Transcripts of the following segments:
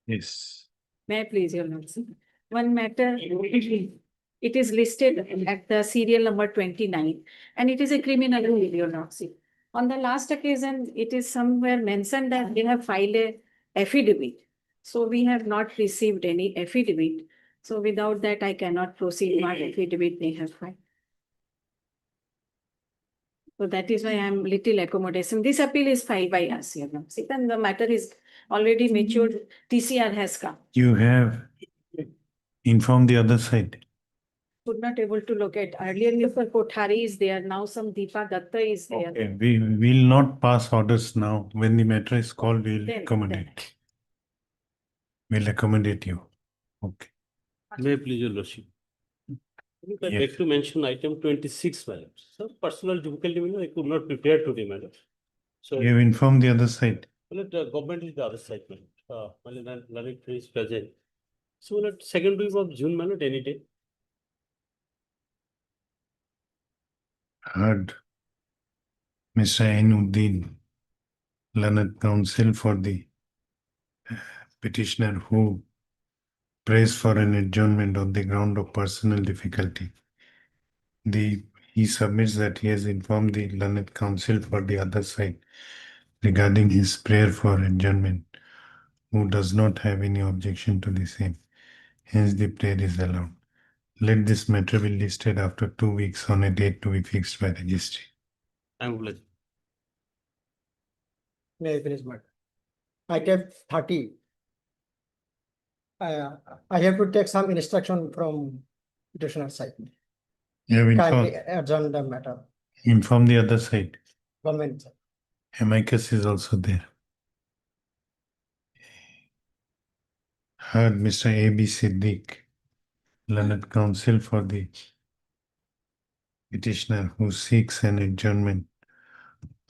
Yes. May I please, Your Lordship? One matter, it is listed at the serial number 29, and it is a criminal rule, Your Lordship. On the last occasion, it is somewhere mentioned that they have filed a affidavit. So we have not received any affidavit. So without that, I cannot proceed what affidavit they have filed. So that is why I am little accommodation. This appeal is filed by us, Your Lordship, and the matter is already matured. TCR has come. You have informed the other side. Could not able to locate. Earlier, Mr. Kothari is there. Now some Deepa Datta is there. Okay, we will not pass orders now. When the matter is called, we will Then- accommodate. We'll accommodate you. Okay. May I please, Your Lordship? I Yes. beg to mention item 26, madam. So personal difficulty, I could not prepare today, madam. So, You have informed the other side. the government is the other side, madam. Lalit is present. So, second week of June, madam, any day. Heard Mr. Ainuddin, learned counsel for the petitioner who prays for an adjournment on the ground of personal difficulty. He submits that he has informed the learned counsel for the other side regarding his prayer for adjournment, who does not have any objection to the same. Hence, the prayer is allowed. Let this matter be listed after 2 weeks on a date to be fixed by registry. I am glad. May I finish, madam? Item 30. I have to take some instruction from petitioner side. You have Kindly adjourn the matter. informed the other side. Government side. Amicus is also there. Heard Mr. A.B. Siddiq, learned counsel for the petitioner who seeks an adjournment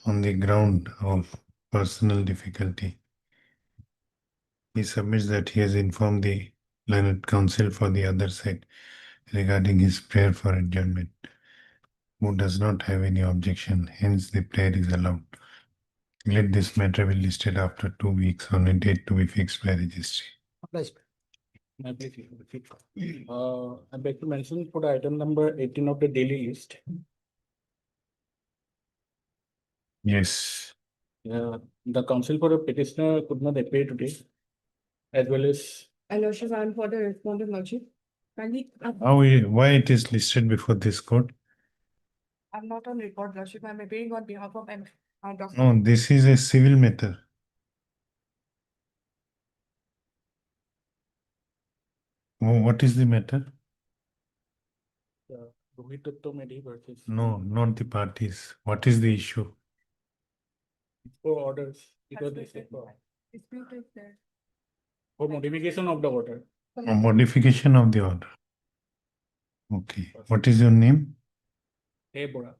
on the ground of personal difficulty. He submits that he has informed the learned counsel for the other side regarding his prayer for adjournment, who does not have any objection. Hence, the prayer is allowed. Let this matter be listed after 2 weeks on a date to be fixed by registry. Please. I beg to mention for the item number 18 of the daily list. Yes. The counsel for the petitioner could not appear today, as well as Lordship, I am for the respondent, Lordship. Kindly, Why it is listed before this court? I'm not on record, Lordship. I'm appearing on behalf of Dr. No, this is a civil matter. What is the matter? Prohibitions versus No, not the parties. What is the issue? for orders. Because they say Dispute is there. for modification of the order. A modification of the order. Okay. What is your name? Hey, Bora.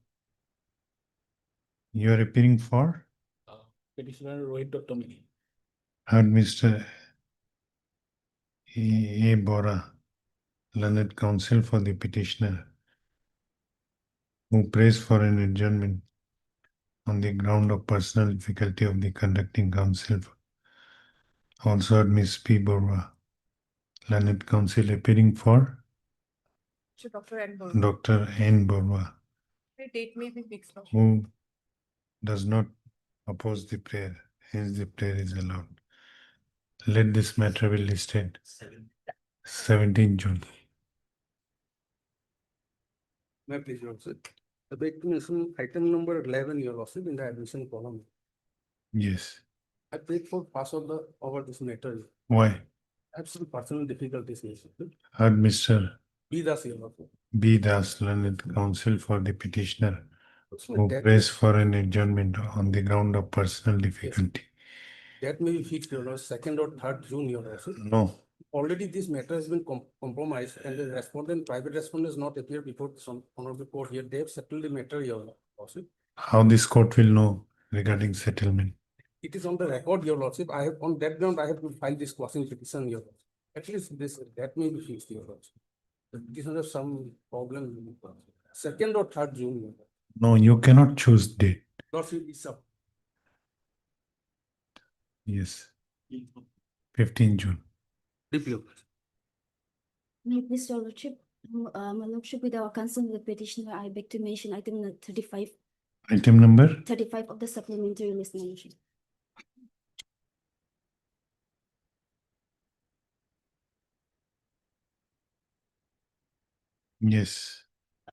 You are appearing for? Petitioner Rohit Dottomini. Heard Mr. A. Bora, learned counsel for the petitioner, who prays for an adjournment on the ground of personal difficulty of the conducting counsel. Also heard Ms. P. Bora, learned counsel appearing for Dr. N. Dr. N. Bora, The date may be fixed, Lordship. who does not oppose the prayer. Hence, the prayer is allowed. Let this matter be listed 17 June. My pleasure, sir. I beg to mention item number 11, Your Lordship, in the admission column. Yes. I beg for pass over this matter. Why? I have some personal difficulties, Your Lordship. Heard Mr. Be the Your Lordship. B. Das, learned counsel for the petitioner, who That- prays for an adjournment on the ground of personal difficulty. That may be fixed, Your Lordship, 2nd or 3rd June, Your Lordship. No. Already this matter has been compromised and the private respondent has not appeared before some honorable court here. They have settled the matter, Your Lordship. How this court will know regarding settlement? It is on the record, Your Lordship. I have, on that ground, I have to file this quashing petition, Your Lordship. At least that may be fixed, Your Lordship. The petitioner has some problem. 2nd or 3rd June, Your Lordship. No, you cannot choose date. Lordship is up. Yes. 15 June. DPO. May this your lordship, my lordship, with our consent of the petitioner, I beg to mention item 35, Item number 35 of the supplementary list, my lordship. yes.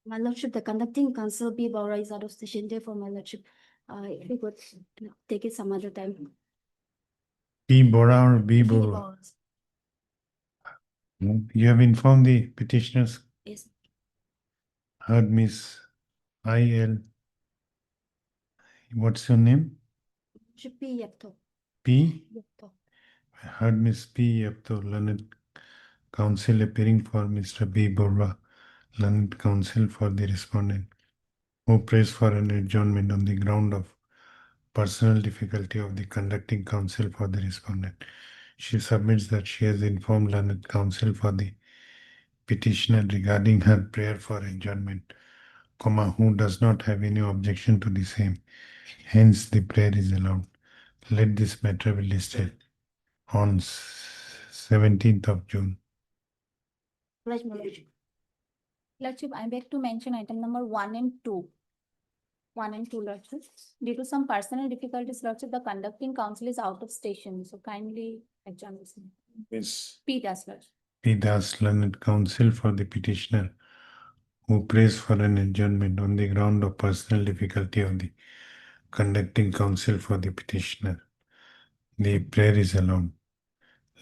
My lordship, the conducting council B Bora is out of station, therefore my lordship, if we could take it some other time. P. Bora or B. B Bora? Bora, You have informed the petitioners. yes, Heard Miss I.L. What's your name? should be Yapto. P. Yapto. Heard Miss P. Yapto, learned counsel appearing for Mr. B. Bora, learned counsel for the respondent, who prays for an adjournment on the ground of personal difficulty of the conducting counsel for the respondent. She submits that she has informed learned counsel for the petitioner regarding her prayer for adjournment, who does not have any objection to the same. Hence, the prayer is allowed. Let this matter be listed on 17th of June. Pledge, my lordship. Lordship, I beg to mention item number 1 and 2. 1 and 2, Lordship. Due to some personal difficulties, Lordship, the conducting council is out of station, so kindly adjourn this. Miss P. Das, Lordship. P. Das, learned counsel for the petitioner, who prays for an adjournment on the ground of personal difficulty of the conducting counsel for the petitioner. The prayer is allowed.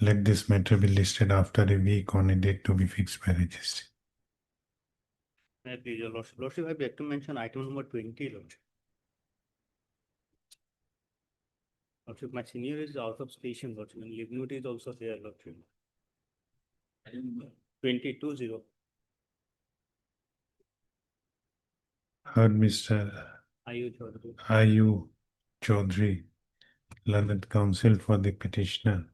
Let this matter be listed after a week on a date to be fixed by registry. May I please, your lordship? Lordship, I beg to mention item number 20, lordship. Lordship, my senior is out of station, lordship, and leave note is also there, lordship. 2020. Heard Mr. Ayu Chaudhary. Ayu Chaudhary, learned counsel for the petitioner,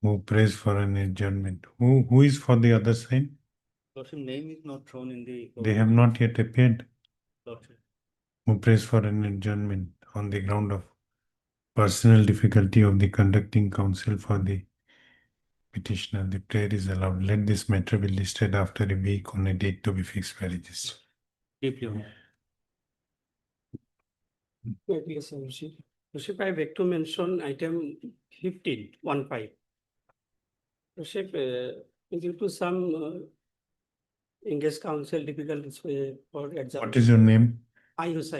who prays for an adjournment. Who is for the other side? Lordship, name is not shown in the. They have not yet appeared. Lordship. Who prays for an adjournment on the ground of personal difficulty of the conducting counsel for the petitioner. The prayer is allowed. Let this matter be listed after a week on a date to be fixed by registry. Deeply honored. Yes, Lordship. Lordship, I beg to mention item 15, 15. Lordship, due to some engaged counsel difficulties for example. What is your name? Authorised.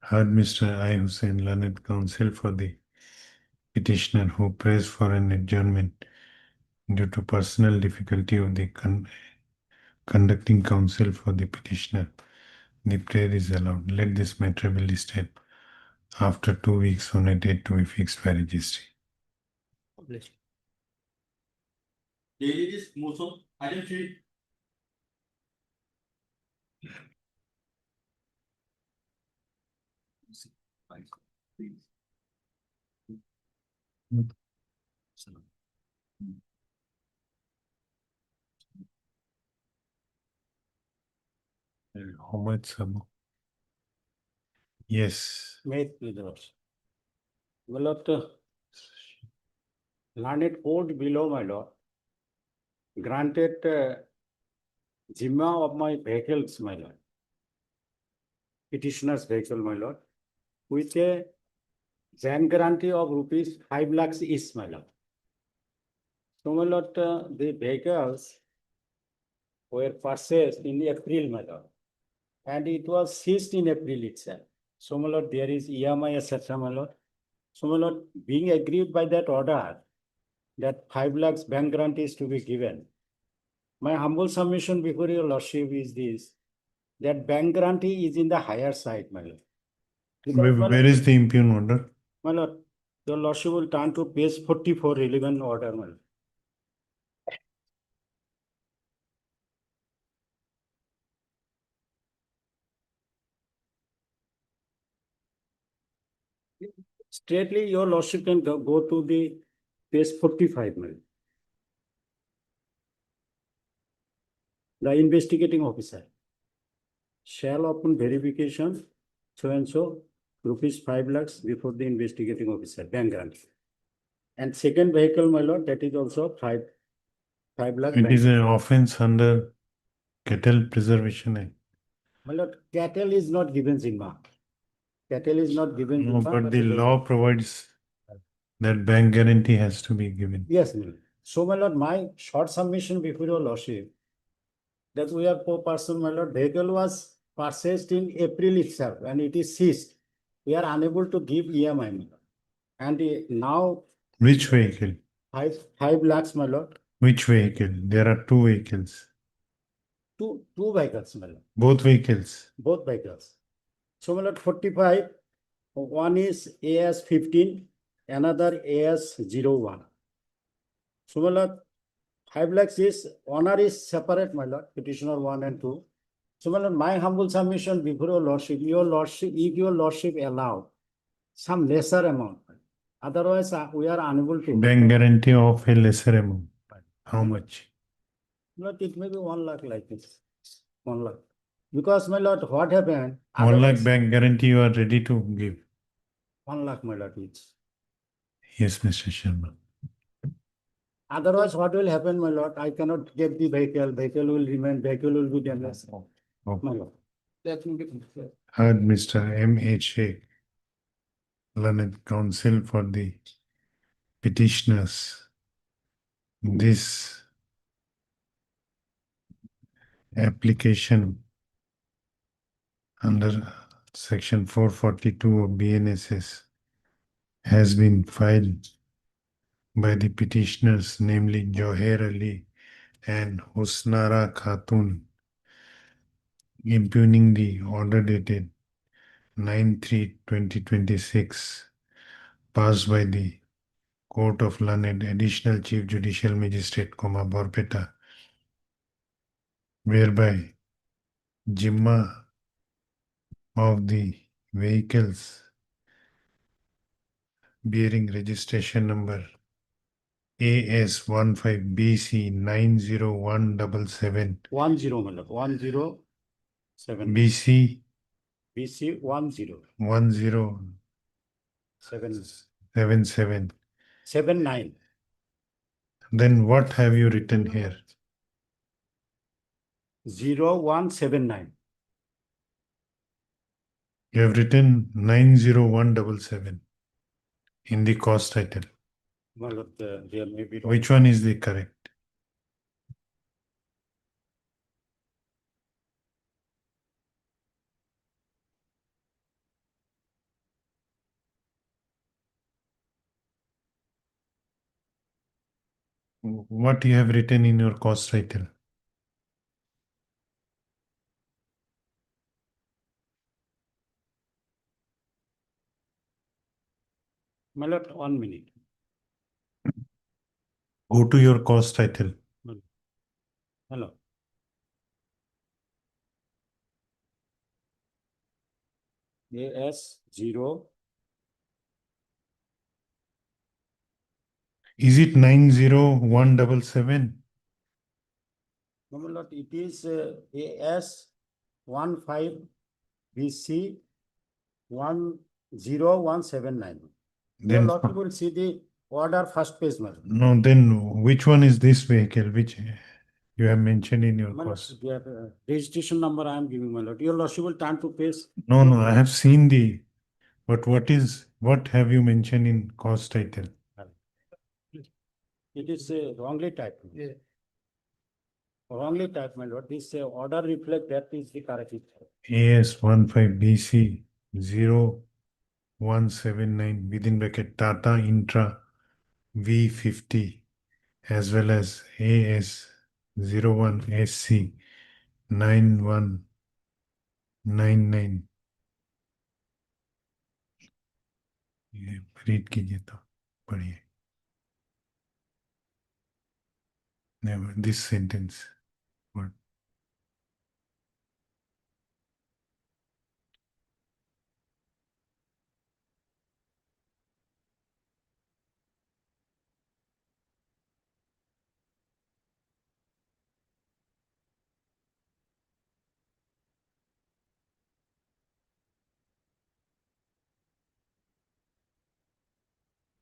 Heard Mr. I. Hussain, learned counsel for the petitioner, who prays for an adjournment due to personal difficulty of the conducting counsel for the petitioner. The prayer is allowed. Let this matter be listed after 2 weeks on a date to be fixed by registry. Published. Ladies, motion, item 3. How much? Yes. May it please the lordship. My lord, learned court below, my lord, granted Zimma of my vehicles, my lord, petitioner's vehicle, my lord, with a bank guarantee of rupees 5 lakhs each, my lord. So, my lord, the vehicles were purchased in April, my lord, and it was seized in April itself. So, my lord, there is EMI, etc., my lord. So, my lord, being agreed by that order, that 5 lakhs bank guarantee is to be given. My humble submission before your lordship is this, that bank guarantee is in the higher side, my lord. Because, my Where lord, is the impugn order? my lord, your lordship will turn to page 44, relevant order, my lord. Straightly, your lordship can go to the page 45, my lord. The investigating officer shall upon verification so and so rupees 5 lakhs before the investigating officer, bank guarantee. And second vehicle, my lord, that is also 5 lakh. It is an offense under Cattle Preservation Act. My lord, cattle is not given Zimma. Cattle is not given No, Zimma. but the law provides that bank guarantee has to be given. Yes, my lord. So, my lord, my short submission before your lordship, that we are per person, my lord, vehicle was purchased in April itself and it is seized. We are unable to give EMI, my lord. And now Which vehicle? 5 lakhs, my lord, Which vehicle? There are two vehicles. two vehicles, my lord, Both vehicles. both vehicles. So, my lord, 45, one is AS 15, another AS 01. So, my lord, 5 lakhs is, honor is separate, my lord, petitioner 1 and 2. So, my lord, my humble submission before your lordship, if your lordship allow some lesser amount, otherwise we are unable to. Bank guarantee of a lesser amount. How much? Lord, it may be 1 lakh like this, 1 lakh. Because, my lord, what happened? 1 lakh Otherwise, bank guarantee you are ready to give. 1 lakh, my lord, each. Yes, Mr. Sharma. Otherwise, what will happen, my lord? I cannot get the vehicle will remain, vehicle will be damaged. My lord. Let me get. Heard Mr. M.A. Sheikh, learned counsel for the petitioners. This application under section 442 of BNSS has been filed by the petitioners, namely Joher Ali and Husnara Khatun, impugning the order dated 9/3/2026 passed by the Court of Learned Additional Chief Judicial Magistrate, Borpeta, whereby Jimma of the vehicles bearing registration number AS15BC 90177 10, my lord, 107. BC BC 1077 79. Then what have you written here? 0179. You have written 90177 in the cause title. My lord, there may be. Which one is the correct? What you have written in your cause title? My lord, 1 minute. Go to your cause title. Hello. AS 0. Is it 90177? No, my lord, it is AS 15 BC 10179. Your Then lord will see the order first page, my lord. no, then which one is this vehicle which you have mentioned in your My lord, cause? their registration number I am giving, my lord. Your lordship will turn to page. No, I have seen but what have you mentioned in cause title? It is wrongly typed. Yeah. Wrongly typed, my lord. This order reflect that is the correct. AS15BC 0179 within bracket Tata Intra V50 as well as AS01SC 9199. ये read कीजिए तो पढ़िए. Never this sentence. What?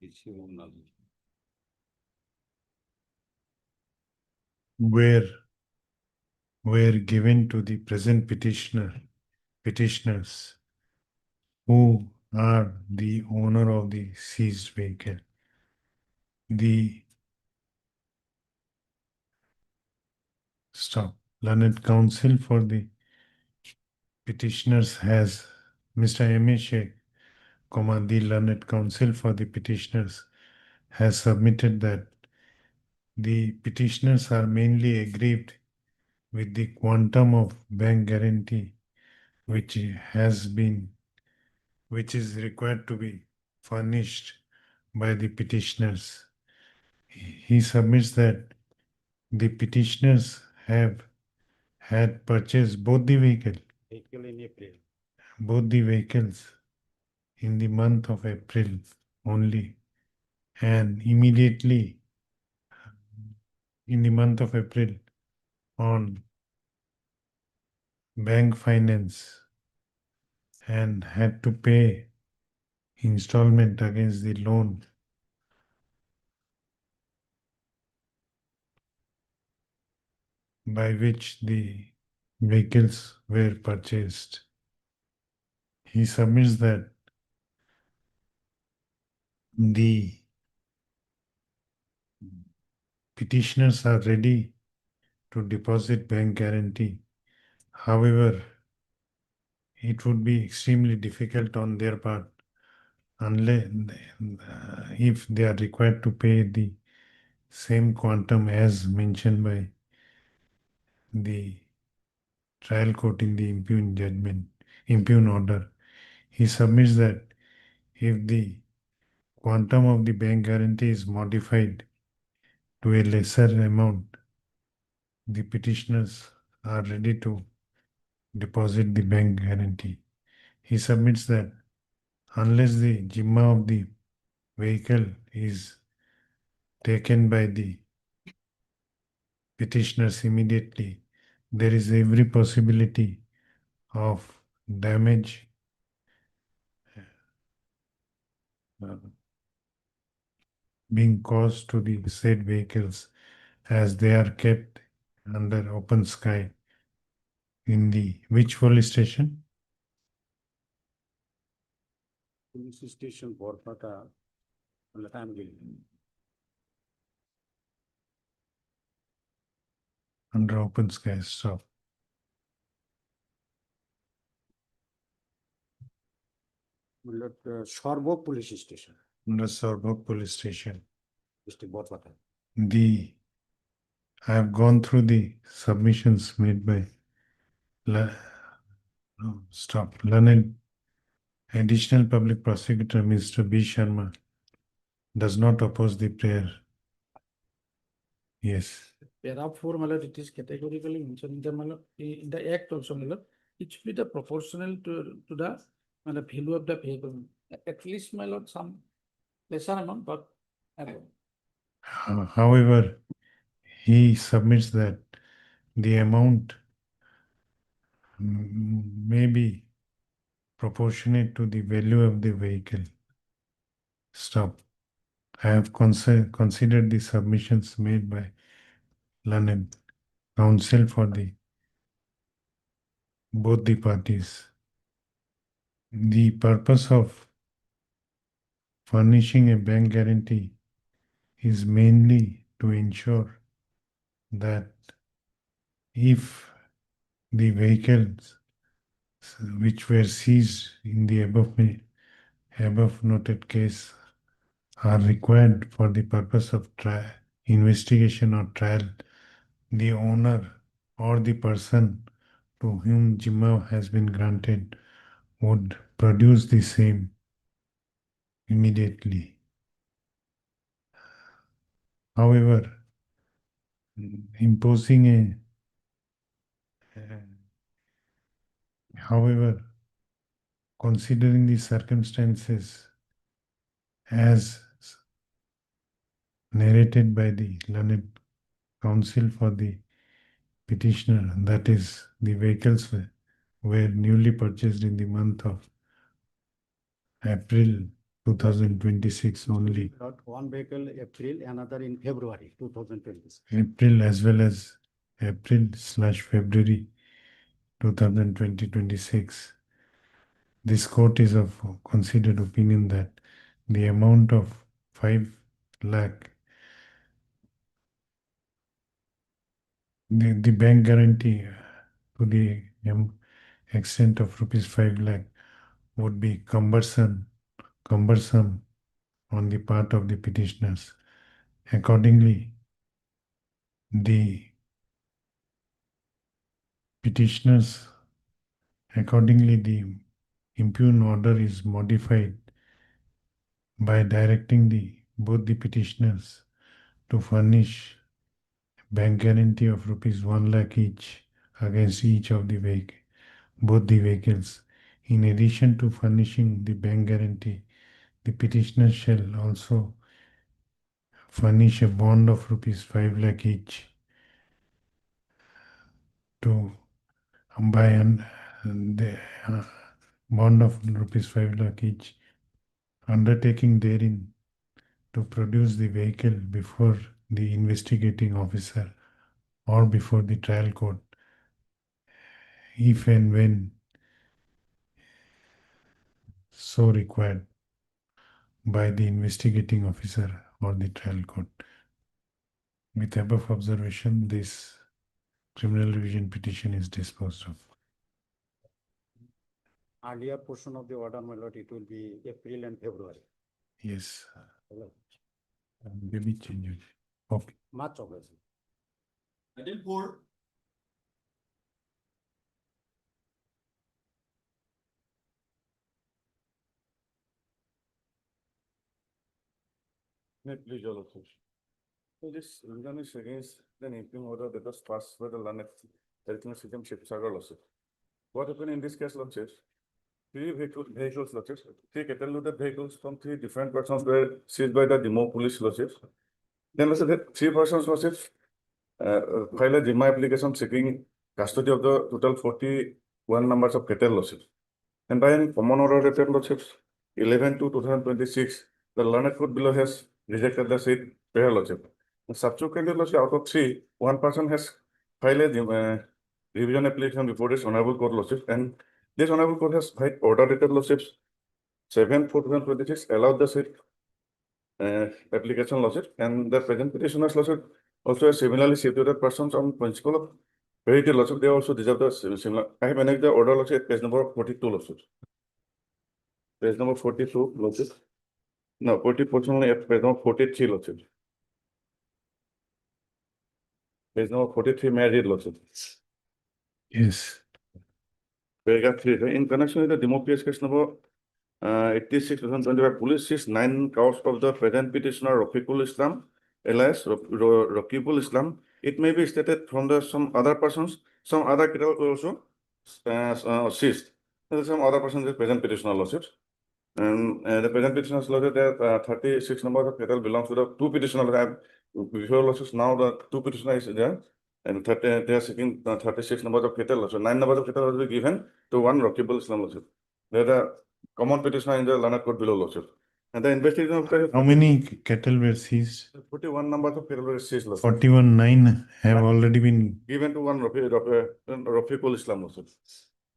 Issue were given to the present petitioners who are the owner of the seized vehicle. The learned counsel for the petitioners has Mr. M.A. Sheikh, the learned counsel for the petitioners has submitted that the petitioners are mainly aggrieved with the quantum of bank guarantee which is required to be furnished by the petitioners. He submits that the petitioners have had purchased both the vehicles in the month of April only, and immediately in the month of April on bank finance and had to pay installment against the loan by which the vehicles were purchased. He submits that the petitioners are ready to deposit bank guarantee. However, it would be extremely difficult on their part unless if they are required to pay the same quantum as mentioned by the trial court in the impugn order. He submits that if the quantum of the bank guarantee is modified to a lesser amount, the petitioners are ready to deposit the bank guarantee. He submits that unless the jimma of the vehicle is taken by the petitioners immediately, there is every possibility of damage being caused to the said vehicles as they are kept under open sky in the which police station? Police station, Borpata, Latangil. Under open sky. So Shorbok Police Station, under Sorbok police station. district Borpata. I have gone through the submissions made by learned additional public prosecutor Mr. B. Sharma does not oppose the prayer. Yes. Para 4, it is categorically mentioned in the act also, it should be the proportional to the value of the vehicle. At least, some lesser amount, but However, he submits that the amount may be proportionate to the value of the vehicle. I have considered the submissions made by learned counsel for both the parties. The purpose of furnishing a bank guarantee is mainly to ensure that if the vehicles which were seized in the above noted case are required for the purpose of investigation or trial, the owner or the person to whom Jimma has been granted would produce the same immediately. However, imposing however, considering the circumstances as narrated by the learned counsel for the petitioner, that is, the vehicles were newly purchased in the month of April 2026 only. Lot one vehicle April, another in February 2026. April as well as April/February 2026. This court is of considered opinion that the amount of 5 lakh, the bank guarantee to the extent of rupees 5 lakh would be cumbersome on the part of the petitioners. Accordingly, the impugn order is modified by directing both the petitioners to furnish bank guarantee of rupees 1 lakh each against each of both the vehicles. In addition to furnishing the bank guarantee, the petitioner shall also furnish a bond of rupees 5 lakh each to the bond of rupees 5 lakh each, undertaking therein to produce the vehicle before the investigating officer or before the trial court, if and when so required by the investigating officer or the trial court. With above observation, this criminal revision petition is disposed of. Earlier portion of the order, my lord, it will be April and February. Yes. Maybe change it. Okay. March, August. Item 4. Please, your lordship. So this revision is against an impugn order that was passed by the learned system Shipsagar lordship. What happened in this case, lordship? Three vehicles, lordship. Three cattle-loaded vehicles from 3 different persons were seized by the Demo police, lordship. Then, lordship, 3 persons, lordship, filed a DIMA application seeking custody of the total 41 numbers of cattle, lordship. And by an common order dated, lordship, 11/2/2026, the learned court below has rejected the said prayer, lordship. Subsequently, lordship, out of 3, 1 person has filed a revision application before this honorable court, lordship, and this honorable court has filed order dated, lordship, 7/4/2026, allowed the said application, lordship, and the present petitioners, lordship, also has similarly situated persons on principle of verity, lordship. They also deserve the similar. I have annexed the order, lordship, page number 42, lordship. Page number 42, lordship. No, 40 only at page number 43, lordship. Page number 43, may I read, lordship? Yes. Paragraph 3. In connection with the Demo case number 86/2025, police seized 9 cows of the present petitioner Rafiqul Islam, alias Rakibul Islam. It may be stated from some other persons, some other cattle also seized. Some other persons is present petitioner lawsuits. And the present petitioner's lawsuit, 36 numbers of cattle belongs to the 2 petitioners. Before lawsuits, now the 2 petitioners is there. And they are seeking 36 numbers of cattle. So 9 numbers of cattle will be given to 1 Rakibul Islam lawsuit. They are the common petitioner in the learned court below lawsuit. And the investigation of How many cattle were seized? 41 numbers of cattle were seized. 41, 9 have already been given to 1 Rafiqul Islam lawsuit.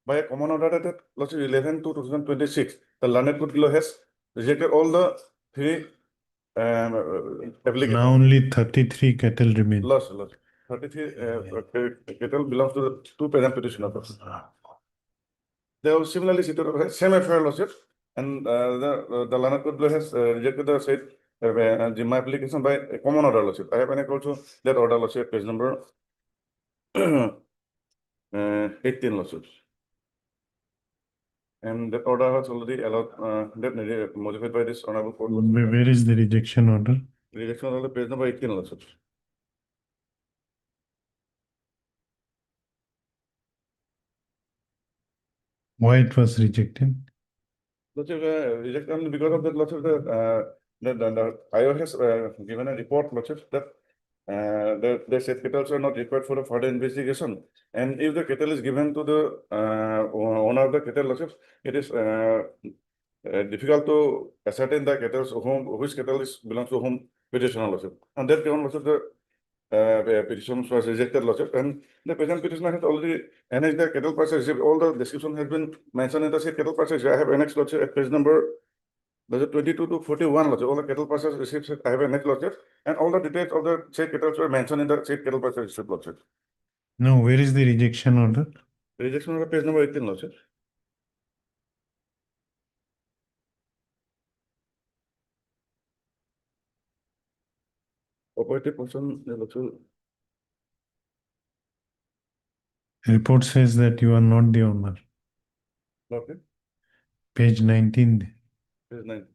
By a common order dated lawsuit 11/2/2026, the learned court below has rejected all the 3 applications. now only 33 cattle remain. Lost. 33 cattle belongs to the 2 present petitioners. They are similarly situated, same affair lawsuit, and the learned court below has rejected the said my application by a common order lawsuit. I have an also that order lawsuit, page number 18 lawsuits. And that order was already allowed, modified by this honorable court. Where is the rejection order? Rejection order, page number 18 lawsuits. Why it was rejected? Rejected only because of that lawsuit. The IO has given a report, lawsuit, that the said cattle are not required for a further investigation. And if the cattle is given to the owner of the cattle, lawsuit, it is difficult to ascertain the cattle's home, which cattle belongs to whom petitioner lordship. And that given lordship, the petition was rejected lordship, and the present petitioner has already annexed the cattle parcel. All the description has been mentioned in the said cattle parcel. I have annexed lordship at page number 22 to 41 lordship. All the cattle parcels received, I have annexed lordship, and all the details of the said cattle were mentioned in the said cattle parcel received lordship. Now, where is the rejection order? Rejection order page number 18 lordship. Operative person lordship. Report says that you are not the owner. Okay. Page 19. Page 9.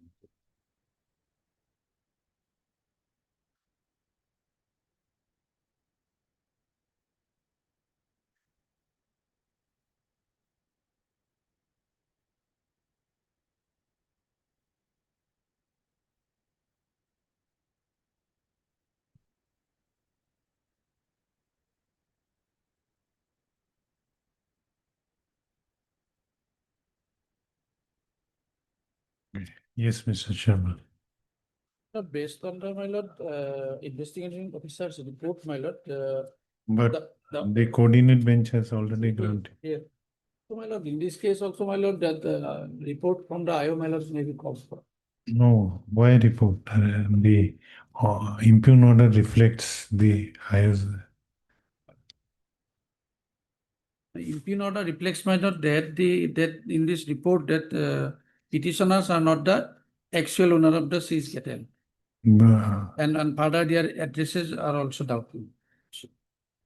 Yes, Mr. Chairman. Based on the, my lord, investigating officer's report, my lord, But the- the coordinate bench has already granted. yeah. So my lord, in this case also, my lord, that report from the IO, my lord, may be called for. No, why report? The impugn order reflects the highest. The impugn order reflects, my lord, that that in this report that petitioners are not the actual owner of the seized cattle. And further their addresses are also doubtful.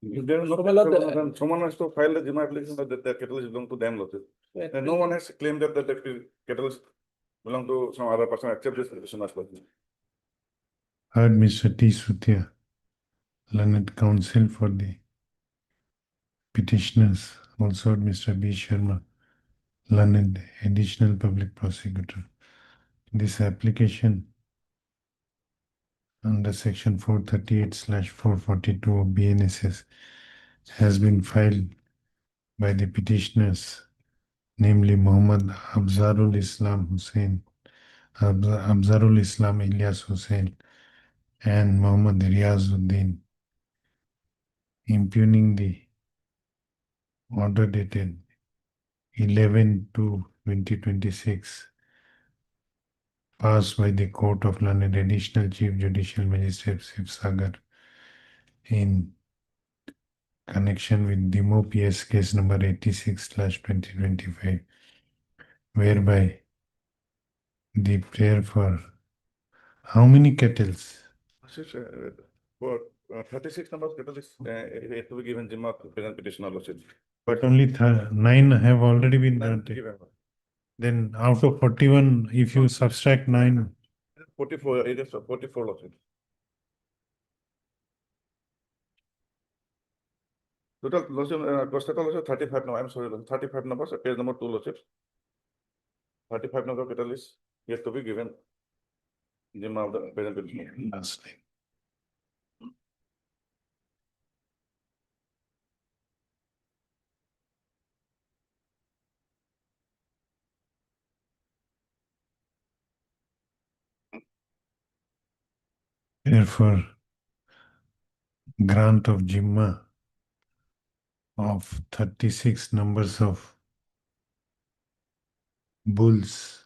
If there is no So, my lord, cattle owner, then someone has to file the GMA application that the cattle is belong to them lordship. And no one has claimed that the cattle belong to some other person except this petitioner lordship. Heard Mr. T. Sutia, learned counsel for the petitioners, also heard Mr. B. Sharma, learned additional public prosecutor. This application under section 438/442 of BNSS has been filed by the petitioners, namely Muhammad Abzarul Islam Hussain, Abzarul Islam Ilyas Hussain, and Muhammad Riazuddin, impugning the order dated 11/2/2026, passed by the Court of London Additional Chief Judicial Magistrate Sibsagar in connection with Demo PS case number 86/2025, whereby the prayer for how many kettles? For 36 number of cattle is yet to be given GMA present petitioner lordship. But only 9 have already been granted. Given. Then out of 41, if you subtract 9, 44, it is 44 lordship. Total lordship, total lordship 35 now. I'm sorry, 35 numbers, page number 2 lordships. 35 number of cattle is yet to be given GMA of the present petitioner. lastly. Therefore, grant of Jimma of 36 numbers of bulls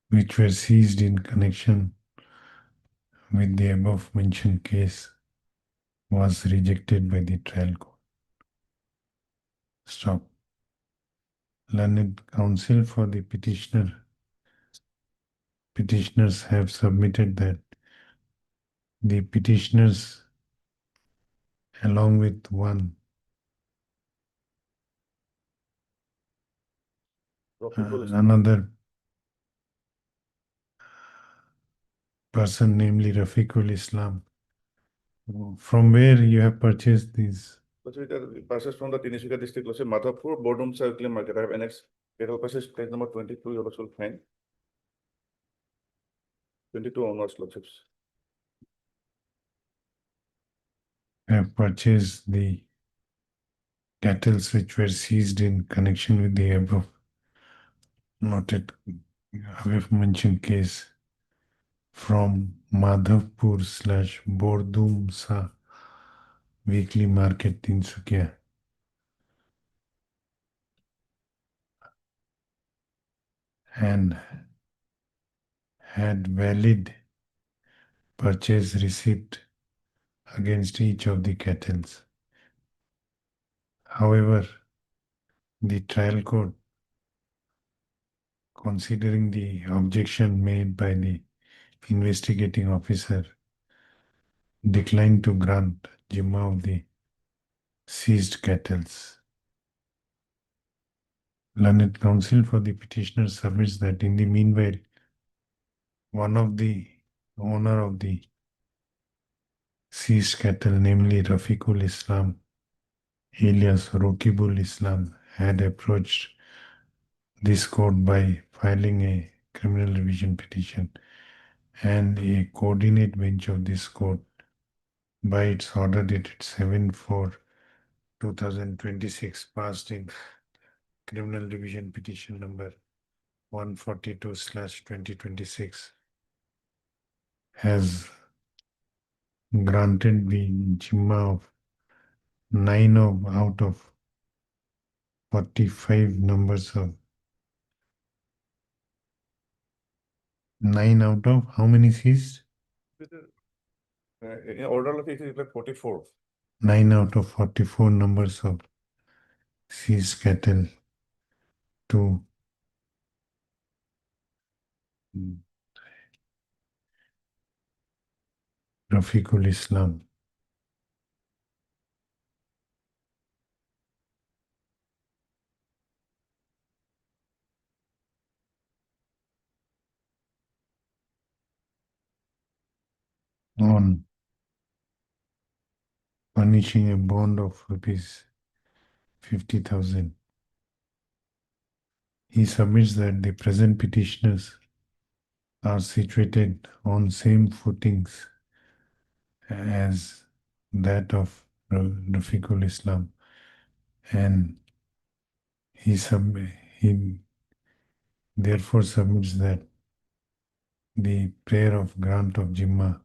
which were seized in connection with the above mentioned case was rejected by the trial court. Stop. Learned counsel for the petitioners have submitted that the petitioners, along with another person, namely Rafiqul Islam, from where you have purchased these? Purchased from the Tinisukia district, lordship, Madhapur, Bodum Circle Market. I have annexed cattle purchase page number 22, you also will find. 22 onwards, lordships. Have purchased the cattle which were seized in connection with the above noted above mentioned case from Madhavpur/Bordumsa weekly market in Sukia and had valid purchase receipt against each of the cattle. However, the trial court, considering the objection made by the investigating officer, declined to grant Jimma of the seized cattle. Learned counsel for the petitioner submits that in the meanwhile, one of the owner of the seized cattle, namely Rafiqul Islam alias Rokibul Islam, had approached this court by filing a criminal revision petition, and a coordinate bench of this court, by its order dated 7/4/2026, passed in criminal revision petition number 142/2026, has granted the Jimma of 9 out of 45 numbers of 9 out of how many seized? In order of it is like 44. 9 out of 44 numbers of seized cattle to Rafiqul Islam. On punishing a bond of rupees 50,000. He submits that the present petitioners are situated on same footings as that of Rafiqul Islam, and he therefore submits that the prayer of grant of Jimma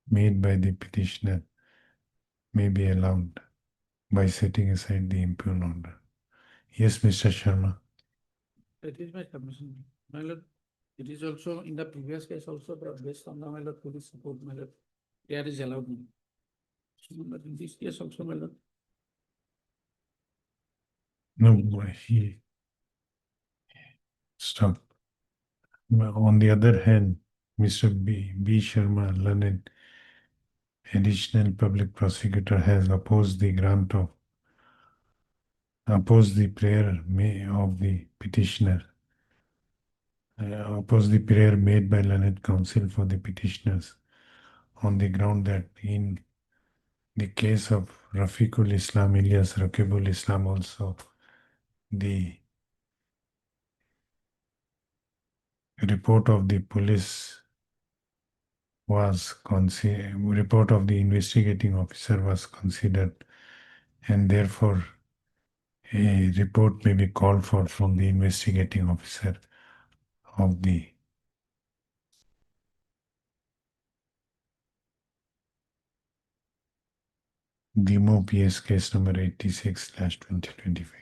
made by the petitioner may be allowed by setting aside the impugned order. Yes, Mr. Sharma. That is my submission. My lord, it is also in the previous case also, but based on the my lord police support, my lord, there is allowed me. So, my lord, in this case also, my lord, No, he stop. On the other hand, Mr. B. Sharma, learned additional public prosecutor, has opposed the prayer of the petitioner, opposed the prayer made by learned counsel for the petitioners on the ground that in the case of Rafiqul Islam alias Rakibul Islam also, the report of the police report of the investigating officer was considered, and therefore a report may be called for from the investigating officer of the DMO PS case number 86/2025.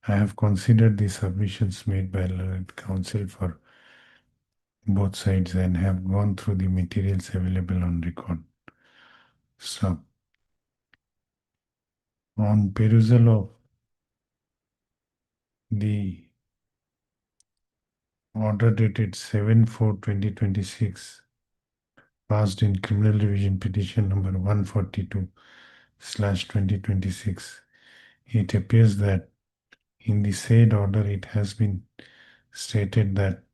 I have considered the submissions made by learned counsel for both sides and have gone through the materials available on record. So, on perusal of the order dated 7/4/2026, passed in criminal revision petition number 142/2026, it appears that in the said order it has been stated that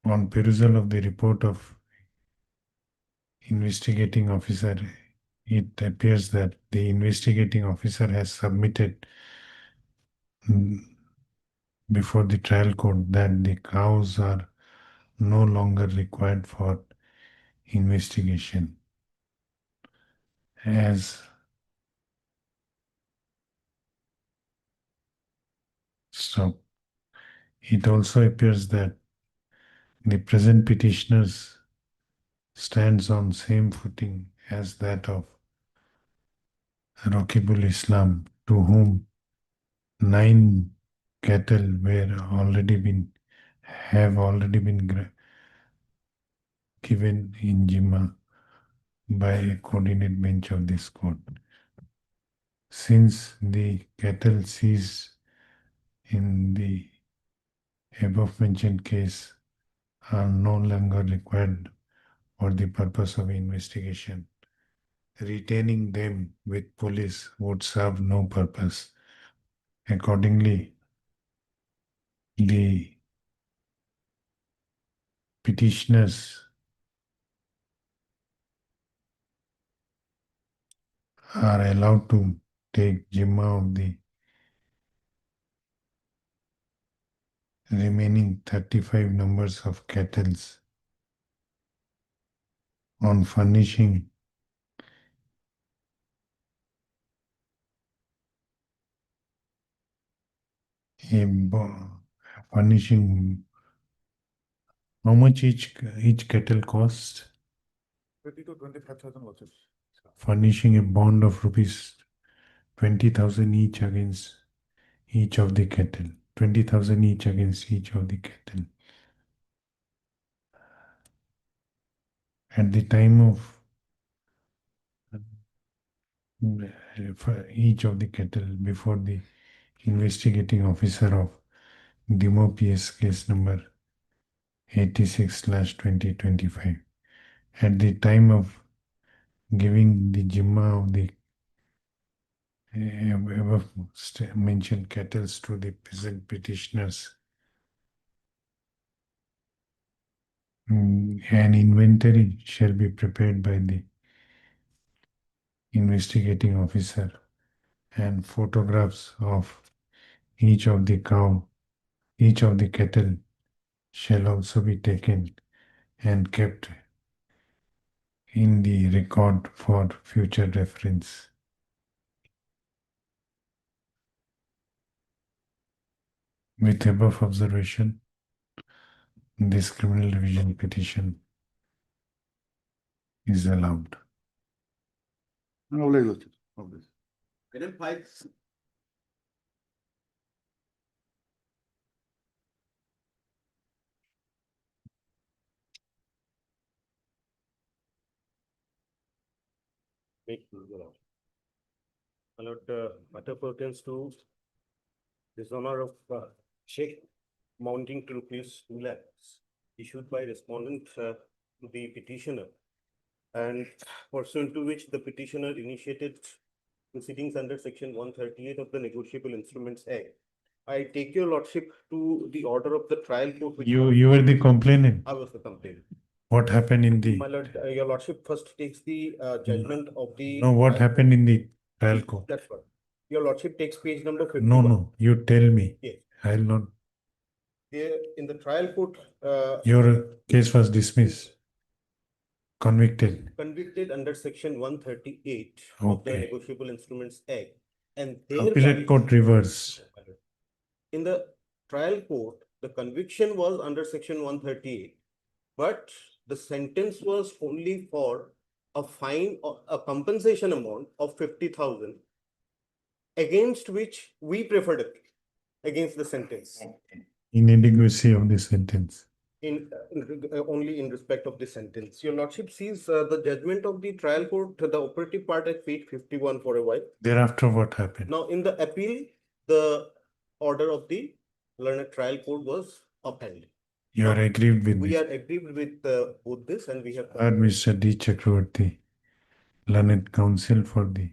on perusal of the report of investigating officer, it appears that the investigating officer has submitted before the trial court that the cows are no longer required for investigation. as stop. It also appears that the present petitioners stands on same footing as that of Raqibul Islam, to whom 9 cattle have already been given in Jimma by a coordinate bench of this court. Since the cattle seized in the above mentioned case are no longer required for the purpose of investigation, retaining them with police would serve no purpose. Accordingly, the petitioners are allowed to take Jimma of the remaining 35 numbers of cattle on furnishing a furnishing how much each cattle cost? 20 to 25,000 losses. Furnishing a bond of rupees 20,000 each against each of the cattle. 20,000 each against each of the cattle. At the time of for each of the cattle before the investigating officer of Dimo PS case number 86/2025. At the time of giving the Jimma of the above mentioned cattle to the present petitioners, an inventory shall be prepared by the investigating officer, and photographs of each of the cattle shall also be taken and kept in the record for future reference. With above observation, this criminal revision petition is allowed. Always. Item 5. Make matter pertains to dishonor of check amounting to rupees 2 lakhs issued by respondent to the petitioner, and pursuant to which the petitioner initiated proceedings under section 138 of the Negotiable Instruments Act. I take your lordship to the order of the trial court. You were the complainant. I was the complainant. What happened in the? My lord, your lordship first takes the judgment of the. No, what happened in the trial court? That's what. Your lordship takes page number 51. No, you tell me. Yes. I'll not. There in the trial court. Your case was dismissed. Convicted. Convicted under section 138 of the Okay. Negotiable Instruments Act. And Appellate court reversed. in the trial court, the conviction was under section 138, but the sentence was only for a fine or a compensation amount of 50,000, against which we preferred it against the sentence. Inadequacy of the sentence. Only in respect of the sentence. Your lordship sees the judgment of the trial court, the operative part at page 51 for a while. Thereafter, what happened? Now, in the appeal, the order of the learned trial court was upheld. You are aggrieved with We this. are aggrieved with both this, and we have. Mr. D. Chakravarti, learned counsel for the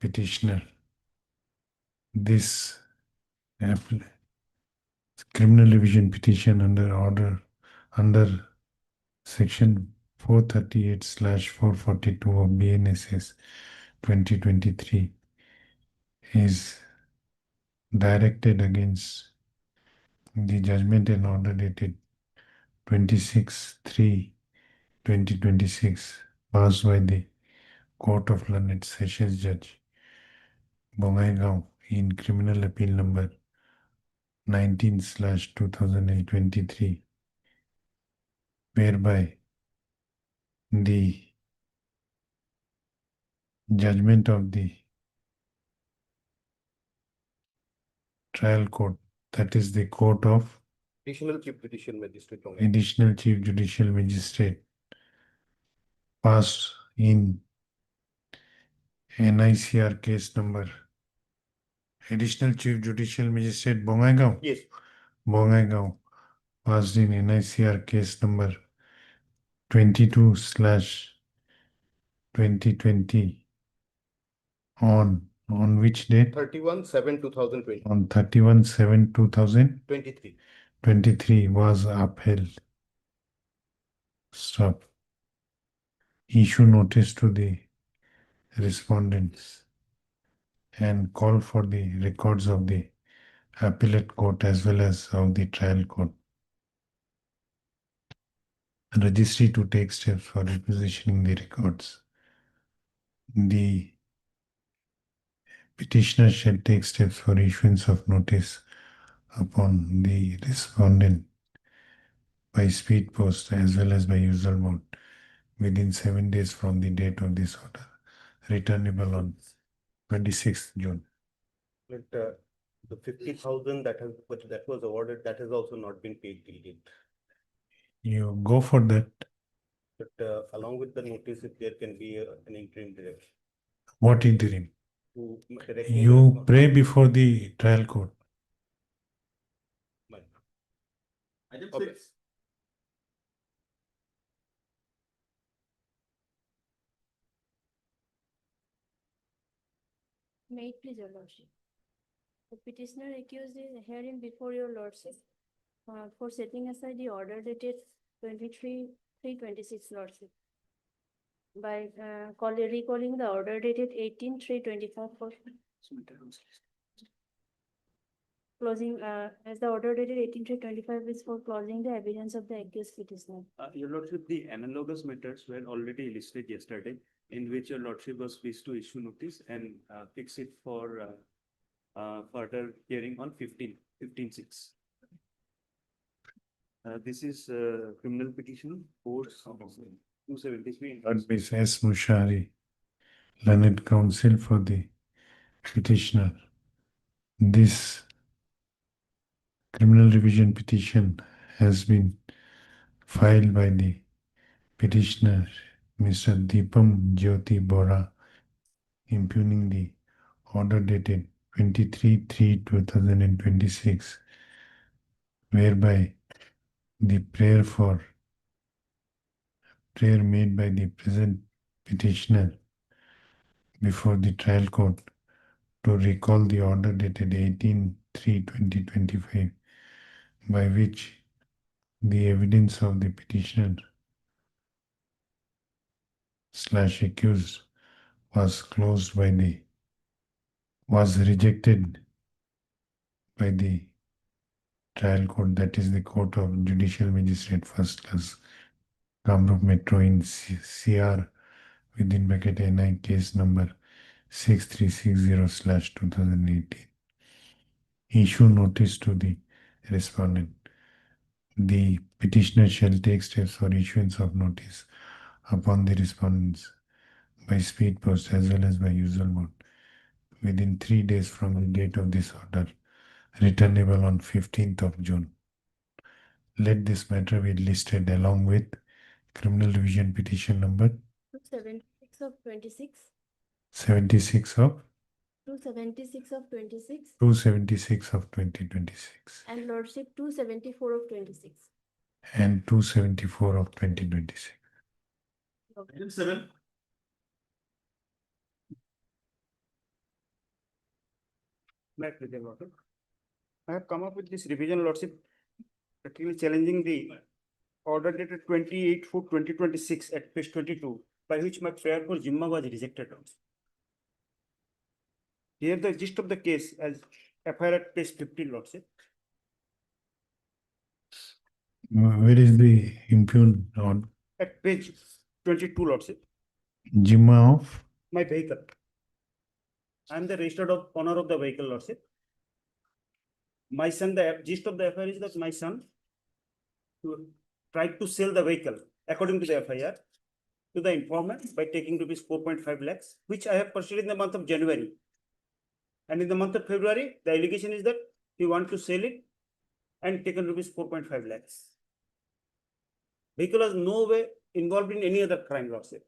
petitioner. This criminal revision petition under section 438/442 of BNSS 2023 is directed against the judgment and order dated 26/3/2026 passed by the Court of Learned Sessions Judge, Bongaigaon, in Criminal Appeal number 19/2023, whereby the judgment of the trial court, that is the court of Additional Chief Judicial Magistrate. Additional Chief Judicial Magistrate, passed in NICR case number. Additional Chief Judicial Magistrate Bongaigaon. Yes. Bongaigaon, passed in NICR case number 22/2020 on which date? 31/7/2020. On 31/7/2023 23. was upheld. Stop. Issue notice to the respondents and call for the records of the appellate court as well as of the trial court. Registry to take steps for requisitioning the records. The petitioner shall take steps for issuance of notice upon the respondent by speed post as well as by usual mode within 7 days from the date of this order, returnable on 26th June. But the 50,000 that was awarded, that has also not been paid till date. You go for that. But along with the notice, if there can be an interim direction. What interim? To direct me You to- pray before the trial court. Okay. May it please your lordship. The petitioner accused is herein before your lordship for setting aside the order dated 23/3/26 lordship. By recalling the order dated 18/3/25 for closing, as the order dated 18/3/25 is for closing the evidence of the accused petitioner. Your lordship, the analogous matters were already listed yesterday, in which your lordship was pleased to issue notice and fix it for further hearing on 15/6. This is criminal petition 4/273. Miss S. Mushari, learned counsel for the petitioner. This criminal revision petition has been filed by the petitioner, Mr. Deepam Jyoti Bora, impugning the order dated 23/3/2026, whereby the prayer made by the present petitioner before the trial court to recall the order dated 18/3/2025, by which the evidence of the petitioner / accused was rejected by the trial court, that is the Court of Judicial Magistrate First Class, Kamrup Metro in CR within bracket NI case number 6360/2018. Issue notice to the respondent. The petitioner shall take steps for issuance of notice upon the respondents by speed post as well as by usual mode within 3 days from the date of this order, returnable on 15th of June. Let this matter be listed along with criminal revision petition number 276 of 26. 76 of 276 of 26 276 of 2026 and lordship 274 of 26. and 274 of 2026. Item 7. Back with the lordship. I have come up with this revision, lordship, practically challenging the order dated 28/4/2026 at page 22, by which my prayer for Jimma was rejected. Here the gist of the case as FIR at page 50, lordship. Where is the impugned on At page 22, lordship. Jimma of my vehicle. I am the registered owner of the vehicle, Lordship. My son, the gist of the FIR is that my son tried to sell the vehicle according to the FIR to the informant by taking rupees 4.5 lakhs, which I have pursued in the month of January. And in the month of February, the allegation is that he want to sell it and taken rupees 4.5 lakhs. Vehicle was no way involved in any other crime, Lordship.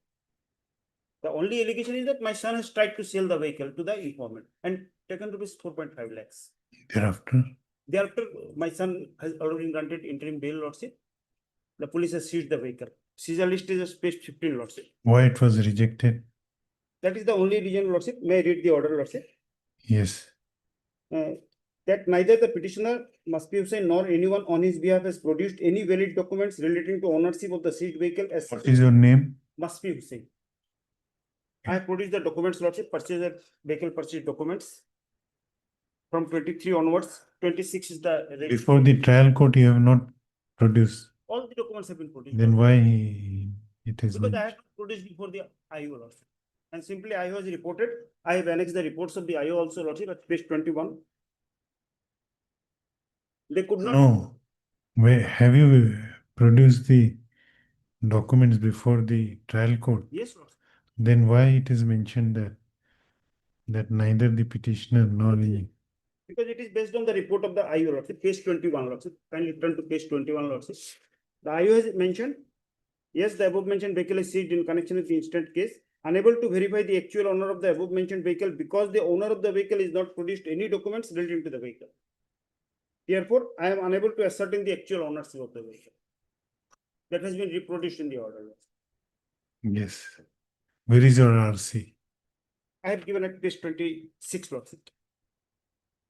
The only allegation is that my son has tried to sell the vehicle to the informant and taken rupees 4.5 lakhs. Thereafter, my son has already granted interim bail, Lordship. The police has seized the vehicle. Seizure list is a space 15, Lordship. why it was rejected? That is the only reason, Lordship. May I read the order, Lordship? Yes. That neither the petitioner, Muspi Hussain, nor anyone on his behalf has produced any valid documents relating to ownership of the seized vehicle as What is your name? Muspi Hussain. I have produced the documents, Lordship, vehicle purchase documents. From 23 onwards, 26 is the. Before the trial court, you have not produced. All the documents have been produced. Then why it is Because not? I have produced before the IO, Lordship. And simply IO has reported. I have annexed the reports of the IO also, Lordship, at page 21. They could not. No. Where have you produced the documents before the trial court? Yes, Lordship. Then why it is mentioned that neither the petitioner nor the Because it is based on the report of the IO, Lordship, page 21, Lordship. Kindly turn to page 21, Lordship. The IO has mentioned, yes, the above mentioned vehicle is seized in connection with the incident case. Unable to verify the actual owner of the above mentioned vehicle because the owner of the vehicle is not produced any documents relating to the vehicle. Therefore, I am unable to ascertain the actual ownership of the vehicle. That has been reproduced in the order. yes. Where is your RC? I have given at page 26, Lordship.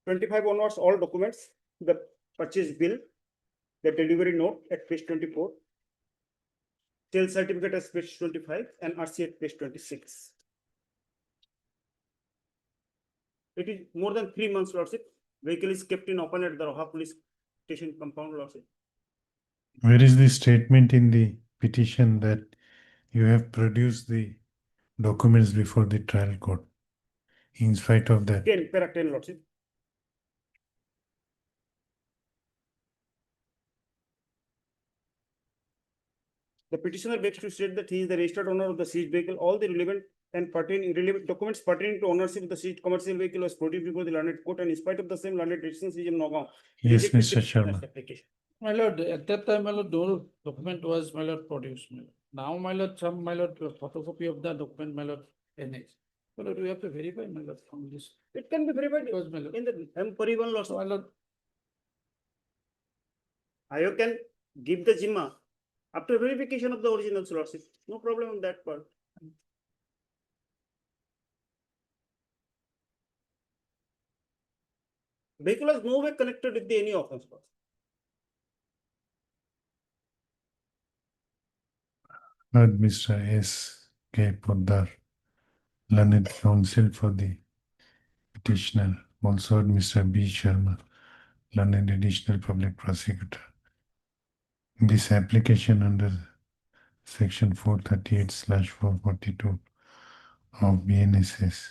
25 onwards, all documents, the purchase bill, the delivery note at page 24, sales certificate at page 25, and RC at page 26. It is more than 3 months, Lordship. Vehicle is kept in open at the Roha police station compound, Lordship. Where is the statement in the petition that you have produced the documents before the trial court? In spite of that, 10, para 10, Lordship. The petitioner begs to state that he is the registered owner of the seized vehicle. All the relevant documents pertaining to ownership of the seized commercial vehicle was produced before the learned court, and in spite of the same learned decision, CGM Nagaon. yes, rejected Mr. the Sharma. petitioner's application. My lord, at that time, my lord, no document was, my lord, produced, my lord. Now, my lord, some, my lord, photocopy of the document, my lord, annexed. My lord, we have to verify, my lord, from this. It can be verified Because, my lord, in the Parivan law. so, my lord, IO can give the Jimma after verification of the original lordship. No problem on that part. Vehicle is no way connected with any offense. Heard Mr. S. K. Poddar, learned counsel for the petitioner. Also heard Mr. B. Sharma, learned additional public prosecutor. This application under section 438/442 of BNSS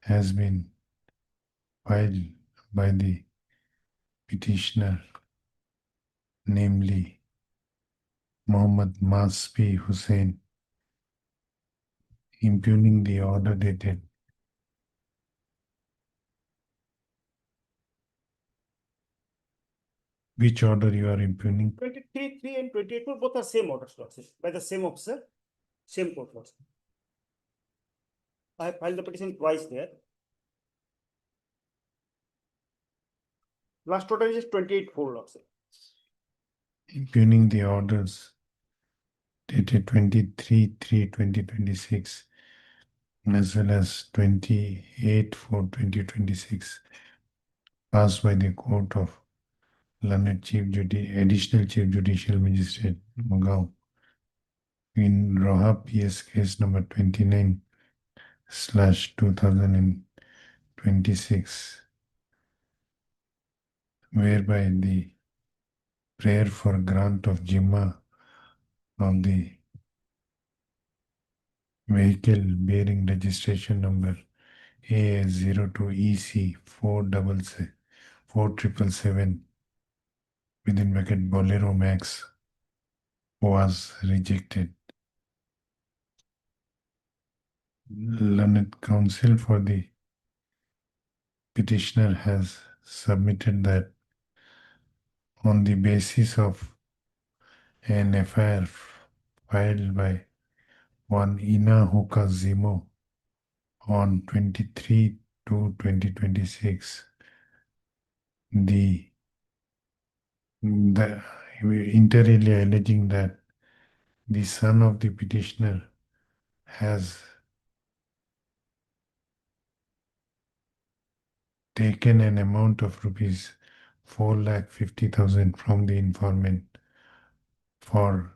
has been filed by the petitioner, namely Mohammed Maspi Hussain, impugning the order dated which order you are impugning? 23, 3 and 28 both are same orders, lordship, by the same officer, same court, lordship. I have filed the petition twice there. Last order is 28-4, lordship. Impugning the orders dated 23/3/2026 as well as 28/4/2026 passed by the Court of Learned Additional Chief Judicial Magistrate Magaon in Roha PS case number 29/2026, whereby the prayer for grant of Jimma of the vehicle bearing registration number AS02EC 4777 within bracket Bolero Max was rejected. Learned counsel for the petitioner has submitted that on the basis of an FIR filed by one Ina Hoka Zimo on 23/2/2026, the inter alia alleging that the son of the petitioner has taken an amount of rupees 4,50,000 from the informant for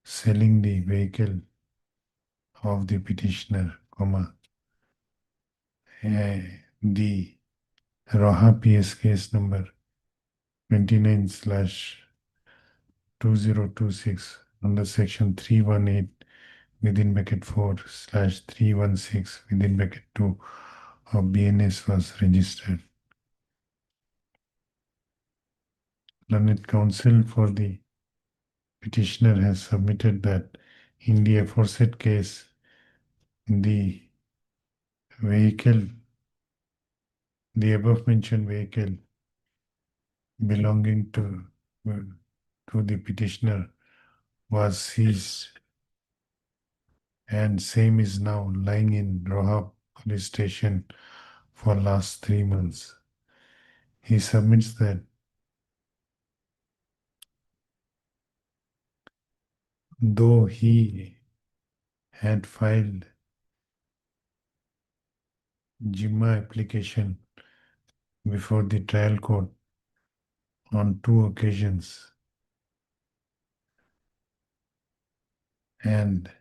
selling the vehicle of the petitioner, the Roha PS case number 29/2026 under section 318 within bracket 4/316 within bracket 2 of BNS was registered. Learned counsel for the petitioner has submitted that in the aforesaid case, the vehicle, the above mentioned vehicle belonging to the petitioner was seized and same is now lying in Roha police station for last 3 months. He submits that though he had filed Jimma application before the trial court on 2 occasions and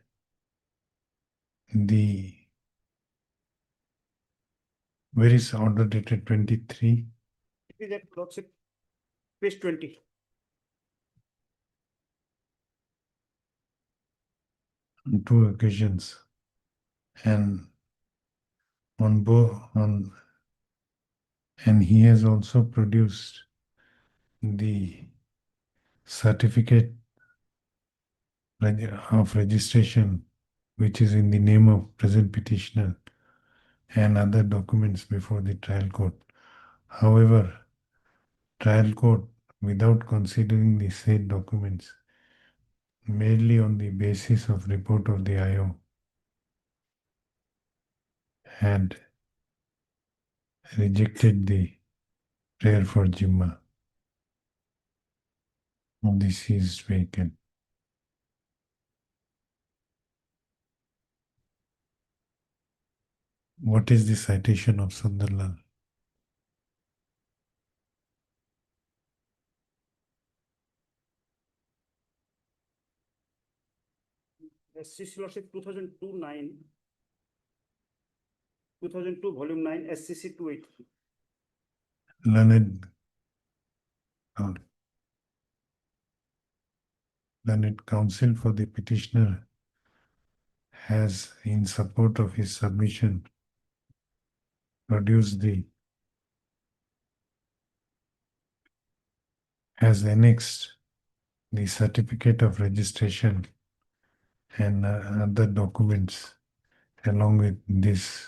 the where is order dated 23? It is at Lordship, page 20. On 2 occasions and on both on and he has also produced the certificate of registration which is in the name of present petitioner and other documents before the trial court. However, trial court, without considering the said documents, merely on the basis of report of the IO, had rejected the prayer for Jimma of the seized vehicle. What is the citation of Sundarlal? SCC Lordship 2002 volume 9 SCC 283. Learned, learned counsel for the petitioner has, in support of his submission, produced has annexed the certificate of registration and other documents along with this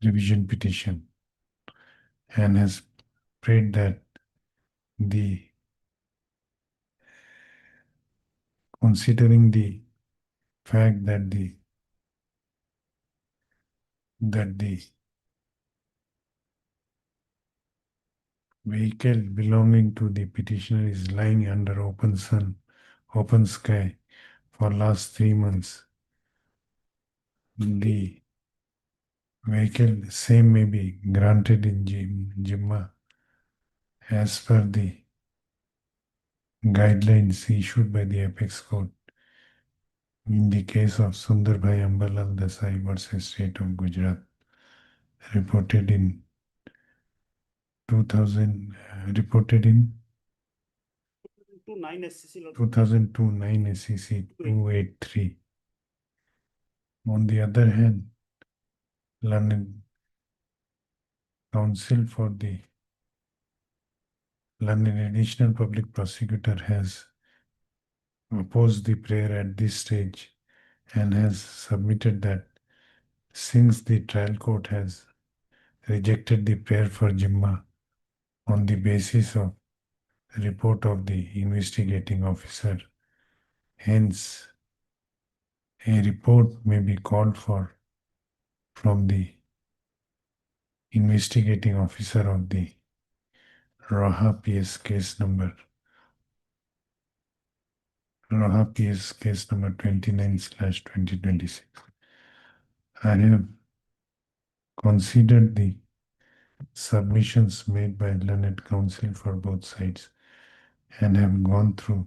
revision petition and has prayed that the considering the fact that the vehicle belonging to the petitioner is lying under open sun, open sky for last 3 months. The vehicle same may be granted in Jimma as per the guidelines issued by the Apex Court in the case of Sundarbhai Ambalal Desai versus State of Gujarat, reported in 2000 reported in 29 SCC. 2002 9 SEC 283. On the other hand, learned counsel for the learned additional public prosecutor has opposed the prayer at this stage and has submitted that since the trial court has rejected the prayer for Jimma on the basis of the report of the investigating officer, hence a report may be called for from the investigating officer of the Roha PS case number 29/2026. I have considered the submissions made by learned counsel for both sides and have gone through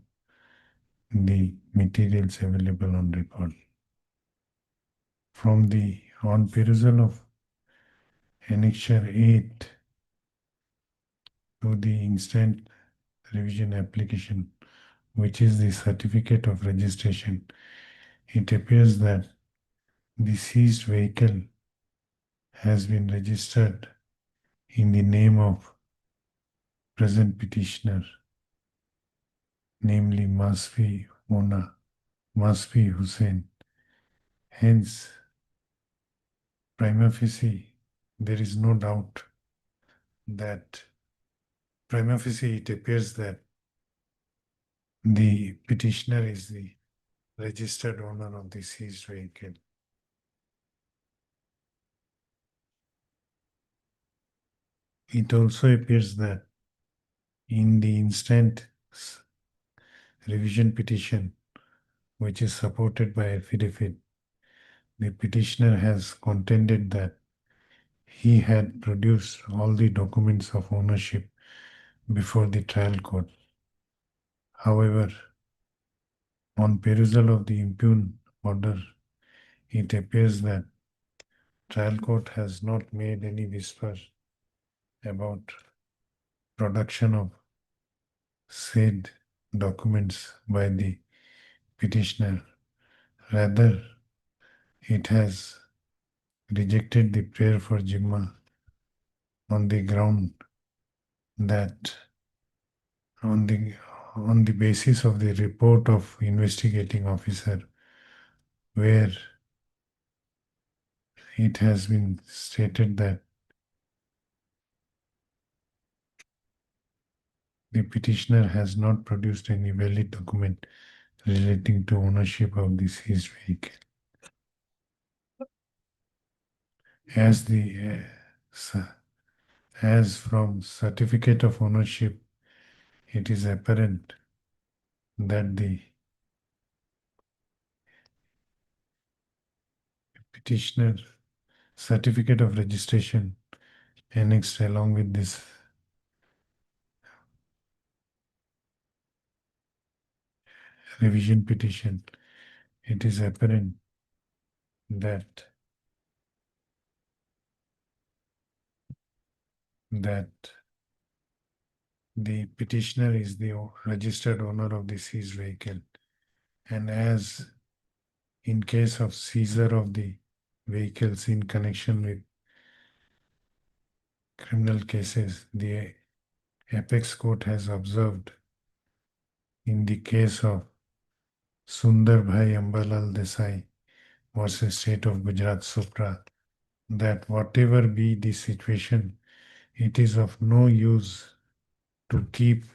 the materials available on record. From the on perusal of Annexure 8 to the instant revision application, which is the certificate of registration, it appears that the seized vehicle has been registered in the name of present petitioner, namely Masfi Hussain. Hence, prima facie, there is no doubt that prima facie it appears that the petitioner is the registered owner of the seized vehicle. It also appears that in the instant revision petition, which is supported by affidavit, the petitioner has contended that he had produced all the documents of ownership before the trial court. However, on perusal of the impugned order, it appears that trial court has not made any whisper about production of said documents by the petitioner. Rather, it has rejected the prayer for Jimma on the ground that on the basis of the report of investigating officer, where it has been stated that the petitioner has not produced any valid document relating to ownership of the seized vehicle. As from certificate of ownership, it is apparent that the petitioner certificate of registration annexed along with this revision petition, it is apparent that the petitioner is the registered owner of the seized vehicle, and as in case of seizure of the vehicles in connection with criminal cases, the apex court has observed in the case of Sundar Bhai Ambalal Desai versus State of Gujarat Supra that whatever be the situation, it is of no use to keep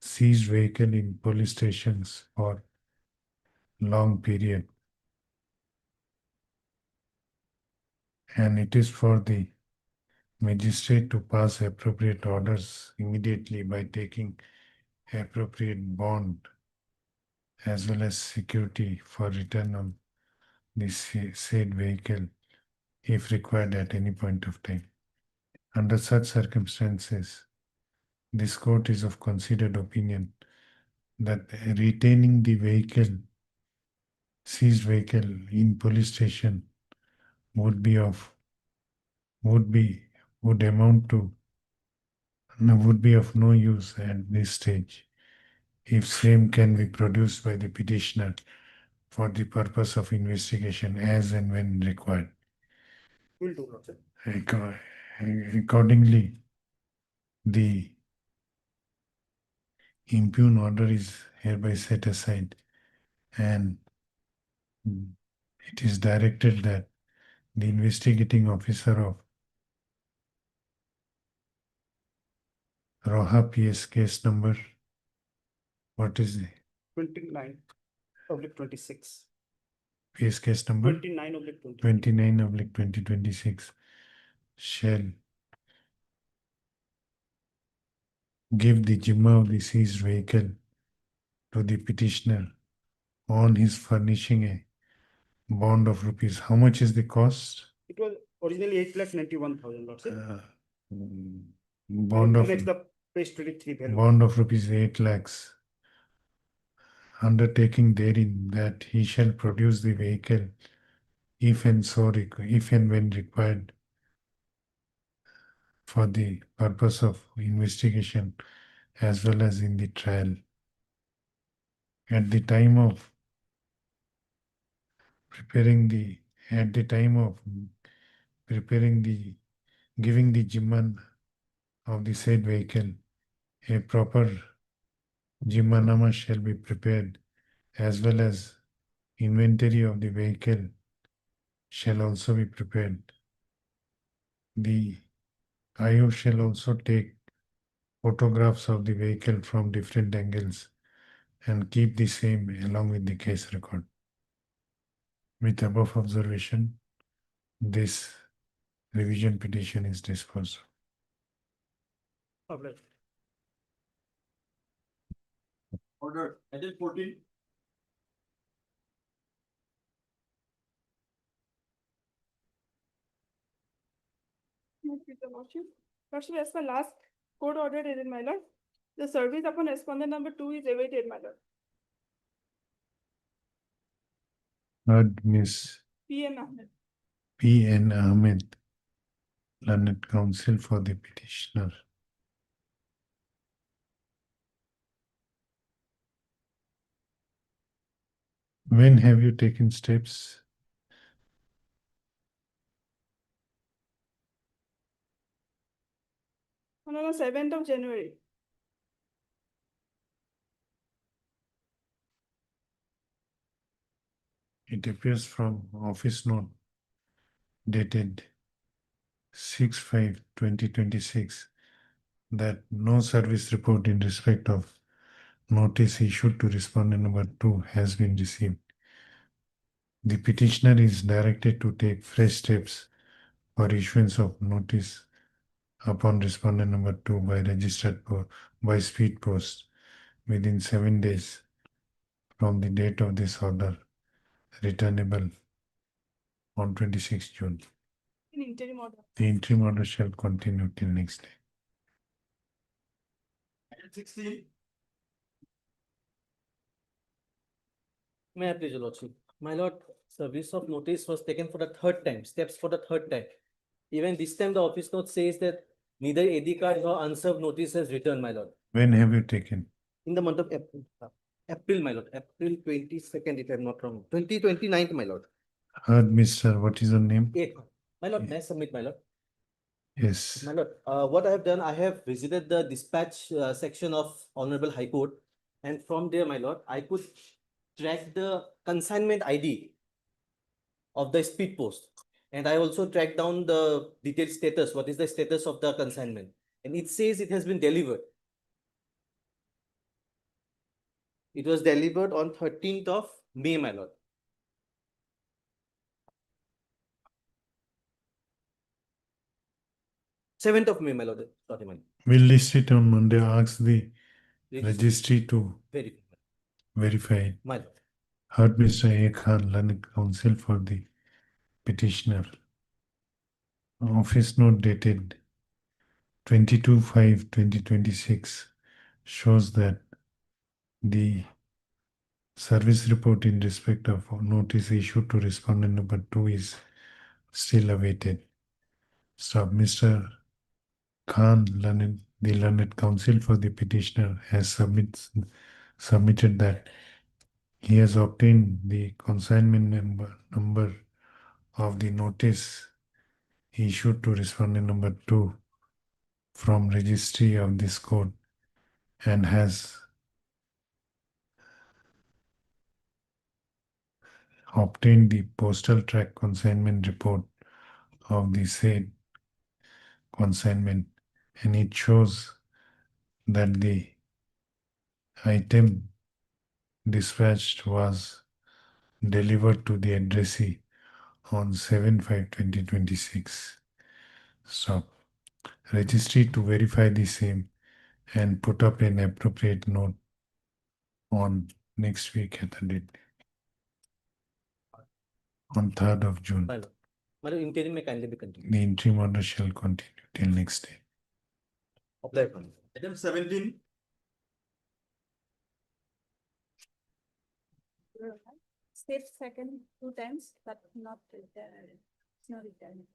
seized vehicle in police stations for long period. And it is for the magistrate to pass appropriate orders immediately by taking appropriate bond as well as security for return on this said vehicle if required at any point of time. Under such circumstances, this court is of considered opinion that retaining the vehicle, seized vehicle in police station would amount to would be of no use at this stage if same can be produced by the petitioner for the purpose of investigation as and when required. Will do, Lordship. Accordingly, the impugn order is hereby set aside, and it is directed that the investigating officer of Roha PS case number, what is the 29/26. PS case number? 29/20. 29/2026 shall give the Jimma of the seized vehicle to the petitioner on his furnishing a bond of rupees. How much is the cost? It was originally 8,91,000, Lordship. Bond of Makes the page 23 value. bond of rupees 8 lakhs. Undertaking therein that he shall produce the vehicle if and when required for the purpose of investigation as well as in the trial. At the time of giving the Jimman of the said vehicle, a proper Jimmanama shall be prepared, as well as inventory of the vehicle shall also be prepared. The IO shall also take photographs of the vehicle from different angles and keep the same along with the case record. With above observation, this revision petition is disposed. Order, Item 14. Lordship, as per last court order is my lord, the service upon respondent number 2 is awaited, my lord. Heard Miss PM Ahmed. P.N. Ahmed, learned counsel for the petitioner. When have you taken steps? On the 7th of January. It appears from office note dated 6/5/2026 that no service report in respect of notice issued to respondent number 2 has been received. The petitioner is directed to take fresh steps for issuance of notice upon respondent number 2 by speed post within 7 days from the date of this order, returnable on 26 June. In interim order. The interim order shall continue till next day. Item 16. May I please, your lordship? My lord, service of notice was taken for the third time, steps for the third time. Even this time, the office note says that neither AD card nor unserved notice has returned, my lord. When have you taken? In the month of April, my lord, April 22nd, if I'm not wrong, 2029, my lord. Heard, Mr. What is your name? My lord, may I submit, my lord? Yes. My lord, what I have done, I have visited the dispatch section of Honorable High Court, and from there, my lord, I could track the consignment ID of the speed post. And I also tracked down the detailed status. What is the status of the consignment? And it says it has been delivered. It was delivered on 13th of May, my lord. Seventh of May, my lord. Sorry, my lord. We'll list it on Monday. Ask the registry to verify. My lord. Heard, Mr. A. Khan, learned counsel for the petitioner. Office note dated 22/5/2026 shows that the service report in respect of notice issued to respondent number 2 is still awaited. So, Mr. Khan, learned the learned counsel for the petitioner has submitted that he has obtained the consignment number of the notice issued to respondent number 2 from registry of this court and has obtained the postal track consignment report of the said consignment, and it shows that the item dispatched was delivered to the addressee on 7/5/2026. Stop. Registry to verify the same and put up an appropriate note on next week at the date on 3rd of June. My lord. My lord, interim may kindly be continued. The interim order shall continue till next day. Apply upon. Item 17. State second 2 times, but not returned. It's not returned.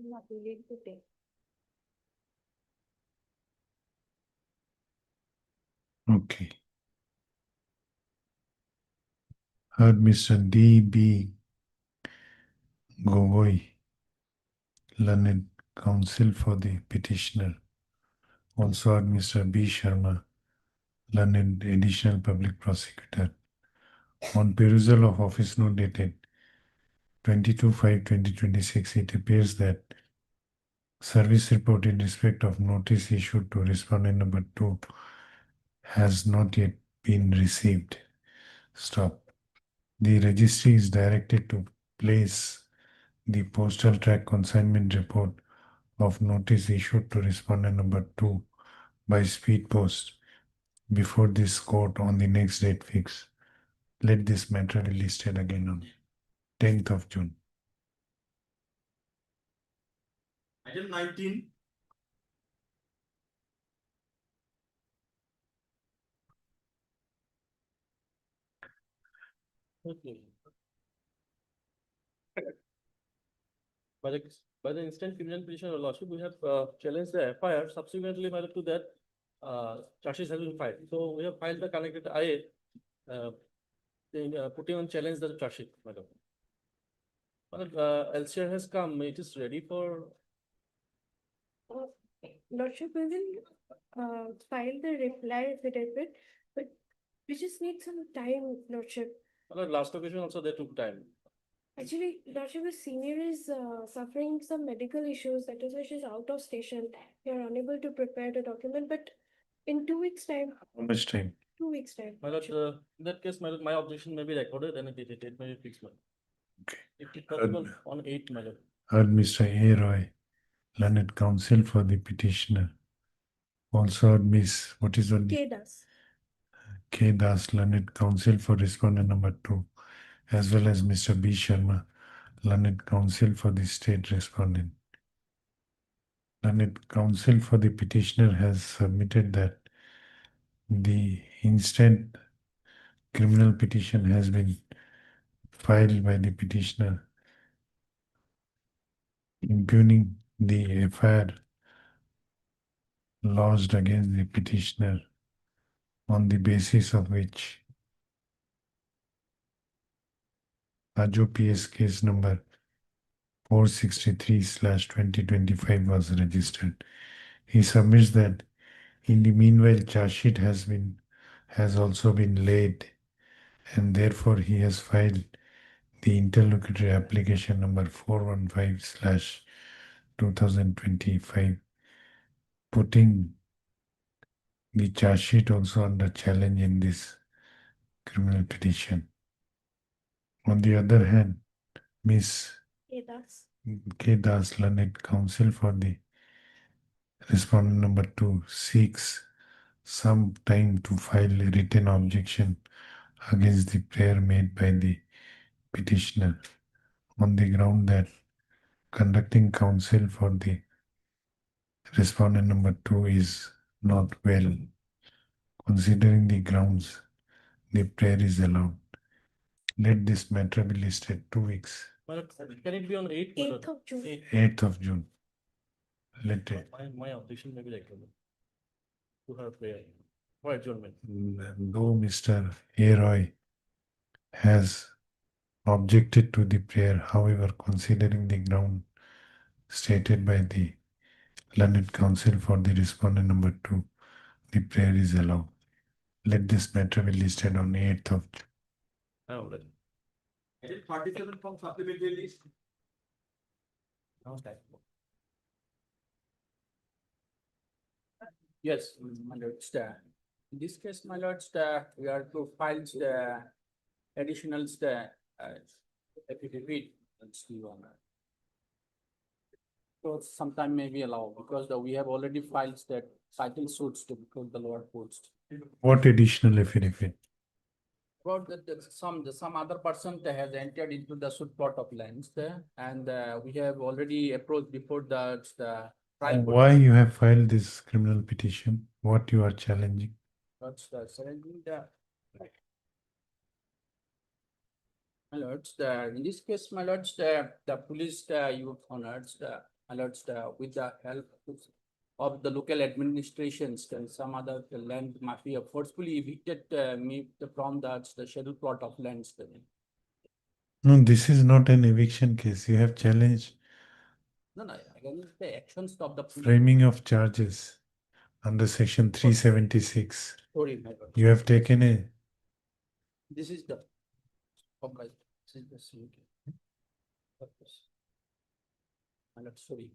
Not willing to take. Okay. Heard Mr. D.B. Gogoi, learned counsel for the petitioner. Also heard Mr. B. Sharma, learned additional public prosecutor. On perusal of office note dated 22/5/2026, it appears that service report in respect of notice issued to respondent number 2 has not yet been received. Stop. The registry is directed to place the postal track consignment report of notice issued to respondent number 2 by speed post before this court on the next date fixed. Let this matter be listed again on 10th of June. Item 19. Okay. By the instant criminal petition or lawsuit, we have challenged the FIR. Subsequently, by the to that, charges have been filed. So we have filed the connected IA, putting on challenge the charge sheet, madam. LCR has come. It is ready for. Lordship, we will file the reply affidavit, but we just need some time, Lordship. Last occasion also they took time. Actually, Lordship, the senior is suffering some medical issues. That is why she's out of station. We are unable to prepare the document, but in 2 weeks' time. How much time? 2 weeks' time. My lord, in that case, my objection may be recorded and it may be fixed. Okay. If it's possible on 8, my lord. Heard Mr. A. Roy, learned counsel for the petitioner. Also heard Miss, what is her name? K. Das. K. Das, learned counsel for respondent number 2, as well as Mr. B. Sharma, learned counsel for the state respondent. Learned counsel for the petitioner has submitted that the instant criminal petition has been filed by the petitioner impugning the FIR lodged against the petitioner, on the basis of which Ajo PS case number 463/2025 was registered. He submits that in the meanwhile charge sheet has also been laid, and therefore he has filed the interlocutory application number 415/2025, putting the charge sheet also under challenge in this criminal petition. On the other hand, Ms. K. Das. K. Das, learned counsel for the respondent number 2, seeks some time to file a written objection against the prayer made by the petitioner on the ground that conducting counsel for the respondent number 2 is not well. Considering the grounds, the prayer is allowed. Let this matter be listed 2 weeks, Can it be on 8th? 8th of June. 8th of June. Let it. My objection may be like to have prayer for adjournment. Though Mr. A. Roy has objected to the prayer, however, considering the ground stated by the learned counsel for the respondent number 2, the prayer is allowed. Let this matter be listed on 8th of June. Is it 47 from supplementary list? Yes, my lords, in this case, my lords, we are to file the additional affidavit. So sometime may be allowed because we have already filed that title suits to before the lower courts. What additional affidavit? About some other person that has entered into the suit plot of lands there, and we have already approached before the trial. court. Why you have filed this criminal petition? What you are challenging? That's the surrendering the. My lords, in this case, my lords, the police, you honors, my lords, with the help of the local administrations and some other land mafia forcefully evicted me from the scheduled plot of lands. No, this is not an eviction case. You have challenged No, again, the actions of the police. framing of charges under section 376. Sorry, my lord. You have taken a This is the. Okay, this is the CUT. Purpose. My lord, sorry.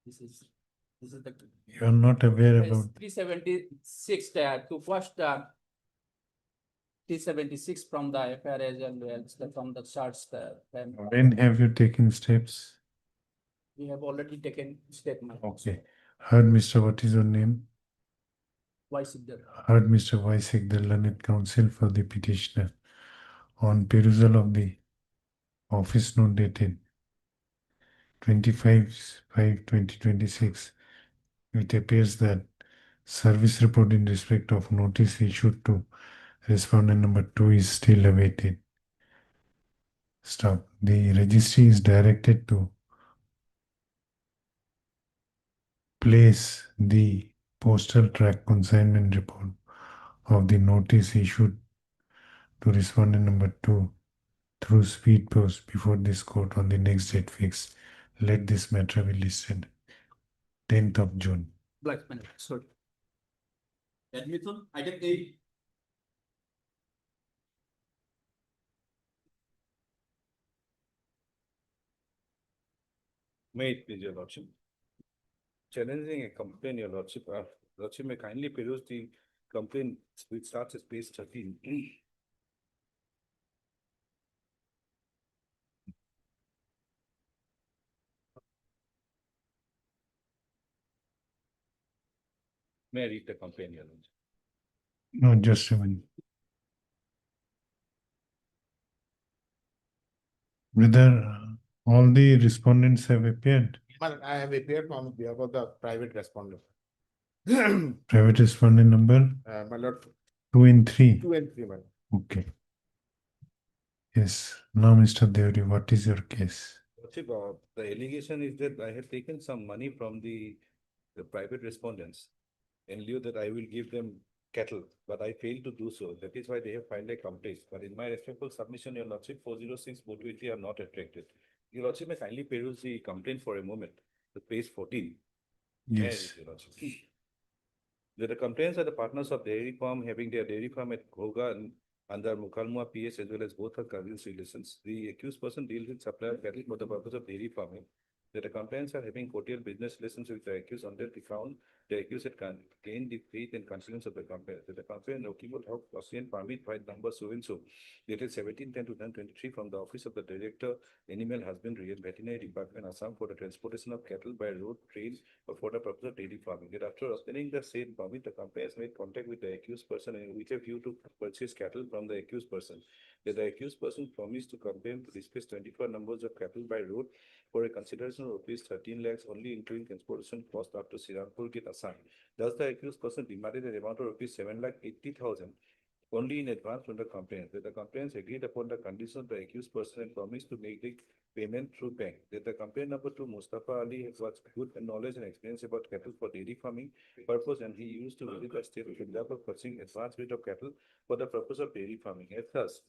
This is the. you are not aware about 376 to first 376 from the FRS and from the charts. when have you taken steps? We have already taken statement. Okay. Heard Mr. What is your name? Why is it there? Heard Mr. Vaisek, the learned counsel for the petitioner. On perusal of the office note dated 25/5/2026, it appears that service report in respect of notice issued to respondent number 2 is still awaited. Stop. The registry is directed to place the postal track consignment report of the notice issued to respondent number 2 through speed post before this court on the next date fixed. Let this matter be listed 10th of June. Black man, sorry. Admission, item 8. May it please your lordship. Challenging a complaint, your lordship, lordship may kindly peruse the complaint which starts at page 13. May I read the complaint, your lordship? No, just a minute. Whether all the respondents have appeared? Well, I have appeared on behalf of the private respondent. Private respondent number My lord, 2 and 3. 2 and 3, madam. Okay. Yes. Now, Mr. Deori, what is your case? Lordship, the allegation is that I have taken some money from the private respondents in lieu that I will give them cattle, but I failed to do so. That is why they have filed a complaint. But in my respectful submission, your lordship, 406, 420 are not attracted. Your lordship may kindly peruse the complaint for a moment, the page 14. May I Yes. read, your lordship? That the complaints are the partners of dairy farm having their dairy farm at Ghoga and under Mukalmua PS as well as both are cousins relations. The accused person deals with supply of cattle for the purpose of dairy farming. That the complaints are having cordial business relations with the accused on that account. The accused had gained the faith and confidence of the complaint. That the complaint Okibul have obtained permit by number so and so. Dated 17/10/2023 from the office of the Director, Animal Husbandry and Veterinary Department, Assam for the transportation of cattle by road, train, or for the purpose of dairy farming. That after obtaining the said permit, the company has made contact with the accused person and with a view to purchase cattle from the accused person. That the accused person promised to company to dispatch 24 numbers of cattle by road for a consideration of rupees 13 lakhs only including transportation cost up to Srirampur Gate, Assam. Thus, the accused person demanded an amount of rupees 7,80,000 only in advance from the complainant, that the complainants agreed upon the conditions of the accused person and promised to make the payment through bank. That the complainant number 2, Mustafa Ali, has got good knowledge and experience about cattle for dairy farming purpose, and he used to visit the state of Punjab for purchasing advanced breed of cattle for the purpose of dairy farming. And thus,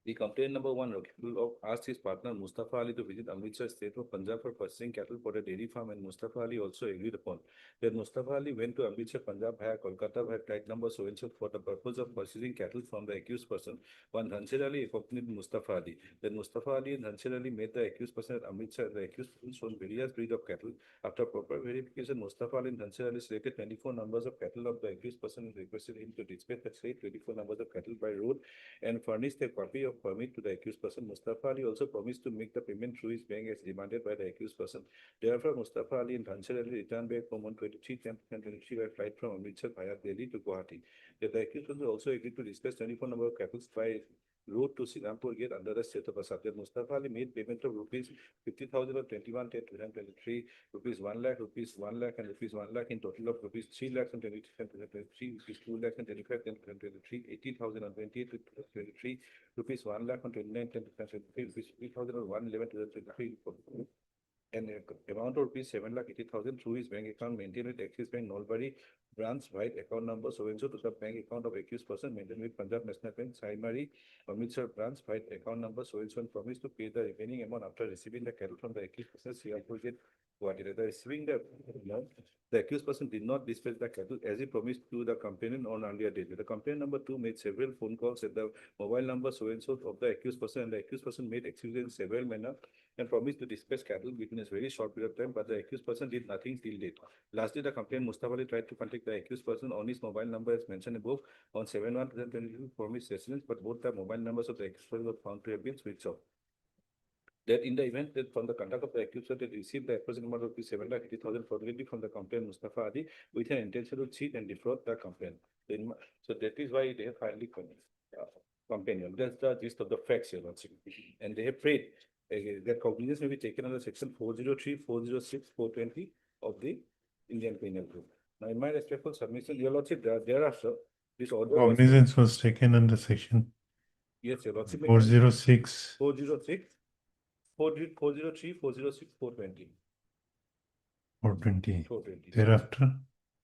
the complainant number 1, Rakibul, asked his partner Mustafa Ali to visit Amritsar state of Punjab for purchasing cattle for the dairy farm, and Mustafa Ali also agreed upon. Then Mustafa Ali went to Amritsar, Punjab via Kolkata via flight number so and so for the purpose of purchasing cattle from the accused person. One Dhansher Ali accompanied Mustafa Ali. Then Mustafa Ali and Dhansher Ali met the accused person at Amritsar. The accused person shown various breed of cattle. After proper verification, Mustafa Ali and Dhansher Ali selected 24 numbers of cattle of the accused person and requested him to dispatch the same 24 numbers of cattle by road and furnished a copy of permit to the accused person. Mustafa Ali also promised to make the payment through his bank as demanded by the accused person. Thereafter, Mustafa Ali and Dhansher Ali returned back from 123 by flight from Amritsar via Delhi to Gauhati. The accused person also agreed to dispatch 24 number of cattle by road to Sinampur Gate under the state of Assam. Mustafa Ali made payment of rupees 50,000 on 21/10/2023, rupees 1 lakh, rupees 1 lakh, and rupees 1 lakh in total of rupees 3 lakhs on 2023, rupees 2 lakhs and 25/10/2023, 80,000 on 28/2023, rupees 1 lakh on 29/10/2023, rupees 3,000 on 1/11/2023, and amount of rupees 7,80,000 through his bank account maintained with Axis Bank Nolbari branch white account number so and so to the bank account of accused person maintained with Punjab National Bank Saimari Amritsar branch white account number so and so, and promised to pay the remaining amount after receiving the cattle from the accused person Singapore Gate Gauhati. Receiving the amount, the accused person did not dispatch the cattle as he promised to the complainant on earlier date. The complainant number 2 made several phone calls at the mobile number so and so of the accused person, and the accused person made excuses in several manner and promised to dispatch cattle within a very short period of time, but the accused person did nothing till date. Lastly, the complainant Mustafa Ali tried to contact the accused person on his mobile number as mentioned above on 7/1/2022 from his residence, but both the mobile numbers of the accused person were found to have been switched off. That in the event that from the conduct of the accused person received the approximate amount of rupees 7,80,000 fraudulently from the complainant Mustafa Ali with an intention to cheat and defraud the complainant. So that is why they have finally companion. That's the gist of the facts here, and they have prayed that cognizance may be taken under section 403, 406, 420 of the Indian Penal Code. Now, in my respectful submission, Your Lordship, thereafter, this order Cognizance was taken under section yes, Your Lordship. 406. 406, 403, 406, 420. 420. 420. Thereafter,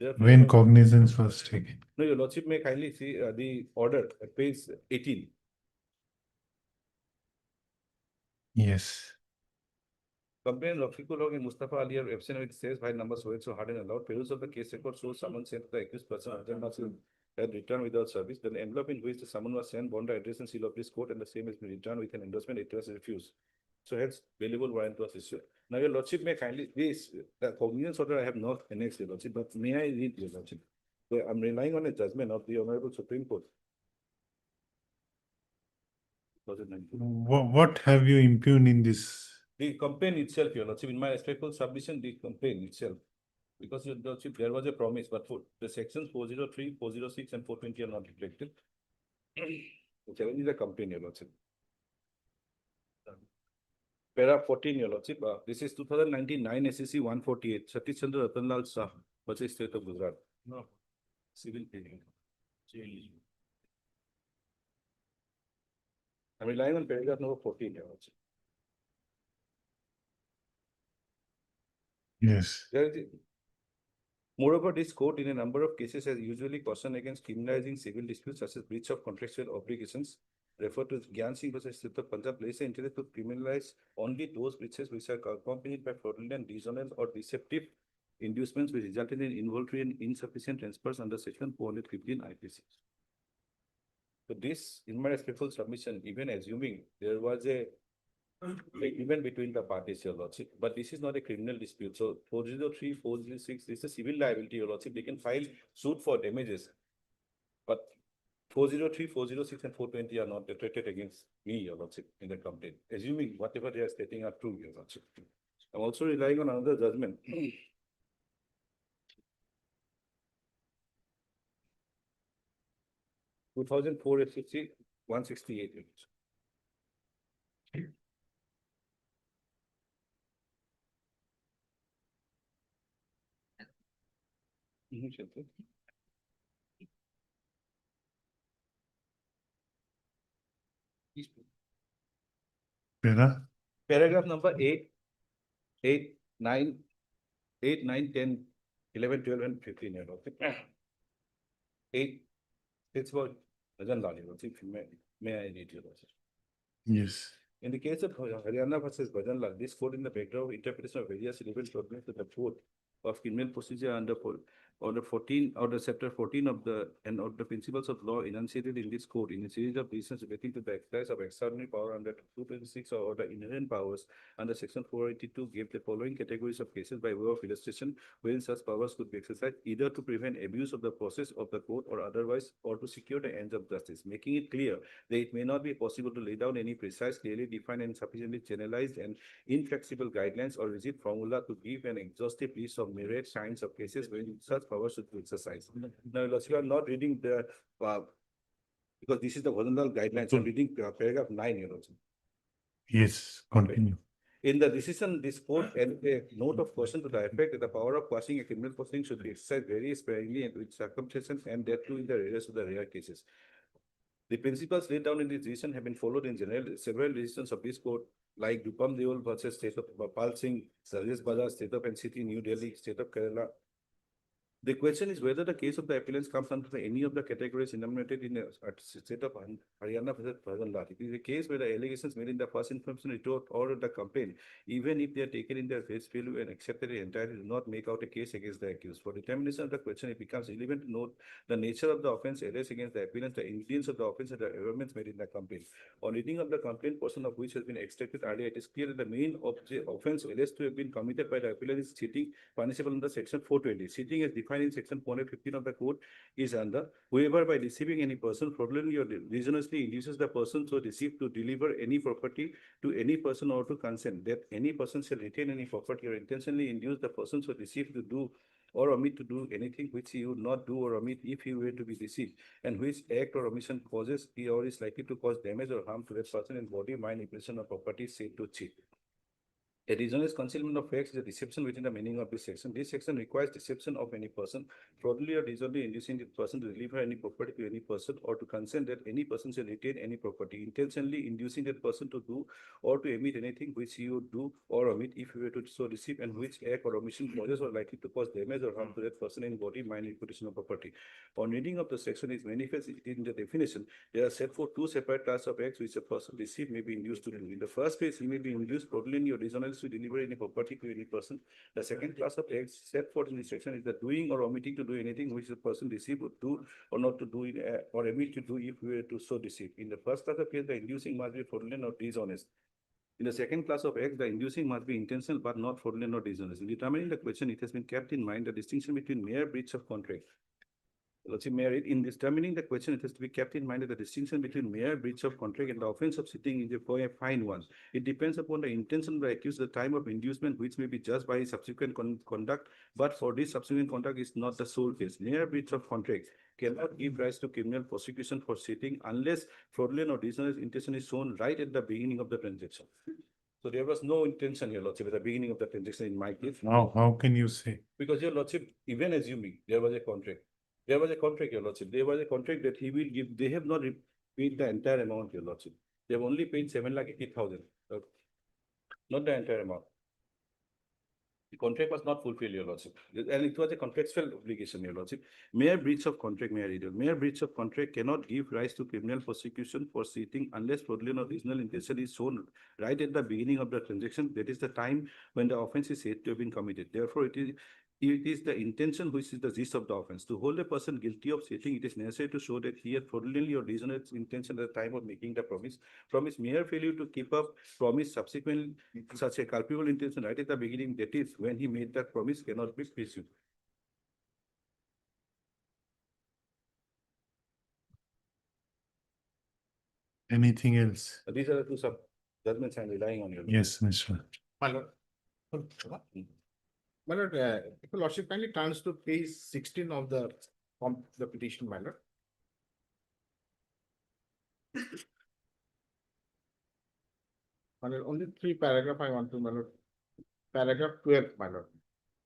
Thereafter, when cognizance was taken. No, Your Lordship may kindly see the order at page 18. Yes. Complainant Rafiqul Haq and Mustafa Ali are absent with says by number so and so hard and allowed. Peruse of the case record shows someone sent to the accused person had returned without service. Then the envelope in which the summon was sent, bond the address and seal of this court, and the same has been returned with an endorsement. It was refused. So hence, valuable warrant was issued. Now, Your Lordship may kindly this the cognizance order I have not annexed, Your Lordship, but may I read, Your Lordship? So I'm relying on a judgment of the Honorable Supreme Court. 2019. What have you impugned in this? The complaint itself, Your Lordship, in my respectful submission, the complaint itself. Because Your Lordship, there was a promise, but for the sections 403, 406, and 420 are not reflected. The challenge is the complaint, Your Lordship. Para 14, Your Lordship, this is 2019 9 SEC 148, Satish Chandra Ratanlal Shah, versus State of Gujarat. No, civil hearing. I'm relying on paragraph number 14, Your Lordship. Yes. Moreover, this court in a number of cases has usually cautioned against criminalizing civil disputes such as breach of contractual obligations. Referred to Gyan Singh versus State of Punjab, place the intent to criminalize only those breaches which are accompanied by fraudulent, dishonest, or deceptive inducements which resulted in involuntary and insufficient transfers under section 415 IPC. So this, in my respectful submission, even assuming there was a agreement between the parties, Your Lordship, but this is not a criminal dispute. So 403, 406, this is a civil liability, Your Lordship. They can file suit for damages, but 403, 406, and 420 are not treated against me, Your Lordship, in the complaint, assuming whatever they are stating are true, Your Lordship. I'm also relying on another judgment. 2004 SEC 168. Para? Paragraph number 8, 8, 9, 8, 9, 10, 11, 12, and 15, Your Lordship. 8, it's about Bhajan Lal, Your Lordship. May I read, Your Lordship? Yes. In the case of Haryana versus Bhajan Lal, this court in the background interpretation of various relevant documents to the code of criminal procedure under 14 or the chapter 14 of the principles of law enunciated in this code in a series of decisions relating to the exercise of extraordinary power under 226 or the inherent powers under section 482 gave the following categories of cases by way of illustration wherein such powers could be exercised either to prevent abuse of the process of the court or otherwise or to secure the ends of justice, making it clear that it may not be possible to lay down any precise, clearly defined and sufficiently generalized and inflexible guidelines or rigid formula to give an exhaustive list of myriad kinds of cases wherein such powers should be exercised. Now, Lordship, I'm not reading the because this is the horizontal guidelines. I'm reading paragraph 9, Your Lordship. Yes, continue. In the decision, this court added a note of caution to the effect that the power of quashing a criminal proceeding should be exercised very sparingly and with circumstances, and that too in the rarest of the rare cases. The principles laid down in this decision have been followed in general. Several decisions of this court, like Dupam Deol versus State of Bhopal Singh, Sarjesh Bazar, State of NCT, New Delhi, State of Kerala. The question is whether the case of the appellants comes under any of the categories enumerated in the State of Haryana versus Bhajan Lal. It is a case where the allegations made in the first information report or the complaint, even if they are taken in their face value and accepted entirely, do not make out a case against the accused. For determination of the question, it becomes relevant to note the nature of the offence alleged against the appellant, the ingredients of the offence, and the arguments made in the complaint. On reading of the complaint, portion of which has been extracted earlier, it is clear that the main offence alleged to have been committed by the appellant is cheating, punishable under section 420. Cheating is defined in section 415 of the code is under whoever by deceiving any person fraudulently or dishonestly induces the person so deceived to deliver any property to any person or to consent that any person shall retain any property or intentionally induce the person so deceived to do or omit to do anything which he would not do or omit if he were to be deceived, and which act or omission causes or is likely to cause damage or harm to that person in body, mind, impression, or property said to cheat. A dishonest concealment of facts is a deception within the meaning of this section. This section requires deception of any person, fraudulently or dishonestly inducing the person to deliver any property to any person or to consent that any person shall retain any property, intentionally inducing that person to do or to omit anything which he would do or omit if he were to so deceive, and which act or omission causes or likely to cause damage or harm to that person in body, mind, reputation, or property. On reading of the section is manifest in the definition. There are set forth two separate classes of acts which a person deceived may be induced to do. In the first case, he may be induced fraudulently or dishonestly to deliver any property to any person. The second class of acts set forth in this section is the doing or omitting to do anything which the person deceived would do or not to do or omit to do if we were to so deceive. In the first class of case, the inducing must be fraudulent or dishonest. In the second class of acts, the inducing must be intentional but not fraudulent or dishonest. In determining the question, it has been kept in mind the distinction between mere breach of contract. Lordship, in determining the question, it has to be kept in mind that the distinction between mere breach of contract and the offence of cheating is a fine one. It depends upon the intention of the accused at the time of inducement, which may be judged by his subsequent conduct, but for this subsequent conduct is not the sole case. Mere breach of contract cannot give rise to criminal prosecution for cheating unless fraudulent or dishonest intention is shown right at the beginning of the transaction. So there was no intention, Your Lordship, at the beginning of the transaction in my case. How can you say? Because, Your Lordship, even assuming there was a contract, Your Lordship. There was a contract that he will give. They have not paid the entire amount, Your Lordship. They have only paid 7,80,000, not the entire amount. The contract was not fulfilled, Your Lordship. And it was a contractual obligation, Your Lordship. Mere breach of contract, mere breach of contract cannot give rise to criminal prosecution for cheating unless fraudulent or dishonest intention is shown right at the beginning of the transaction. That is the time when the offence is said to have been committed. Therefore, it is the intention which is the gist of the offence. To hold a person guilty of cheating, it is necessary to show that he had fraudulently or dishonest intention at the time of making the promise. From his mere failure to keep up promise subsequently, such a culpable intention right at the beginning, that is when he made that promise, cannot be presumed. Anything else? These are the two judgments I'm relying on, Your Lordship. Yes, Mr. My lord. My lord, if your lordship kindly turns to page 16 of the petition, my lord. My lord, only 3 paragraphs I want to, my lord. Paragraph 12, my lord.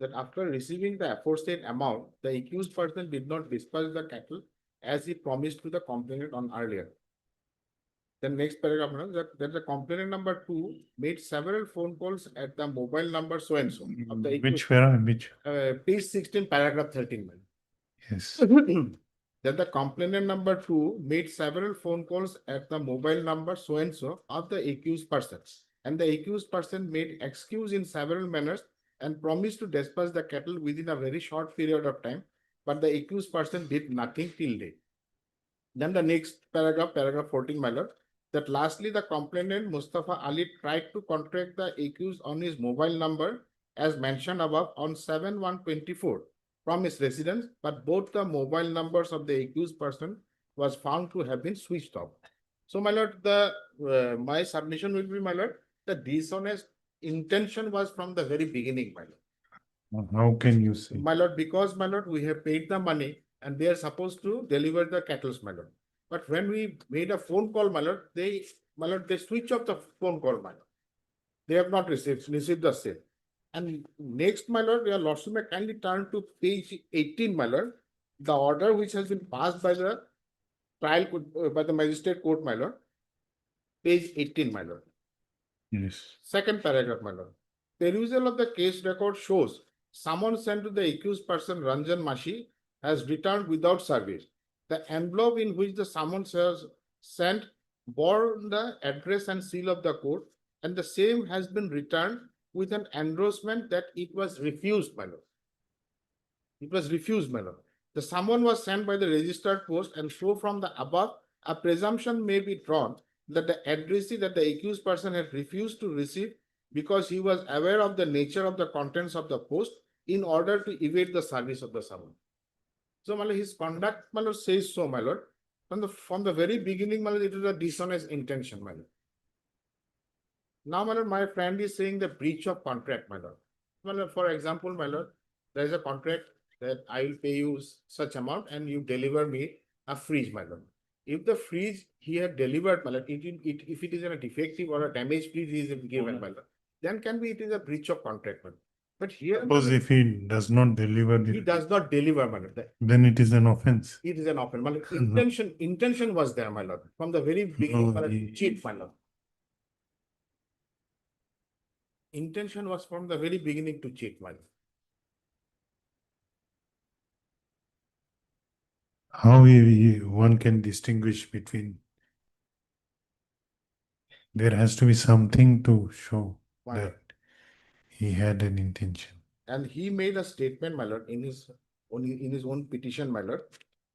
That after receiving the aforesaid amount, the accused person did not dispatch the cattle as he promised to the complainant on earlier. Then next paragraph, that the complainant number 2 made several phone calls at the mobile number so and so. Of the Which paragraph, which, page 16, paragraph 13. Madam. yes, That the complainant number 2 made several phone calls at the mobile number so and so of the accused person. And the accused person made excuse in several manners and promised to dispatch the cattle within a very short period of time. But the accused person did nothing till date. Then the next paragraph, paragraph 14, my lord, that lastly the complainant Mustafa Ali tried to contact the accused on his mobile number as mentioned above on 7/1/24 from his residence, but both the mobile numbers of the accused person was found to have been switched off. So, my lord, the my submission will be, my lord, the dishonest intention was from the very beginning, my lord. how can you say? My lord, because, my lord, we have paid the money and they are supposed to deliver the cattle, my lord. But when we made a phone call, my lord, they switch off the phone call, my lord. They have not received the sale. And next, my lord, your lordship may kindly turn to page 18, my lord, the order which has been passed by the trial by the magistrate court, my lord. Page 18, my lord. Yes. Second paragraph, my lord. Perusal of the case record shows someone sent to the accused person Ranjan Mashi has returned without service. The envelope in which the summons was sent bore the address and seal of the court, and the same has been returned with an endorsement that it was refused, my lord. It was refused, my lord. The summons was sent by the registered post, and so from the above, a presumption may be drawn that the addressee that the accused person had refused to receive because he was aware of the nature of the contents of the post in order to evade the service of the summons. So, my lord, his conduct, my lord, says so, my lord. From the very beginning, my lord, it was a dishonest intention, my lord. Now, my lord, my friend is saying the breach of contract, my lord. My lord, for example, my lord, there is a contract that I will pay you such amount and you deliver me a fridge, my lord. If the fridge he had delivered, my lord, if it is in a defective or a damaged fridge he is given, my lord, then can be it is a breach of contract, my lord. But here, Suppose if he does not deliver he the, does not deliver, my lord. then it is an offense. It is an offense. My lord, No. intention was there, my lord, from the very beginning, No, my lord, he- cheat, my lord. Intention was from the very beginning to cheat, my lord. How one can distinguish between, there has to be something to show My that lord. he had an intention. And he made a statement, my lord, in his own petition, my lord,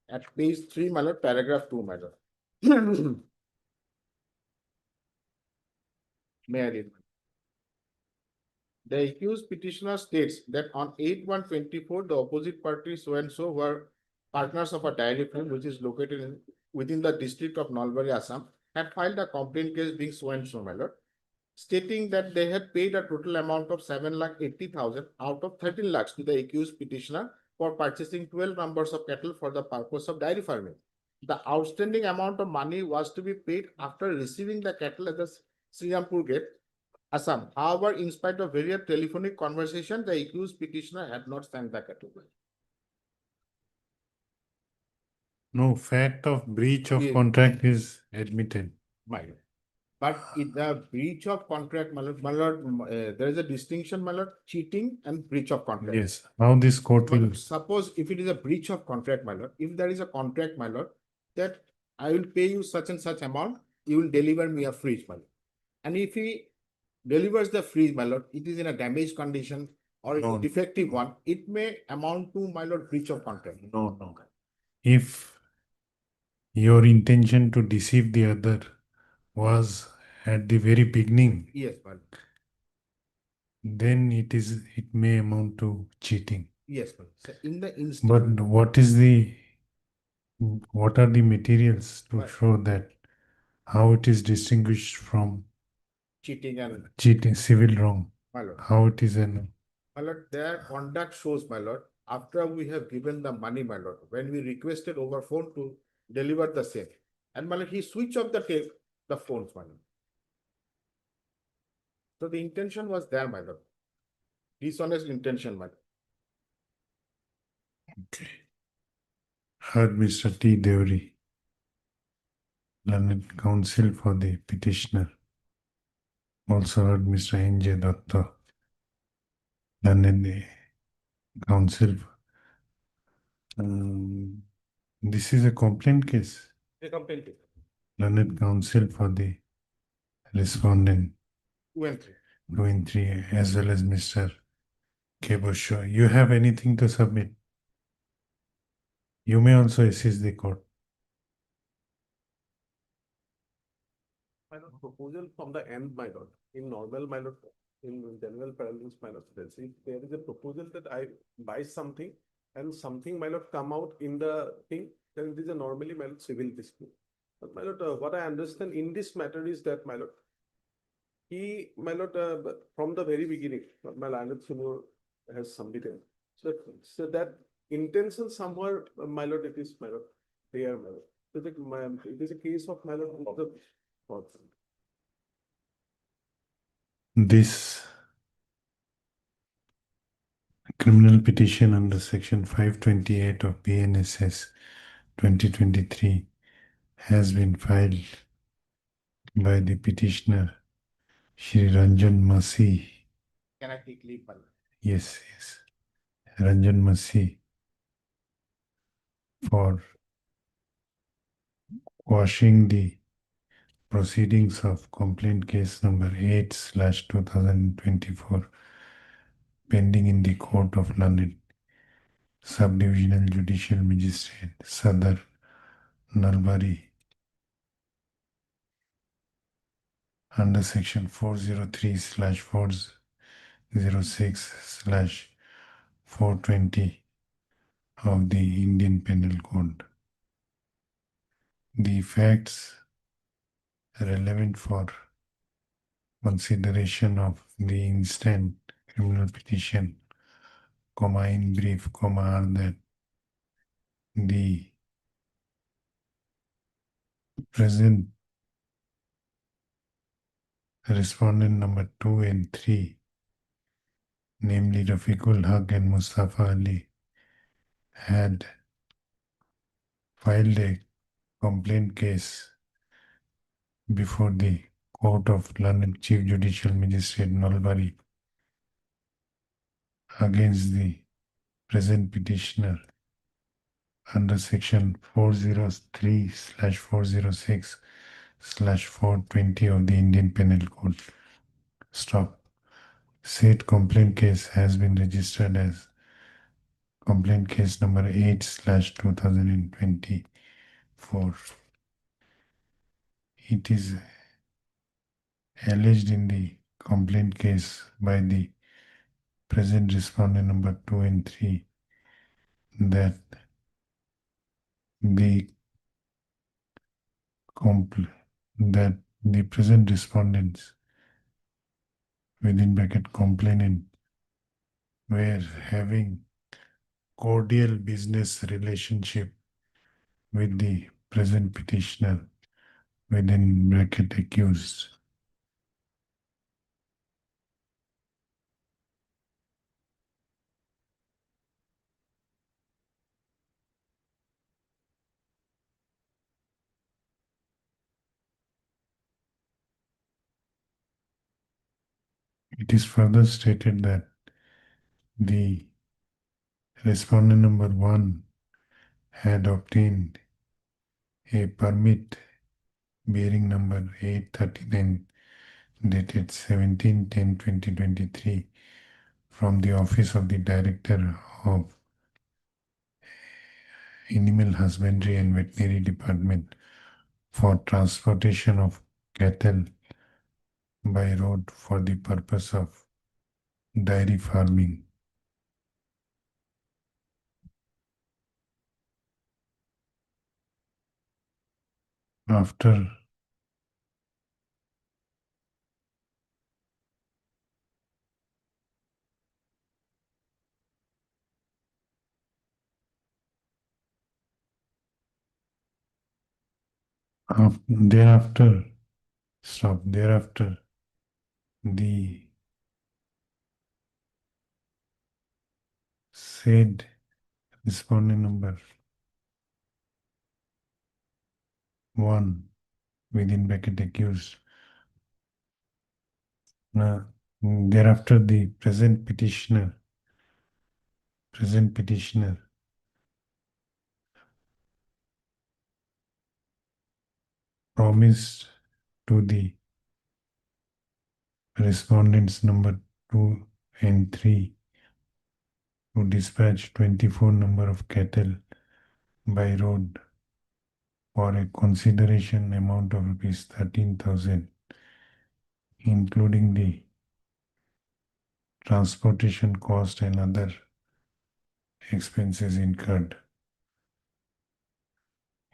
at page 3, my lord, paragraph 2, my lord. May I read? The accused petitioner states that on 8/1/24, the opposite party so and so were partners of a dairy farm which is located within the district of Nalbari, Assam, had filed a complaint case being so and so, my lord, stating that they had paid a total amount of 7,80,000 out of 13 lakhs to the accused petitioner for purchasing 12 numbers of cattle for the purpose of dairy farming. The outstanding amount of money was to be paid after receiving the cattle at the Srirampur gate, Assam. However, in spite of various telephonic conversations, the accused petitioner had not sent the cattle. No, fact of breach of Yes. contract is admitted. My lord. But in the breach of contract, my lord, there is a distinction, my lord, cheating and breach of contract. Yes, how this court My will, lord, suppose if it is a breach of contract, my lord, if there is a contract, my lord, that I will pay you such and such amount, you will deliver me a fridge, my lord. And if he delivers the fridge, my lord, it is in a damaged condition or No. a defective one, it may amount to, my lord, breach of contract. no. If your intention to deceive the other was at the very beginning, Yes, my lord. then it may amount to cheating. Yes, my lord. So in the But instant, what are the materials to Right. show that how it is distinguished from cheating and, cheating, civil wrong? my lord. How it is an, My lord, their conduct shows, my lord, after we have given the money, my lord, when we requested over phone to deliver the same, and my lord, he switched off the phones, my lord. So the intention was there, my lord. Dishonest intention, my lord. okay. Heard Mr. T. Deori. learned counsel for the petitioner. Also heard Mr. N.J. Datta, learned counsel. This is a complaint case. A complaint. Learned counsel for the respondent, 2 and 3, as well as Mr. K. Bosho. You have anything to submit? You may also assist the court. My lord, proposal from the end, my lord, in normal, my lord, in general parlance, my lord, let's see, there is a proposal that I buy something and something, my lord, come out in the thing, then it is a normally, my lord, civil dispute. But my lord, what I understand in this matter is that, my lord, he, my lord, from the very beginning, my landlord senior has submitted. So that intention somewhere, my lord, it is, my lord, there, my lord. So it is a case of, my lord, of the court. This criminal petition under section 528 of BNSS 2023 has been filed by the petitioner Shri Ranjan Masi. Can I quickly? Yes, yes. Ranjan Masi for quashing the proceedings of complaint case number 8/2024 pending in the Court of London, Subdivisional Judicial Magistrate, Sadar, Nalbari, under section 403/406/420 of the Indian Penal Code. The facts relevant for consideration of the instant criminal petition, in brief, are that the present respondent number 2 and 3, namely Rafiqul Haq and Mustafa Ali, had filed a complaint case before the Court of London Chief Judicial Magistrate Nalbari against the present petitioner under section 403/406/420 of the Indian Penal Code. Stop. Said complaint case has been registered as complaint case number 8/2024. It is alleged in the complaint case by the present respondent number 2 and 3 that the present respondents within bracket complainant were having cordial business relationship with the present petitioner within bracket accused. It is further stated that the respondent number 1 had obtained a permit bearing number 839 dated 17/10/2023 from the Office of the Director of Animal Husbandry and Veterinary Department for transportation of cattle by road for the purpose of dairy farming. After thereafter, the said respondent number 1 within bracket accused. Thereafter, the present petitioner promised to the respondents number 2 and 3 to dispatch 24 number of cattle by road for a consideration amount of rupees 13,000, including the transportation cost and other expenses incurred.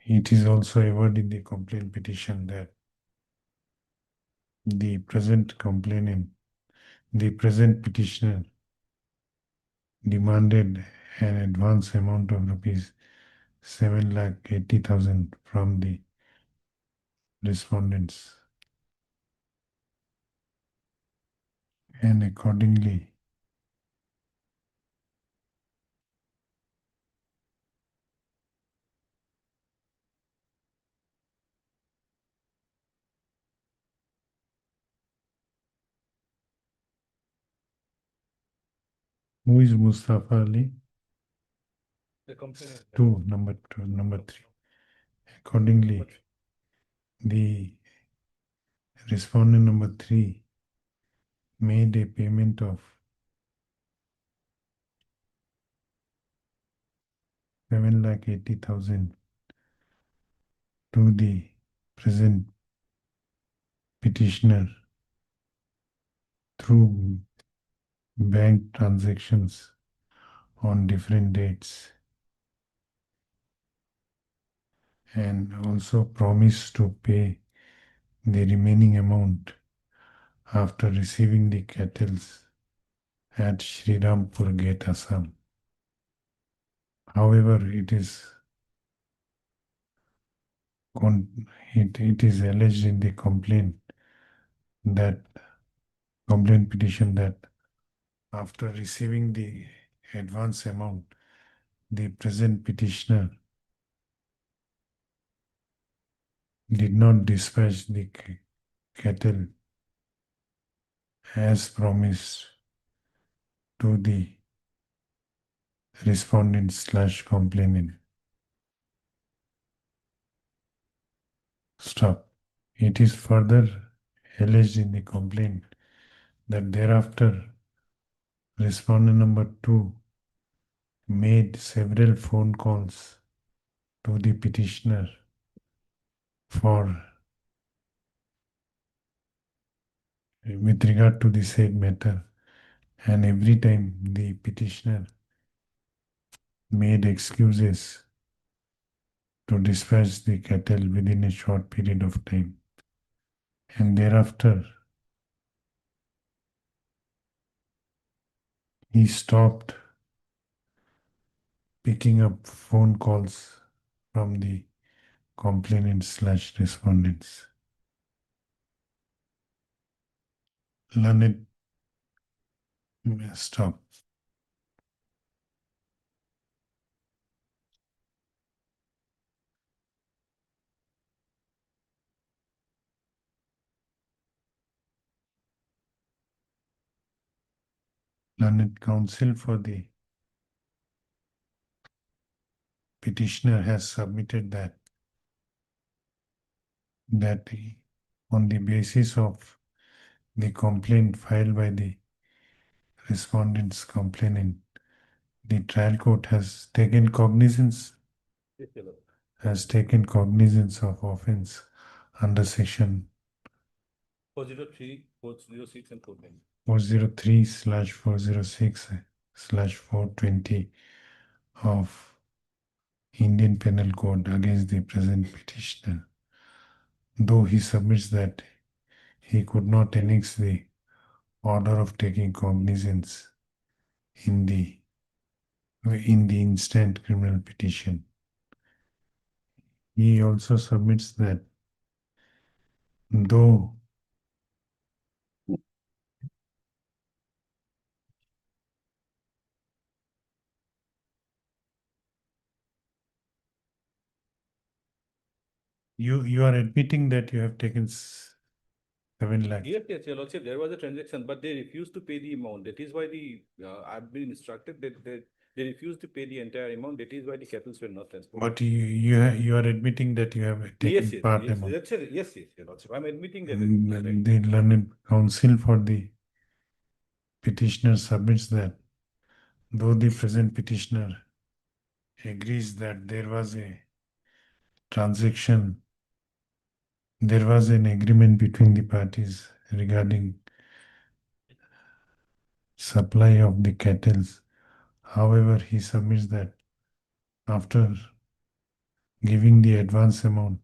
It is also averred in the complaint petition that the present petitioner demanded an advance amount of rupees 7,80,000 from the respondents, and accordingly who is Mustafa Ali? The complainant. Number 3. Accordingly, the respondent number 3 made a payment of 7,80,000 to the present petitioner through bank transactions on different dates, and also promised to pay the remaining amount after receiving the cattle at Srirampur Gate, Assam. However, it is alleged in the complaint petition that after receiving the advance amount, the present petitioner did not dispatch the cattle as promised to the respondent/complainant. Stop. It is further alleged in the complaint that thereafter respondent number 2 made several phone calls to the petitioner with regard to the said matter, and every time the petitioner made excuses to dispatch the cattle within a short period of time, and thereafter he stopped picking up phone calls from the complainant/respondents. Learned, stop. Learned counsel for the petitioner has submitted that on the basis of the complaint filed by the respondent's complainant, the trial court has taken cognizance of offense under section 403, 406, and 410. 403/406/420 of Indian Penal Code against the present petitioner, though he submits that he could not annex the order of taking cognizance in the instant criminal petition. He also submits that though You are admitting that you have taken 7 lakhs. Yes, yes, your lordship, there was a transaction, but they refused to pay the amount. That is why I've been instructed that they refused to pay the entire amount. That is why the cattles were not transported. But you are admitting that you have taken Yes, yes, part yes, amount. yes, your lordship. I'm admitting that. The learned counsel for the petitioner submits that though the present petitioner agrees that there was a transaction, there was an agreement between the parties regarding supply of the cattle. However, he submits that after giving the advance amount,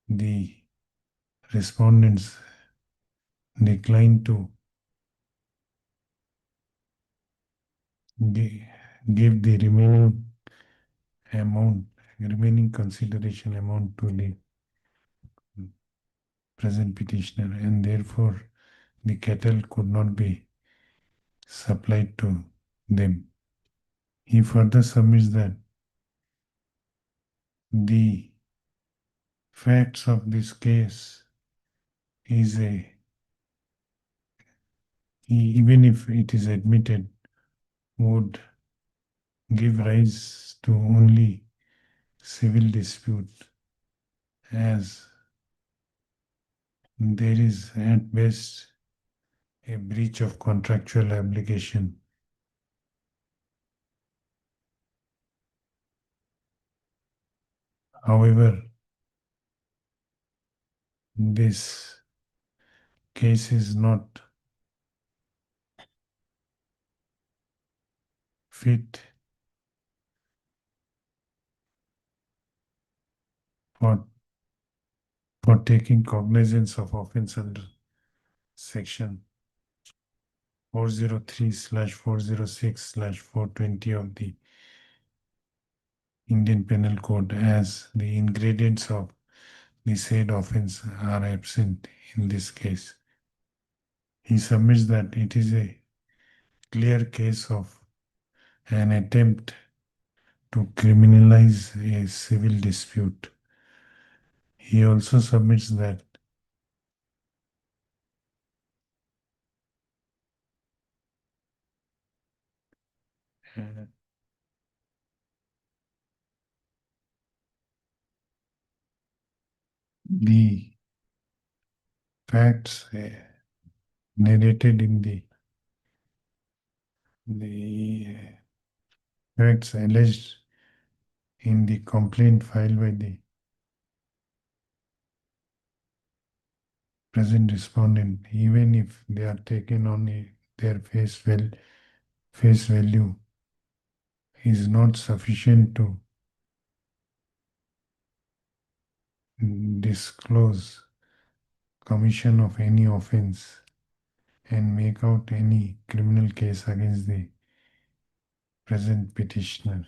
the respondents declined to give the remaining consideration amount to the present petitioner, and therefore the cattle could not be supplied to them. He further submits that the facts of this case is even if it is admitted, would give rise to only civil dispute, as there is at best a breach of contractual obligation. However, this case is not fit for, for taking cognizance of offense under section 403/406/420 of the Indian Penal Code, as the ingredients of the said offense are absent in this case. He submits that it is a clear case of an attempt to criminalize a civil dispute. He also submits that the facts narrated in the facts alleged in the complaint filed by the present respondent, even if they are taken on their face value, is not sufficient to disclose commission of any offense and make out any criminal case against the present petitioner.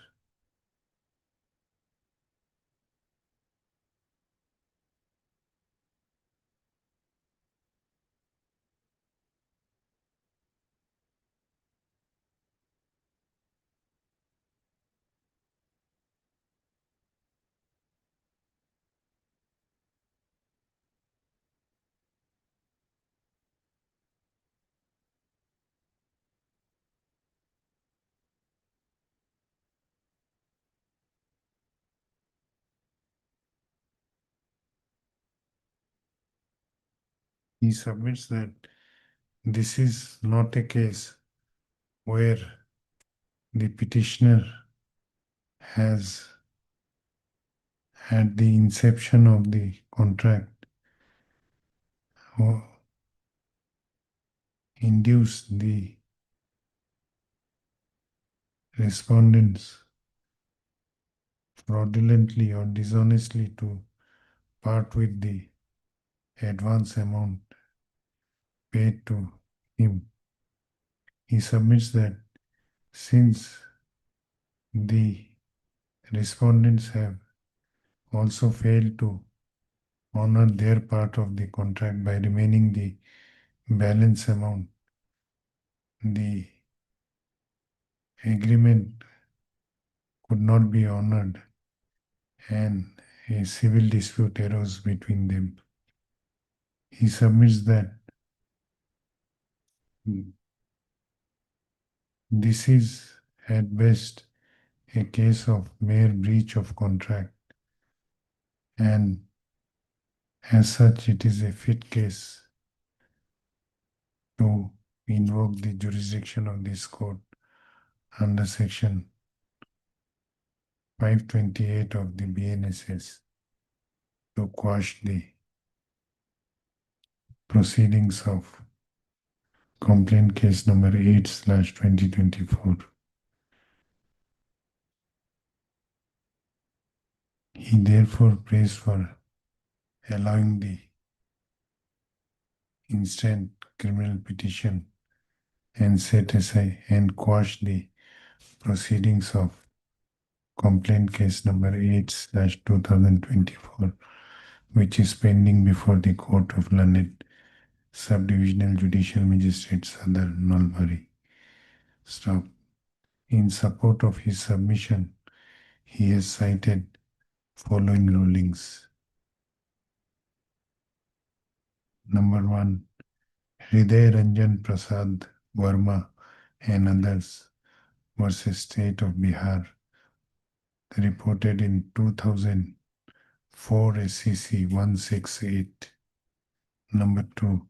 He submits that this is not a case where the petitioner has, at the inception of the contract, induced the respondents fraudulently or dishonestly to part with the advance amount paid to him. He submits that since the respondents have also failed to honor their part of the contract by remaining the balance amount, the agreement could not be honored and a civil dispute arose between them. He submits that this is at best a case of mere breach of contract, and as such it is a fit case to invoke the jurisdiction of this court under section 528 of the BNSS to quash the proceedings of complaint case number 8/2024. He therefore prays for allowing the instant criminal petition and set aside and quash the proceedings of complaint case number 8/2024, which is pending before the Court of Learned Subdivisional Judicial Magistrate Sadar Nalbari. Stop. In support of his submission, he has cited following rulings. Number 1, Hriday Ranjan Prasad Verma and others versus State of Bihar, reported in 2004 SCC 168. Number 2,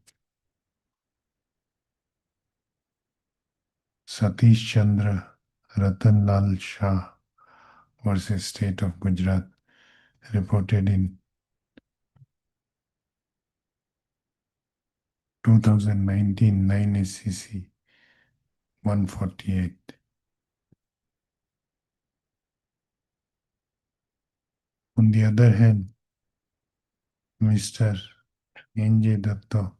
Satish Chandra Ratan Lal Shah versus State of Gujarat, reported in 2019 9 SCC 148. On the other hand, Mr. N.J. Datta,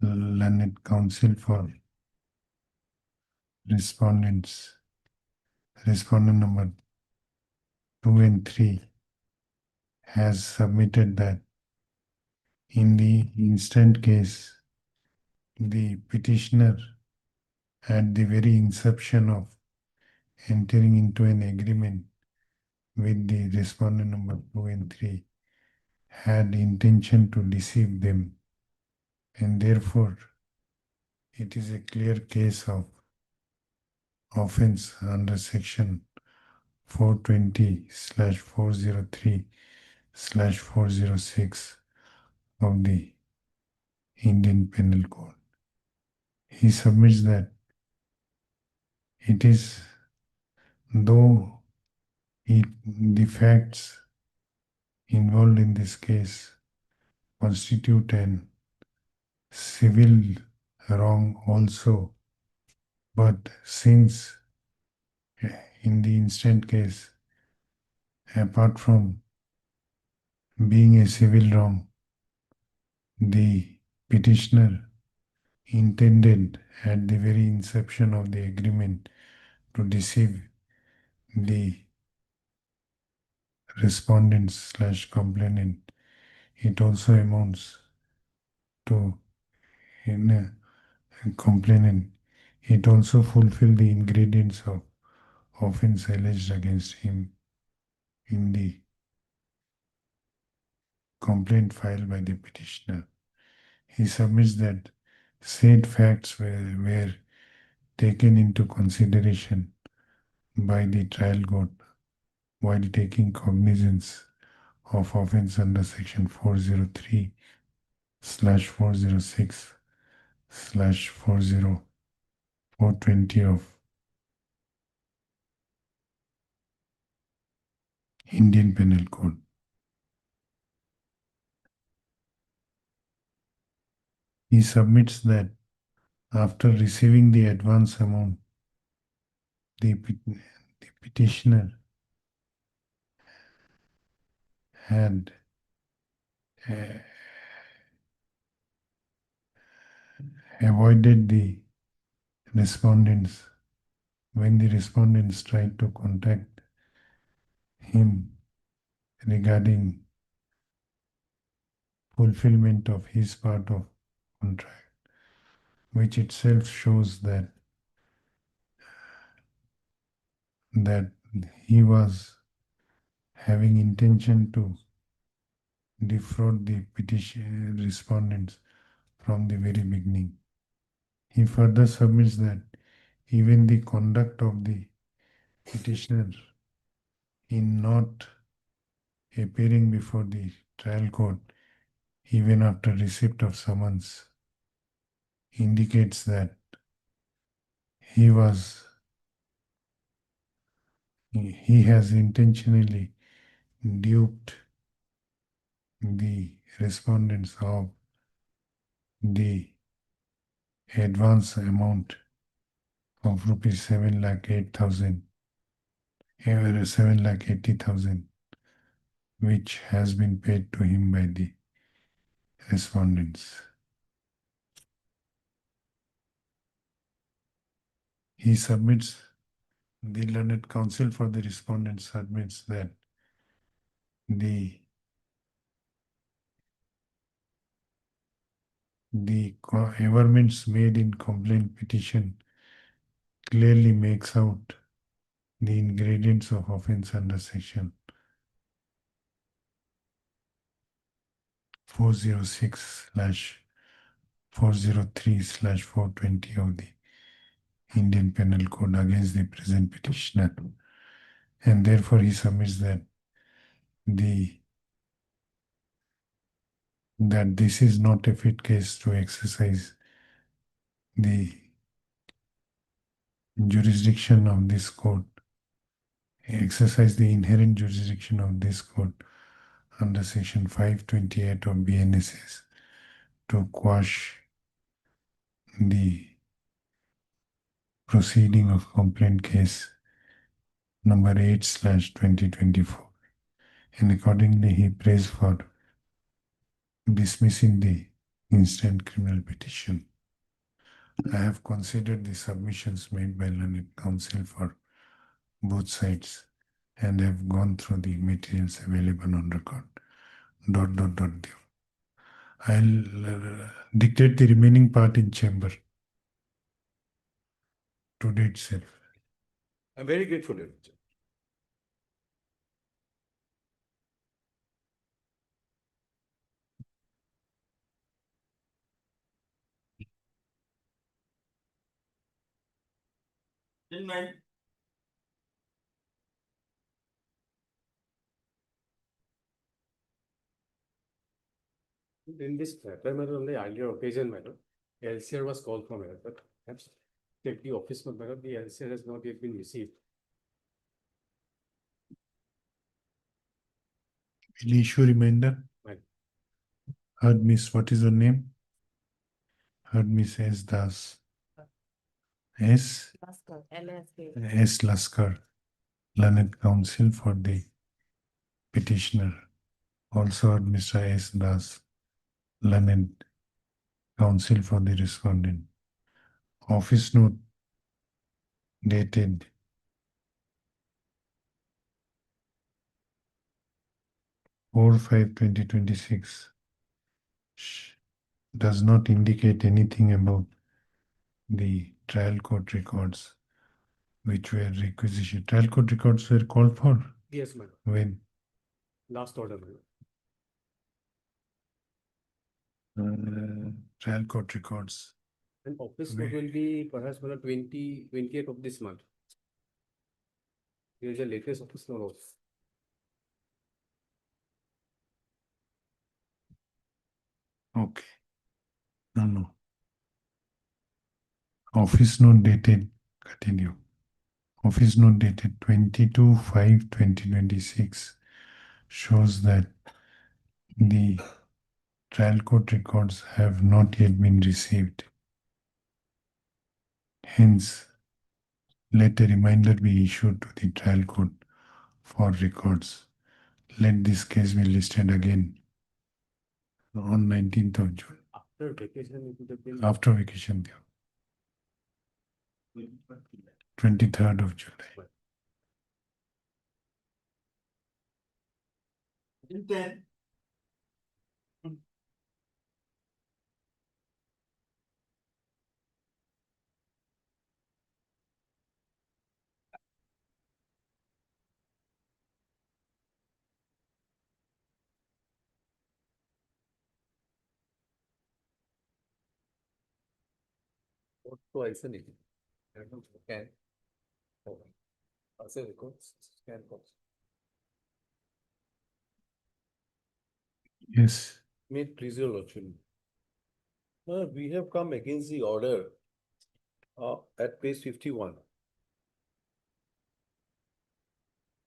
Learned Counsel for Respondents, respondent number 2 and 3, has submitted that in the instant case, the petitioner at the very inception of entering into an agreement with the respondent number 2 and 3 had intention to deceive them, and therefore it is a clear case of offense under section 420/403/406 of the Indian Penal Code. He submits that it is, though the facts involved in this case constitute an civil wrong also, but since in the instant case, apart from being a civil wrong, the petitioner intended at the very inception of the agreement to deceive the respondent/complainant, it also amounts to, in a complainant, it also fulfill the ingredients of offense alleged against him in the complaint filed by the petitioner. He submits that said facts were taken into consideration by the trial court while taking cognizance of offense under section 403/406/420 of Indian Penal Code. He submits that after receiving the advance amount, the petitioner had avoided the respondents when the respondents tried to contact him regarding fulfillment of his part of contract, which itself shows that he was having intention to defraud the petition respondents from the very beginning. He further submits that even the conduct of the petitioner in not appearing before the trial court even after receipt of summons indicates that he has intentionally duped the respondents of the advance amount of rupees 7,08,000, 7,80,000, which has been paid to him by the respondents. He submits, the learned counsel for the respondent submits that the averments made in complaint petition clearly makes out the ingredients of offense under section 406/403/420 of the Indian Penal Code against the present petitioner, and therefore he submits that this is not a fit case to exercise the jurisdiction of this court, exercise the inherent jurisdiction of this court under section 528 of BNSS to quash the proceeding of complaint case number 8/2024. And accordingly, he prays for dismissing the instant criminal petition. I have considered the submissions made by learned counsel for both sides and have gone through the materials available on record. ... I'll dictate the remaining part in chamber today itself. I'm very grateful. Your Lordship. In this matter, on the earlier occasion, madam, LCR was called from here, but perhaps take the office, madam, the LCR has not yet been received. Will you issue reminder? Right. Heard Miss, what is your name? Heard Miss S. Das. S. S. Laskar, learned counsel for the petitioner. Also heard Mr. S. Das, learned counsel for the respondent. Office note dated 4/5/2026 does not indicate anything about the trial court records which were requisitioned. Trial court records were called for? Yes, madam. When? Last order, madam. Trial court records. And office Where? note will be perhaps madam 28th of this month. Here is the latest office note. Okay. No. Office note dated, continue. Office note dated 22/5/2026 shows that the trial court records have not yet been received. Hence, let a reminder be issued to the trial court for records. Let this case be listed again on 19th of June. After vacation, it would have been. After vacation, 23rd of July. Twice a day. Can. Say records, scan cost. Yes. Made please your lordship. We have come against the order at page 51.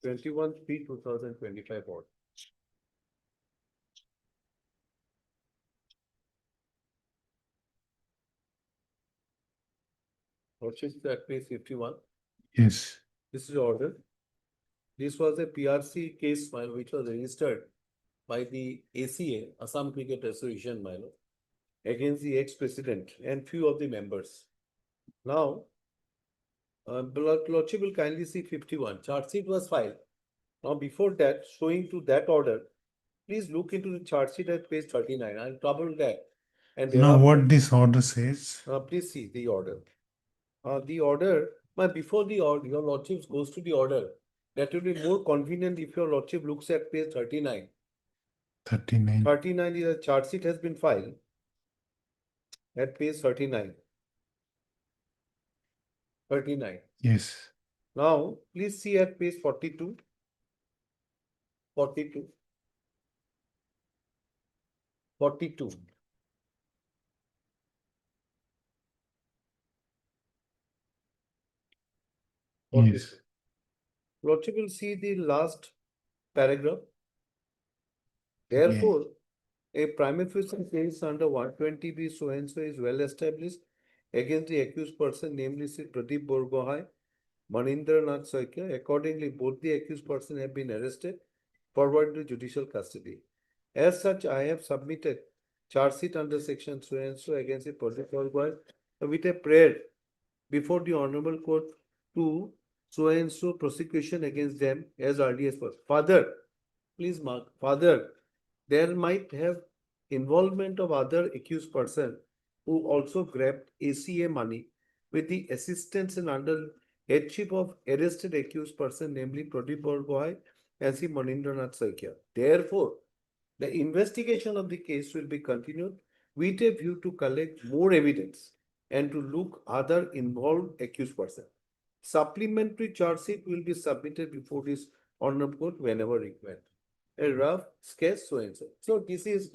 21/3/2025 order. Lordship at page 51. Yes. This is order. This was a PRC case file which was registered by the ACA, Assam Cricket Association, my lord, against the ex-president and few of the members. Now, lordship will kindly see 51. Charge sheet was filed. Now, before that, showing to that order, please look into the charge sheet at page 39. I'll trouble that. And Now, thereafter, what this order says, please see the order. But before the order, your lordship goes to the order. That will be more convenient if your lordship looks at page 39. 39. 39 is a charge sheet has been filed at page 39. 39. Yes. Now, please see at page 42. 42. 42. Yes. Lordship will see the last paragraph. Therefore, a prima facie case under 120B so and so is well established against the accused person, namely Sri Pradeep Borgohai, Manindra Nath Saikya. Accordingly, both the accused person have been arrested, forwarded to judicial custody. As such, I have submitted charge sheet under section so and so against the Pradeep Borgohai with a prayer before the Honorable Court to so and so prosecution against them as early as possible. Further, please mark, further, there might have involvement of other accused person who also grabbed ACA money with the assistance and under headship of arrested accused person, namely Pradeep Borgohai and Sri Manindranath Saikya. Therefore, the investigation of the case will be continued with a view to collect more evidence and to look other involved accused person. Supplementary charge sheet will be submitted before this honorable court whenever required. A rough sketch so and so. So this is,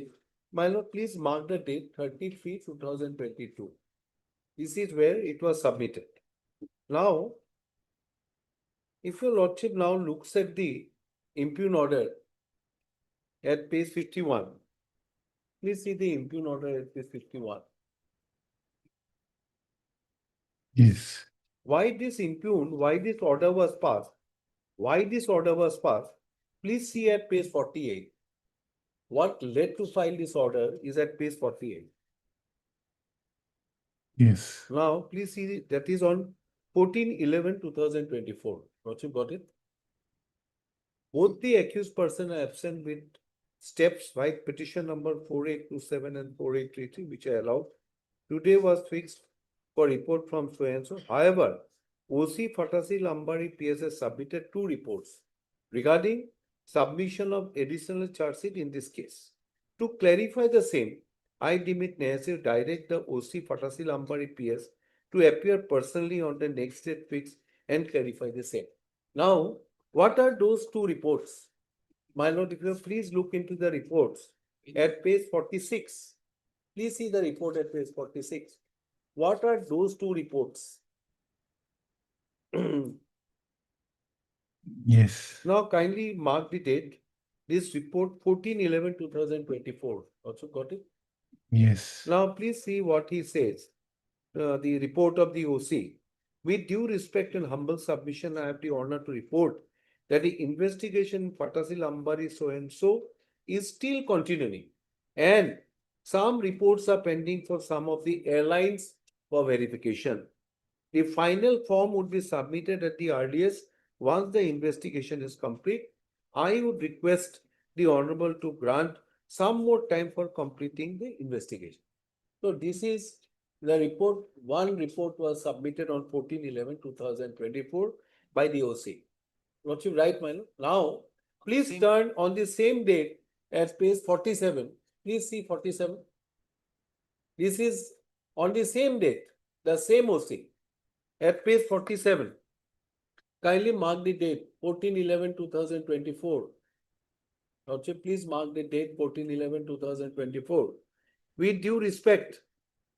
my lord, please mark the date 30/3/2022. This is where it was submitted. Now, if your lordship now looks at the impugn order at page 51, please see the impugn order at page 51. Yes. Why this impugn, why this order was passed? Why this order was passed? Please see at page 48. What led to file this order is at page 48. Yes. Now, please see that is on 14/11/2024. Lordship got it? Both the accused person are absent with steps right petition number 4827 and 4833, which I allowed. Today was fixed for report from so and so. However, OC Fatasi Lambari PS has submitted 2 reports regarding submission of additional charge sheet in this case. To clarify the same, I deem it necessary to direct the OC Fatasi Lambari PS to appear personally on the next date fixed and clarify the same. Now, what are those 2 reports? My lord, if you please look into the reports at page 46. Please see the report at page 46. What are those 2 reports? Yes. Now, kindly mark the date. This report 14/11/2024. Also got it? Yes. Now, please see what he says. The report of the OC. With due respect and humble submission, I have the honor to report that the investigation in Fatasi Lambari so and so is still continuing. And some reports are pending for some of the airlines for verification. The final form would be submitted at the earliest once the investigation is complete. I would request the Honorable to grant some more time for completing the investigation. So this is the report. One report was submitted on 14/11/2024 by the OC. What you write, my lord? Now, please turn on the same date at page 47. Please see 47. This is on the same date. the same OC at page 47. Kindly mark the date 14/11/2024. Lordship, please mark the date 14/11/2024. With due respect,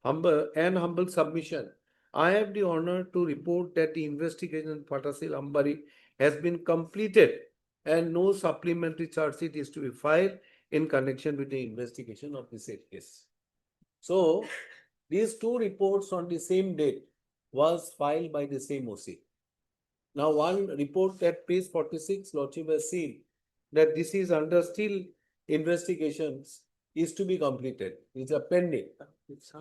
humble submission, I have the honor to report that the investigation in Patasil Ambari has been completed and no supplementary charge sheet is to be filed in connection with the investigation of the said case. So, these two reports on the same date was filed by the same OC. Now, one report at page 46, Lordship has seen that this is under still investigations is to be completed. It's a pending.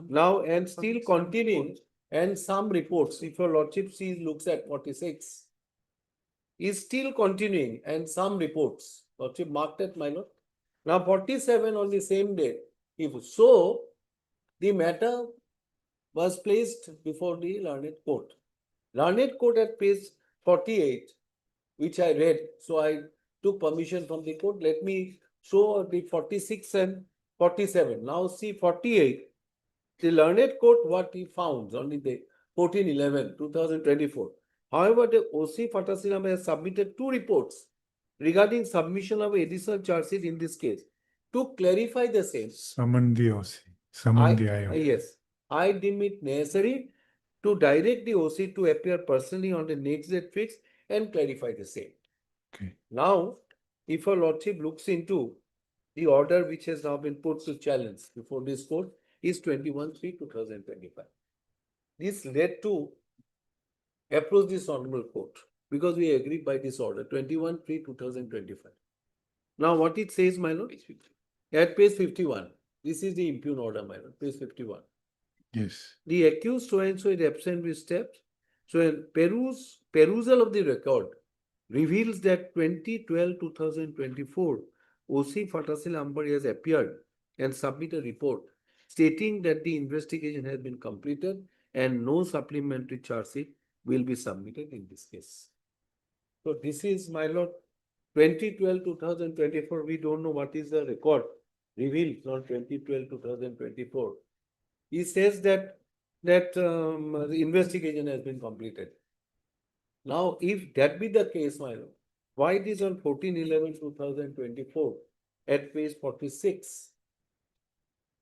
Now, and still continuing, and some reports, if your Lordship sees, looks at 46, is still continuing, and some reports, Lordship marked at my note. Now, 47 on the same day, if so, the matter was placed before the learned court. Learned court at page 48, which I read, so I took permission from the court. Let me show the 46 and 47. Now see 48. The learned court, what he found on the day 14/11/2024. However, the OC Fatasilam has submitted two reports regarding submission of additional charge sheet in this case. To clarify the same, Summon the OC, summon the IO. yes, I deem it necessary to direct the OC to appear personally on the next date fixed and clarify the same. Okay. Now, if your Lordship looks into the order which has now been put to challenge before this court is 21/3/2025. This led to approach this honorable court because we agreed by this order 21/3/2025. Now, what it says, my lord, at page 51, this is the impugn order, my lord, page 51. Yes. The accused so and so is absent with steps. So, perusal of the record reveals that 2012-2024 OC Fatasil Ambari has appeared and submitted a report stating that the investigation has been completed and no supplementary charge sheet will be submitted in this case. So this is, my lord, 2012-2024. We don't know what is the record revealed on 2012-2024. He says that the investigation has been completed. Now, if that be the case, my lord, why it is on 14/11/2024 at page 46?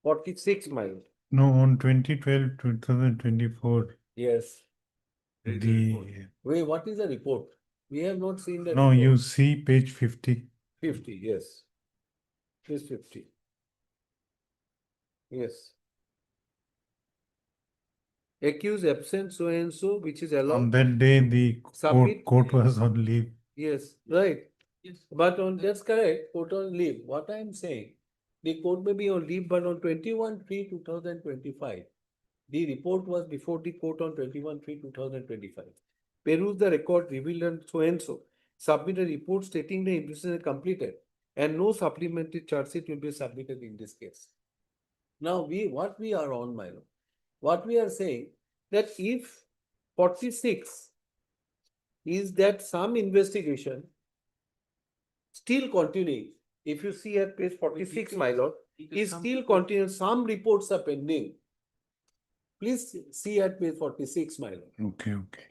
46, my lord. No, on 2012-2024, Yes. the, Wait, what is the report? We have not seen that. no, report. you see page 50. 50, yes. Page 50. Yes. Accused absent so and so, which is allowed. On that day, the Submit. court was on leave. Yes, right. Yes. But on, that's correct, court on leave. What I am saying, the court may be on leave, but on 21/3/2025, the report was before the court on 21/3/2025. Peruse the record revealed and so, submit a report stating the investigation is completed and no supplementary charge sheet will be submitted in this case. Now, what we are on, my lord, what we are saying that if 46 is that some investigation still continuing, if you see at page 46, my lord, is still continuing, some reports are pending. Please see at page 46, my lord. Okay, okay.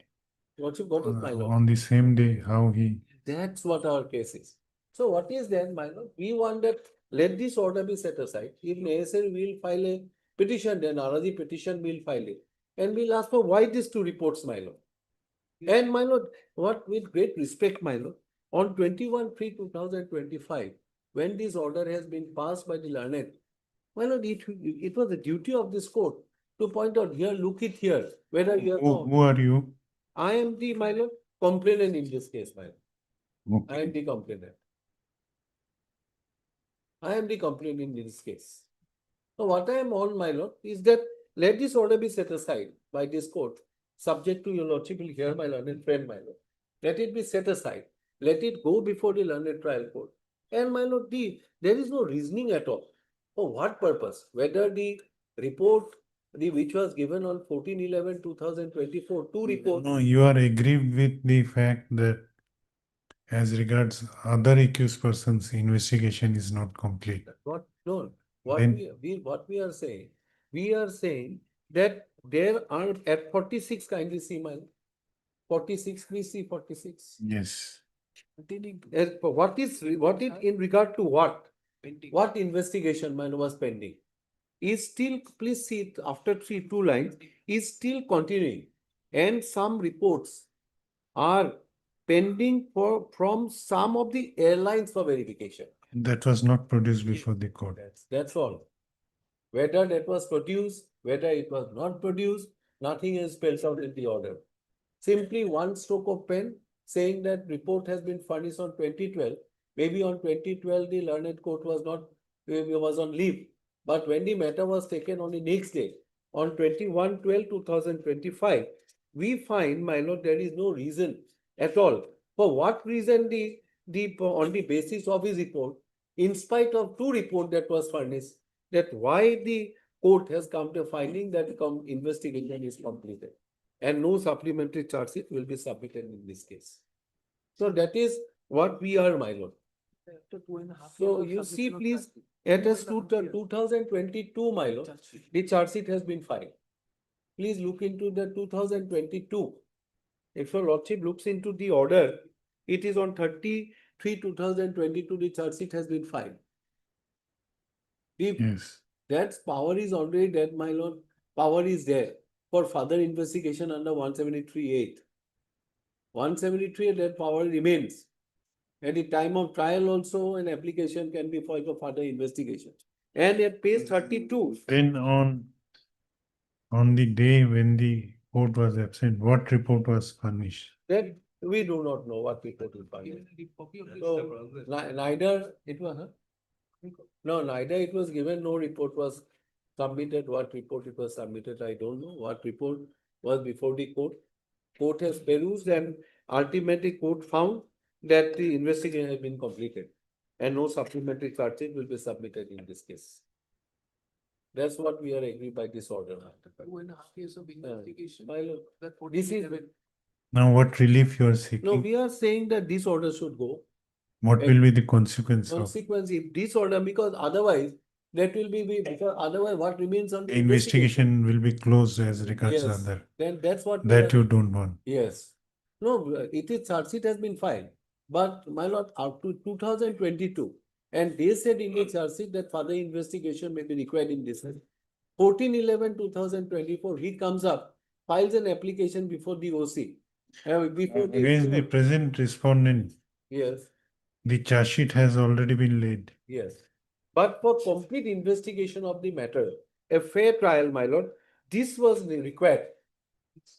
What you got it, my lord? On the same day, how he, That's what our case is. So what is then, my lord? We want that let this order be set aside. If necessary, we'll file a petition, then RRG petition, we'll file it. And we'll ask for why these two reports, my lord. And my lord, what with great respect, my lord, on 21/3/2025, when this order has been passed by the learned, my lord, it was the duty of this court to point out here, look it here, whether you are who are you? I am the, my lord, complainant in this case, my lord. I Okay. am the complainant. I am the complainant in this case. So what I am on, my lord, is that let this order be set aside by this court, subject to your lordship will hear my learned friend, my lord. Let it be set aside. Let it go before the learned trial court. And my lord, there is no reasoning at all. For what purpose? Whether the report which was given on 14/11/2024, two reports. No, you are aggrieved with the fact that as regards other accused persons, investigation is not complete. What? No. What Then- we are saying, we are saying that there are at 46, kindly see my 46, please see 46. Yes. What is in regard to what? What investigation man was pending? Is still, please see it after two lines, is still continuing. And some reports are pending from some of the airlines for verification. That was not produced before the court. That's all. Whether that was produced, whether it was not produced, nothing is spelled out in the order. Simply one stroke of pen saying that report has been furnished on 2012. Maybe on 2012 the learned court was not was on leave, but when the matter was taken on the next day, on 21/12/2025, we find, my lord, there is no reason at all. For what reason the on the basis of his report, in spite of two reports that was furnished, that why the court has come to finding that investigation is completed and no supplementary charge sheet will be submitted in this case. So that is what we are, my lord. So you see, please, it is 2022, my lord, the charge sheet has been filed. Please look into the 2022. If your lordship looks into the order, it is on 30/3/2022, the charge sheet has been filed. Yes. That power is already there, my lord. Power is there for further investigation under 173(8). 173, that power remains. At the time of trial also, an application can be filed for further investigation. And at page 32. Then on the day when the court was absent, what report was furnished? That we do not know what report will furnish. So, neither it was, no, neither it was given, no report was submitted. What report it was submitted, I don't know. What report was before the court. Court has perused and ultimately court found that the investigation has been completed and no supplementary charge sheet will be submitted in this case. That's what we are agreed by this order. 2.5 years of investigation. This is, Now, what relief you are no, seeking? we are saying that this order should go. What will be the consequence of Consequence if this order, because otherwise that will be because otherwise what remains on the investigation will be closed as regards Yes, other? then that's what we That are- you don't want. Yes. No, it is charge sheet has been filed, but my lord, up to 2022, and they said in the charge sheet that further investigation may be required in this. 14/11/2024, he comes up, files an application before the OC. Before the Against the present respondent, Yes, the charge sheet has already been laid. yes. But for complete investigation of the matter, a fair trial, my lord, this was required.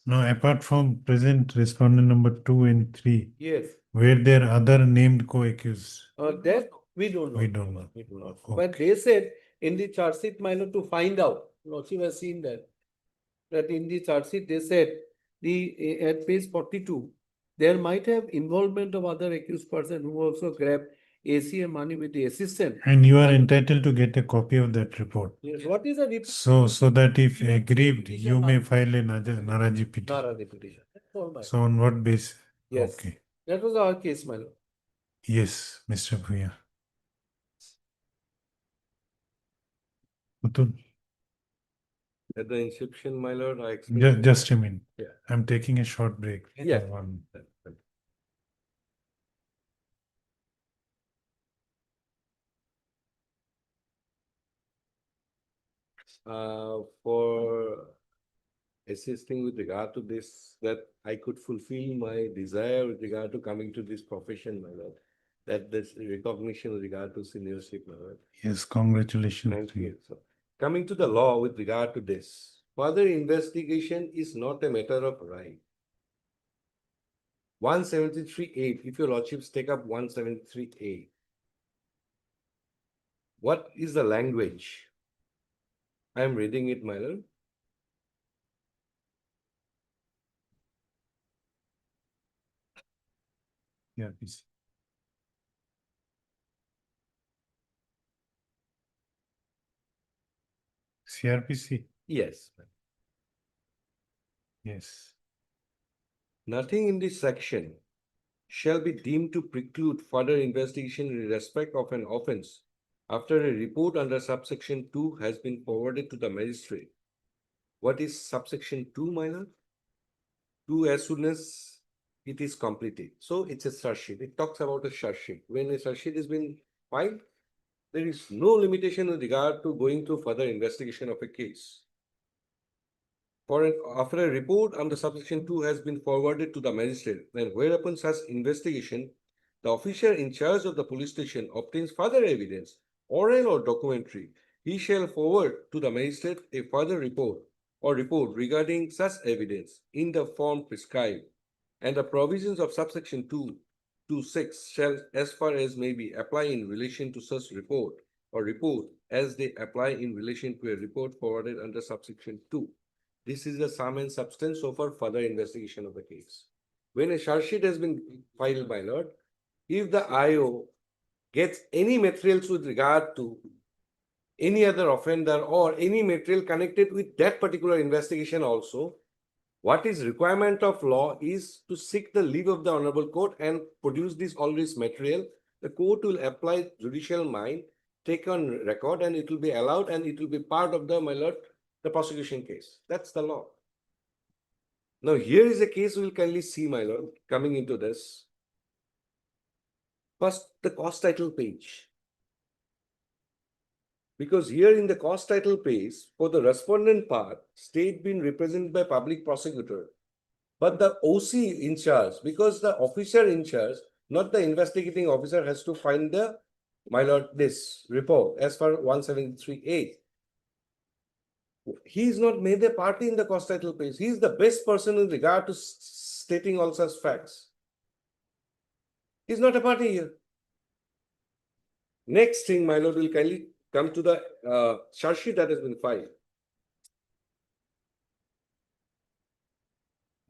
Now, apart from present respondent number 2 and 3, Yes. were there other named co-accused? That we don't know. We don't know. We do not. Okay. But they said in the charge sheet, my lord, to find out, Lordship has seen that in the charge sheet, they said at page 42, there might have involvement of other accused person who also grabbed ACA money with the assistant. And you are entitled to get a copy of that report. Yes, what is a report? So that if aggrieved, you may file a Naraji petition. Naraji petition. That's all, my lord. So on what basis? Yes. Okay. That was our case, my lord. Yes, Mr. Bhuya. Muthu, At the inception, my lord, I explained. just a minute. Yeah. I'm taking a short break. Yeah. One. For assisting with regard to this, that I could fulfill my desire with regard to coming to this profession, my lord. That this recognition with regard to seniorship, my lord. Yes, congratulations Thank to you. you. So, coming to the law with regard to this, further investigation is not a matter of right. 173(8), if your lordships take up 173(8), what is the language? I am reading it, my lord. Yeah, please. CRPC? Yes. Yes. Nothing in this section shall be deemed to preclude further investigation in respect of an offence after a report under subsection 2 has been forwarded to the magistrate What is subsection 2, my lord? 2 as soon as it is completed. So it's a search sheet. It talks about a search sheet. When a search sheet has been filed, there is no limitation with regard to going to further investigation of a case. After a report under subsection 2 has been forwarded to the magistrate, then whereupon such investigation, the officer in charge of the police station obtains further evidence, oral or documentary, he shall forward to the magistrate a further report or report regarding such evidence in the form prescribed, and the provisions of subsection 2 to 6 shall, as far as may be, apply in relation to such report or report as they apply in relation to a report forwarded under subsection 2. This is the sum and substance of our further investigation of the case. When a charge sheet has been filed, my lord, if the IO gets any materials with regard to any other offender or any material connected with that particular investigation also, what is requirement of law is to seek the leave of the Honorable Court and produce all this material. The court will apply judicial mind, take on record, and it will be allowed, and it will be part of the, my lord, the prosecution case. That's the law. Now, here is a case we'll kindly see, my lord, coming into this. First, the cost title page. Because here in the cost title page, for the respondent part, state being represented by public prosecutor, but the OC in charge, because the officer in charge, not the investigating officer, has to find the, my lord, this report as per 173A. He is not made a party in the cost title page. He is the best person with regard to stating all such facts. He is not a party here. Next thing, my lord, will kindly come to the charge sheet that has been filed.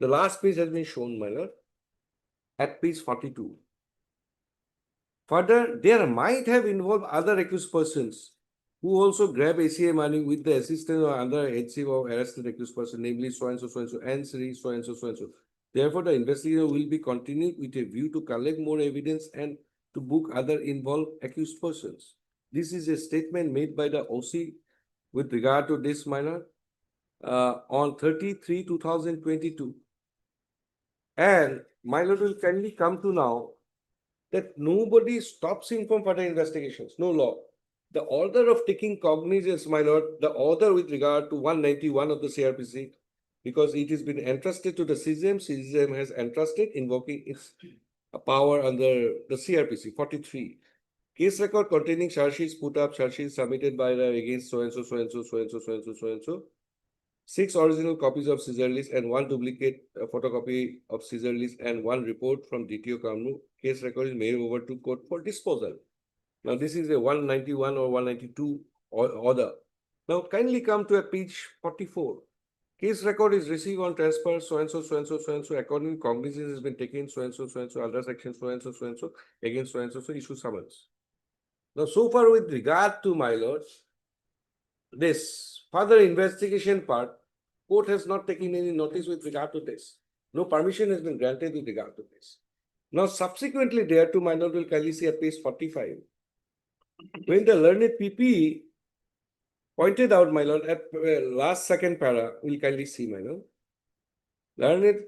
The last page has been shown, my lord, at page 42. Further, there might have involved other accused persons who also grab ACA money with the assistance or other headship of arrested accused person, namely so and so, and Sri so and so, so and so. Therefore, the investigation will be continued with a view to collect more evidence and to book other involved accused persons. This is a statement made by the OC with regard to this minor on 30/3/2022. And my lord will kindly come to now that nobody stops him from further investigations, no law. The order of taking cognizance, my lord, the order with regard to 191 of the CRPC, because it has been entrusted to the CGM has entrusted invoking its power under the CRPC 43. Case record containing charge sheets put up, charge sheets submitted by the against so and so, so and so, so and so, so and so, so and so. 6 original copies of scissor list and 1 duplicate photocopy of scissor list and 1 report from DTO Kamru. Case record is made over to court for disposal. Now, this is a 191 or 192 order. Now, kindly come to a page 44. Case record is received on transfer so and so, so and so, so and so. According cognizance has been taken so and so, so and so, other section so and so, so and so, against so and so, so issue summons. Now, so far with regard to my lords, this further investigation part, court has not taken any notice with regard to this. No permission has been granted with regard to this. Now, subsequently thereto, my lord will kindly see at page 45. When the learned PP pointed out, my lord, at last second para, will kindly see, my lord. Learned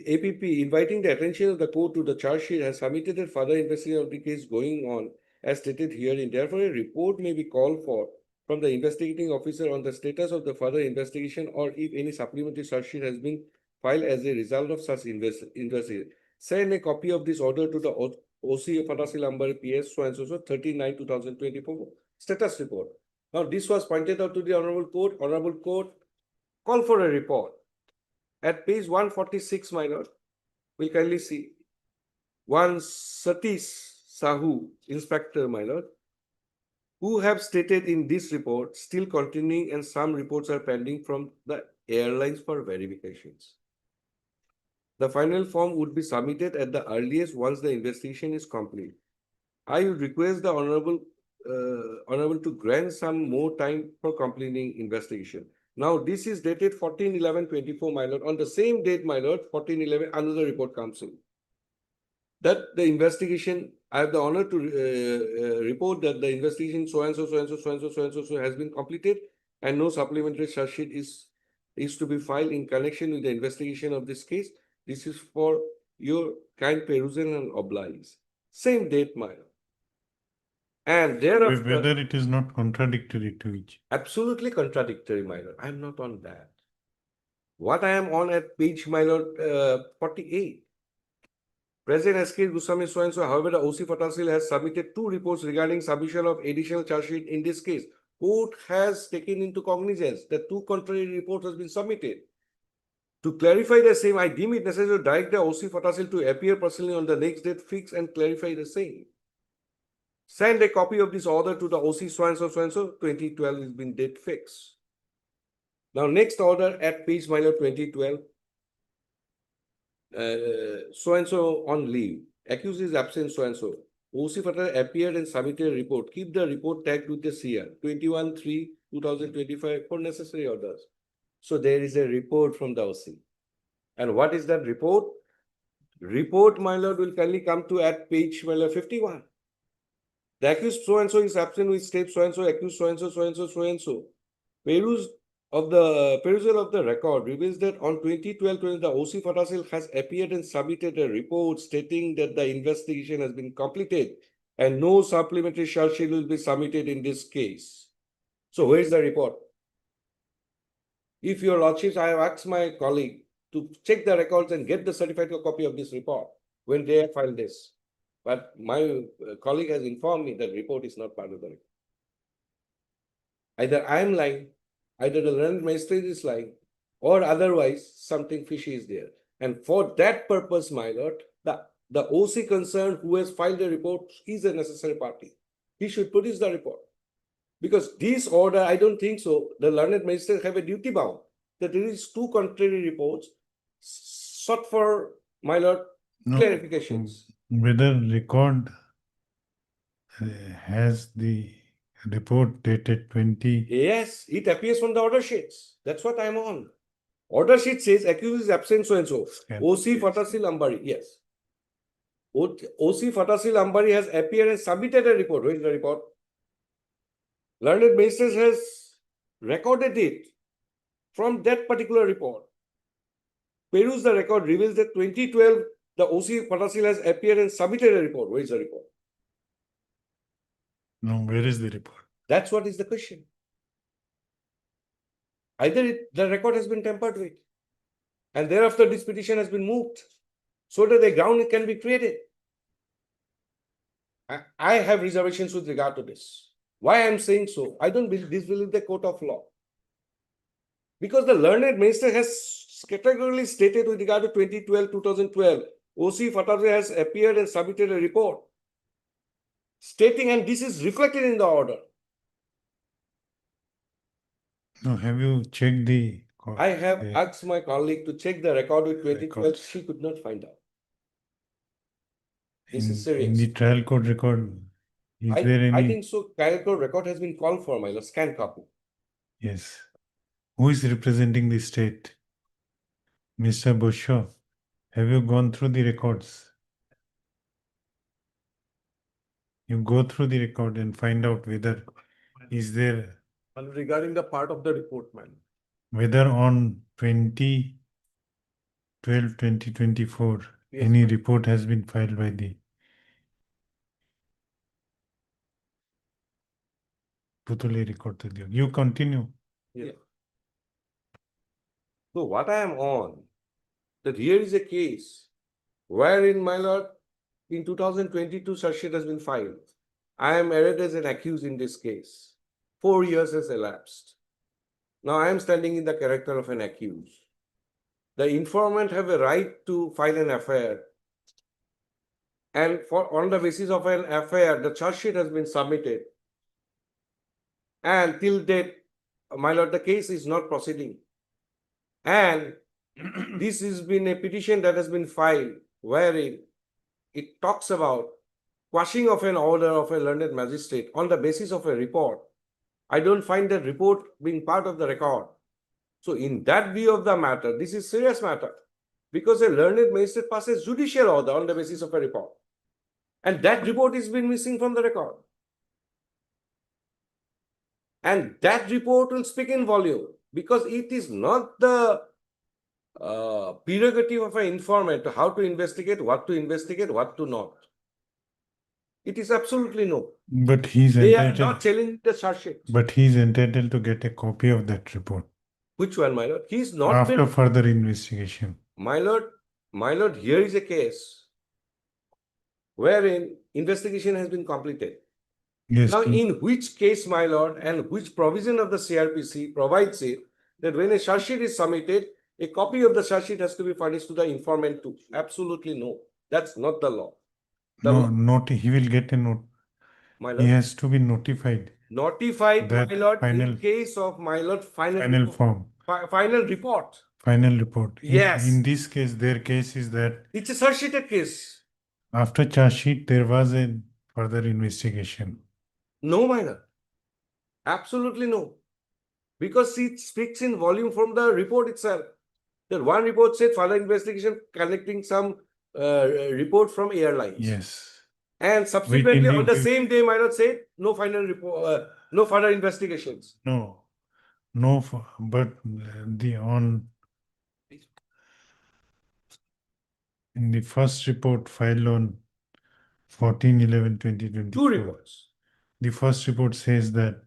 APP inviting the attention of the court to the charge sheet has submitted a further investigation of the case going on as stated herein. Therefore, a report may be called for from the investigating officer on the status of the further investigation or if any supplementary charge sheet has been filed as a result of such investigation. Send a copy of this order to the OC Fatasi number PS so and so 39/2024 status report. Now, this was pointed out to the Honorable Court. Honorable Court call for a report. At page 146, my lord, we'll kindly see. One Satish Sahu, Inspector, my lord, who have stated in this report still continuing and some reports are pending from the airlines for verifications. The final form would be submitted at the earliest once the investigation is complete. I would request the Honorable to grant some more time for completing investigation. Now, this is dated 14/11/24, my lord. On the same date, my lord, 14/11, another report comes in. That the investigation, I have the honor to report that the investigation so and so, so and so, so and so, so and so, so has been completed and no supplementary charge sheet is to be filed in connection with the investigation of this case. This is for your kind perusal and oblige. Same date, my lord. And thereafter, Whether it is not contradictory to each. absolutely contradictory, my lord. I am not on that. What I am on at page, my lord, 48. President S.K. Goswami so and so, however, the OC Fatasil has submitted 2 reports regarding submission of additional charge sheet in this case. Court has taken into cognizance that 2 contrary reports has been submitted. To clarify the same, I deem it necessary to direct the OC Fatasil to appear personally on the next date fixed and clarify the same. Send a copy of this order to the OC so and so, 2012 has been date fixed. Now, next order at page minor 2012. So and so on leave. Accused is absent so and so. OC Fatal appeared and submitted a report. Keep the report tagged with the CR 21/3/2025 for necessary orders. So there is a report from the OC. And what is that report? Report, my lord, will kindly come to at page 51. The accused so and so is absent with state so and so, accused so and so, so and so, so and so. Perusal of the record reveals that on 2012, the OC Fatasil has appeared and submitted a report stating that the investigation has been completed and no supplementary charge sheet will be submitted in this case. So where is the report? If your lordships, I have asked my colleague to check the records and get the certified copy of this report when they have filed this. But my colleague has informed me that report is not part of the record. Either I am lying, either the learned magistrate is lying, or otherwise something fishy is there. And for that purpose, my lord, the OC concerned who has filed the report is a necessary party. He should produce the report. Because this order, I don't think so. The learned magistrate have a duty bound that there is 2 contrary reports sought for, my lord, clarifications. Whether record has the report dated 20. Yes, it appears from the order sheets. That's what I'm on. Order sheet says accused is absent so and so. OC Fatasil Ambari, yes. OC Fatasil Ambari has appeared and submitted a report. Where is the report? Learned magistrate has recorded it from that particular report. Peruse the record reveals that 2012, the OC Fatasil has appeared and submitted a report. Where is the report? No, where is the report? That's what is the question. Either the record has been tampered with, and thereafter this petition has been moved, so that the ground can be created. I have reservations with regard to this. Why I am saying so? I don't disbelieve the court of law. Because the learned minister has categorically stated with regard to 2012, OC Fatasil has appeared and submitted a report stating, and this is reflected in the order. No, have you checked the? I have asked my colleague to check the record with 2012. She could not find out. This is serious. In the trial court record, is there any? I think so. Trial court record has been called for, my lord. Scan copy. Yes. Who is representing the state? Mr. Bushaw, have you gone through the records? You go through the record and find out whether is there. Regarding the part of the report, man. Whether on 2012-2024, Yes, any report has been filed by the Putuli record. You continue. Yeah. So what I am on, that here is a case wherein, my lord, in 2022, charge sheet has been filed. I am arraigned as an accused in this case. 4 years has elapsed. Now I am standing in the character of an accused. The informant have a right to file an FIR. And on the basis of an FIR, the charge sheet has been submitted. And till date, my lord, the case is not proceeding. And this has been a petition that has been filed wherein it talks about quashing of an order of a learned magistrate on the basis of a report. I don't find that report being part of the record. So in that view of the matter, this is serious matter because a learned magistrate passes judicial order on the basis of a report. And that report has been missing from the record. And that report will speak in volume because it is not the prerogative of an informant how to investigate, what to not. It is absolutely no. But he's They are entitled. not challenging the charge sheet. But he's entitled to get a copy of that report Which one, my lord? He's not after been. further investigation. My lord, here is a case wherein investigation has been completed. Yes. Now, in which case, my lord, and which provision of the CRPC provides it that when a charge sheet is submitted, a copy of the charge sheet has to be furnished to the informant too? Absolutely no. That's not the law. He will get a note. My He lord, has to be notified. notified, my That lord, final- in case of, my lord, Final report. form, Final report. final report. Yes. In this case, their case is that It's a charge sheeted case. after charge sheet, there was a further investigation. No, my lord. Absolutely no. Because it speaks in volume from the report itself. That one report said further investigation collecting some report from airlines. Yes. And subsequently on the we- same day, my lord said no final report, no further investigations. But in the first report filed on 14/11/2024. Two reports. The first report says that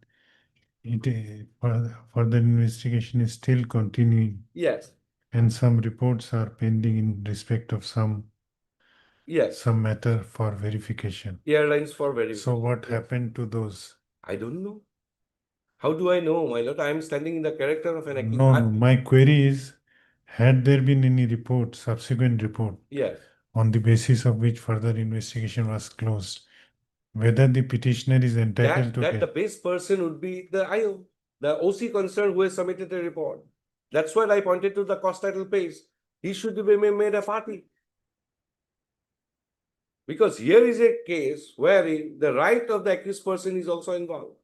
further investigation is still continuing Yes. and some reports are pending in respect of some Yes. matter for verification. Airlines for verification. So what Yes. happened to those? I don't know. How do I know, my lord? I am standing in the character of an accused. No, my query is, had there been any report, subsequent report, Yes. on the basis of which further investigation was closed, whether the petitioner is entitled to That get. the base person would be the IO, the OC concerned who has submitted a report. That's why I pointed to the cost title page. He should be made a party. Because here is a case wherein the right of the accused person is also involved.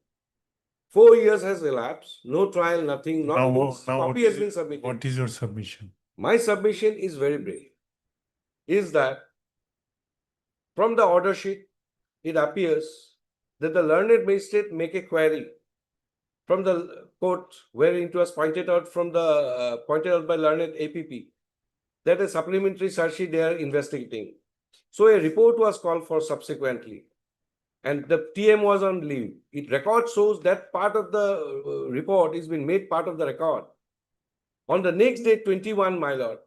4 years has elapsed, no trial, nothing, not even copy has been submitted. What is your submission? My submission is very brief. Is that from the order sheet, it appears that the learned magistrate make a query from the court wherein it was pointed out by learned APP that a supplementary charge sheet they are investigating. So a report was called for subsequently, and the TM was on leave. It record shows that part of the report is been made part of the record. On the next day, 21, my lord,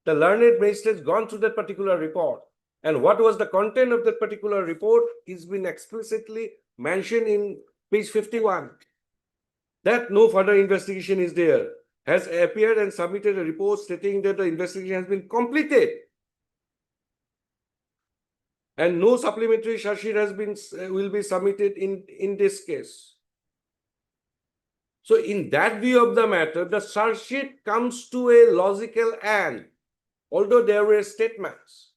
the learned magistrate has gone through that particular report. And what was the content of that particular report is been explicitly mentioned in page 51. That no further investigation is there, has appeared and submitted a report stating that the investigation has been completed. And no supplementary charge sheet will be submitted in this case. So in that view of the matter, the charge sheet comes to a logical end, although there were statements.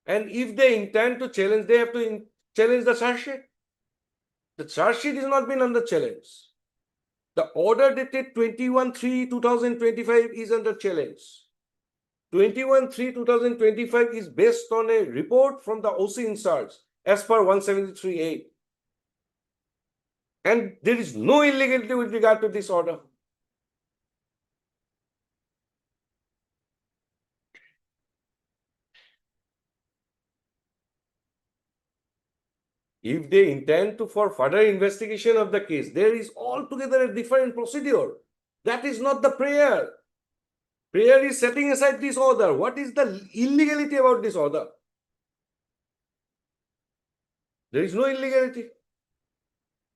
And if they intend to challenge, they have to challenge the charge sheet. The charge sheet has not been under challenge. The order dated 21/3/2025 is under challenge. 21/3/2025 is based on a report from the OC in charge as per 173(8). And there is no illegality with regard to this order. If they intend to for further investigation of the case, there is altogether a different procedure. That is not the prayer. Prayer is setting aside this order. What is the illegality about this order? There is no illegality.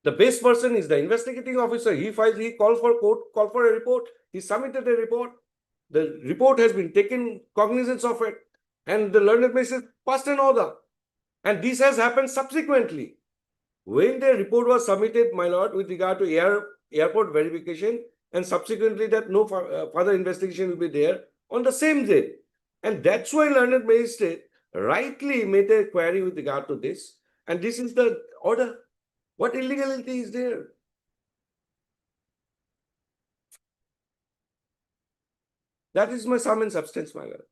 The base person is the investigating officer. He calls for court, call for a report. He submitted a report. The report has been taken cognizance of it, and the learned magistrate passed an order. And this has happened subsequently. When the report was submitted, my lord, with regard to airport verification, and subsequently that no further investigation will be there on the same day. And that's why learned magistrate rightly made a query with regard to this. And this is the order. What illegality is there? That is my sum and substance, my lord.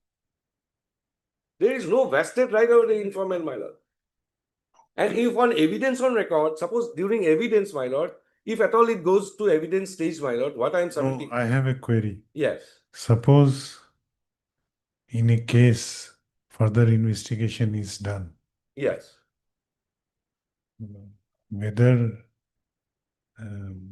There is no vested right over the informant, my lord. And if on evidence on record, suppose during evidence, my lord, If at all it goes to evidence stage, my lord, what I am No, submitting. I have a query. Yes, Suppose in a case, further investigation is done, yes, whether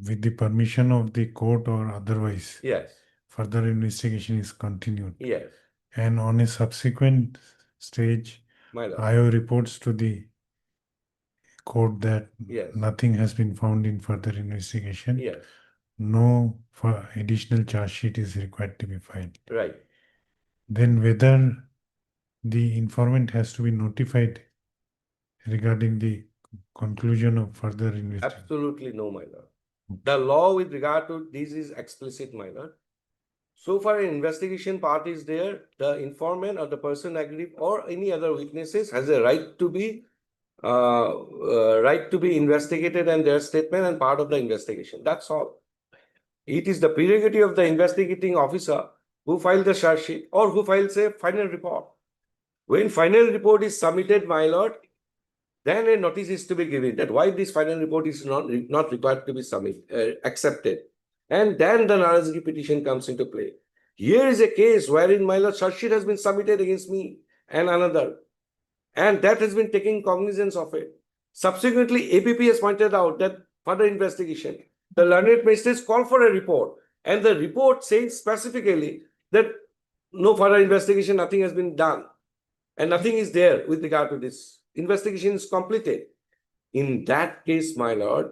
with the permission of the court or otherwise, yes, further investigation is continued. yes, And on a subsequent stage, my lord. IO reports to the court that Yes, nothing has been found in further investigation. yes, No additional charge sheet is required to be filed. right. Then whether the informant has to be notified regarding the conclusion of further investigation. Absolutely no, my lord. The law with regard to this is explicit, my lord. So far an investigation part is there, the informant or the person aggrieved or any other witnesses has a right to be investigated and their statement and part of the investigation. That's all. It is the prerogative of the investigating officer who filed the charge sheet or who files a final report. When final report is submitted, my lord, then a notice is to be given that why this final report is not required to be accepted. And then the Narazgi petition comes into play. Here is a case wherein my lord charge sheet has been submitted against me and another, and that has been taking cognizance of it. Subsequently, APP has pointed out that further investigation, the learned magistrates call for a report, and the report says specifically that no further investigation, nothing has been done, and nothing is there with regard to this. Investigation is completed. In that case, my lord,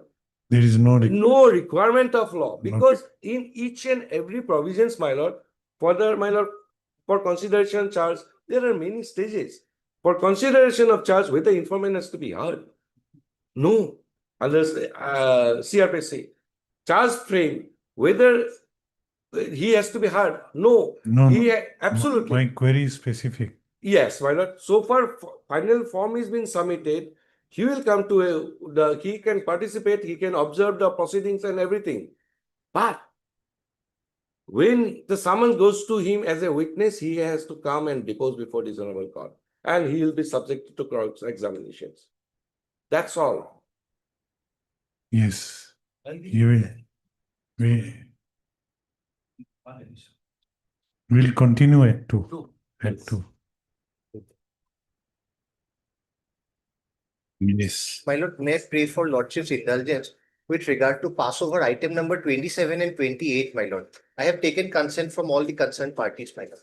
There is no requirement of law, because in each and every provisions, my lord, further, my lord, for consideration charge, there are many stages. For consideration of charge, whether informant has to be heard. No, others, CRPC. Charge frame, whether he has to be heard. No, absolutely. My query is specific. Yes, my lord. So far, final form is been submitted. He will come to he can participate, he can observe the proceedings and everything. But when the summons goes to him as a witness, he has to come and depose before this honorable court, and he will be subject to cross examinations. That's all. Yes. We will continue at 2. At 2. Yes. My lord, may I pray for lordship's indulgence with regard to Passover item number 27 and 28, my lord. I have taken consent from all the concerned parties, my lord.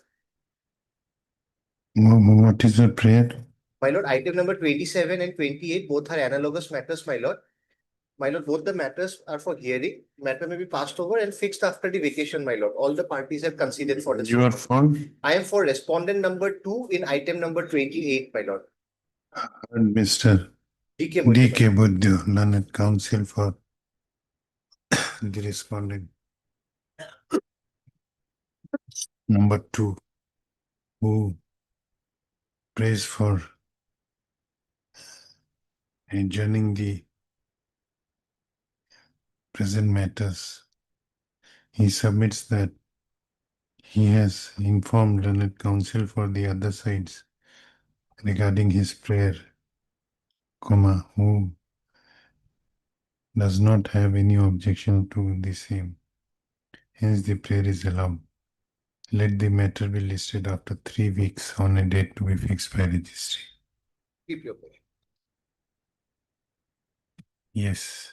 What is the prayer? My lord, item number 27 and 28, both are analogous matters, my lord. My lord, both the matters are for hearing. Matter may be passed over and fixed after the vacation, my lord. All the parties have conceded for this. You are for? I am for respondent number 2 in item number 28, my lord. And Mr. D.K. Buddhu, learned counsel for the respondent. Number 2, who prays for adjourning the present matters. He submits that he has informed learned counsel for the other sides regarding his prayer, who does not have any objection to the same. Hence the prayer is allowed. Let the matter be listed after 3 weeks on a date to be fixed by registry. Keep your prayer. Yes.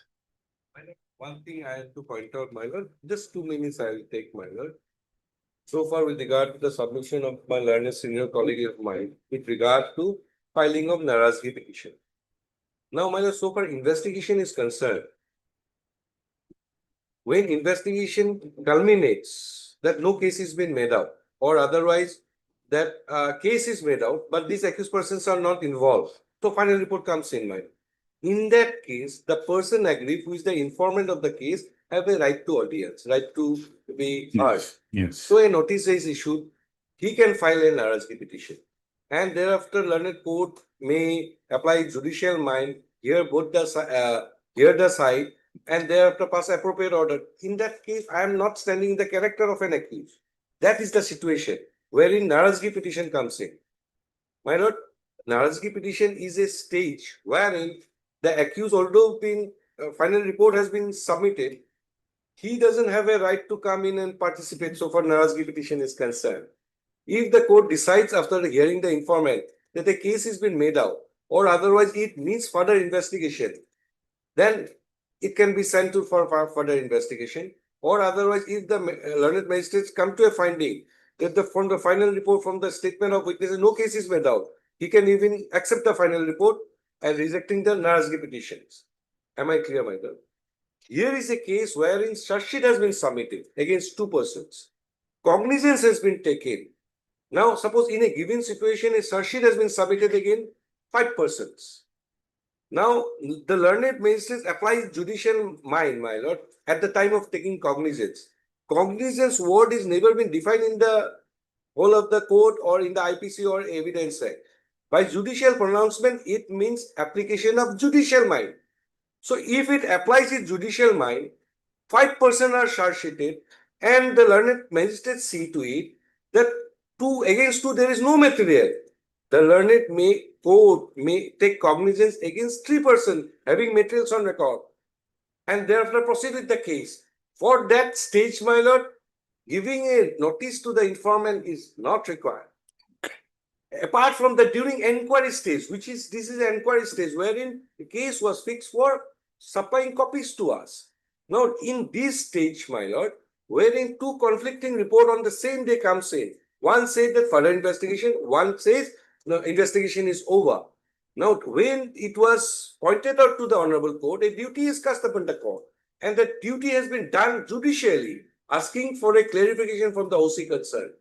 One thing I have to point out, my lord, just 2 minutes I will take, my lord. So far, with regard to the submission of my learned senior colleague of mine, with regard to filing of Narazgi petition. Now, my lord, so far investigation is concerned, when investigation culminates that no case is been made out, or otherwise that case is made out, but these accused persons are not involved, so final report comes in, my lord. In that case, the person aggrieved, who is the informant of the case, have a right to audience, right to be heard. Yes. So a notice is issued, he can file a Narazgi petition. And thereafter, learned court may apply judicial mind, hear the side, and thereafter pass appropriate order. In that case, I am not standing in the character of an accused. That is the situation wherein Narazgi petition comes in. My lord, Narazgi petition is a stage wherein the accused, although been final report has been submitted, he doesn't have a right to come in and participate so far Narazgi petition is concerned. If the court decides after hearing the informant that the case has been made out or otherwise it needs further investigation, then it can be sent to for further investigation, or otherwise if the learned magistrates come to a finding that from the final report from the statement of witnesses no case is made out, he can even accept the final report and rejecting the Narazgi petitions. Am I clear, my lord? Here is a case wherein charge sheet has been submitted against 2 persons. Cognizance has been taken. Now, suppose in a given situation, a charge sheet has been submitted against 5 persons. Now, the learned magistrate applies judicial mind, my lord, at the time of taking cognizance. Cognizance word is never been defined in the whole of the court or in the IPC or Evidence Act. By judicial pronouncement, it means application of judicial mind. So if it applies its judicial mind, 5% are charge sheeted, and the learned magistrate see to it that 2 against 2 there is no material. The learned court may take cognizance against 3% having materials on record, and thereafter proceed with the case. For that stage, my lord, giving a notice to the informant is not required. Apart from the during enquiry stage, this is an enquiry stage wherein the case was fixed for supplying copies to us. Now, in this stage, my lord, wherein 2 conflicting report on the same day comes in, one says that further investigation, one says the investigation is over. Now, when it was pointed out to the honorable court, a duty is cast upon the court, and the duty has been done judicially, asking for a clarification from the OC concerned.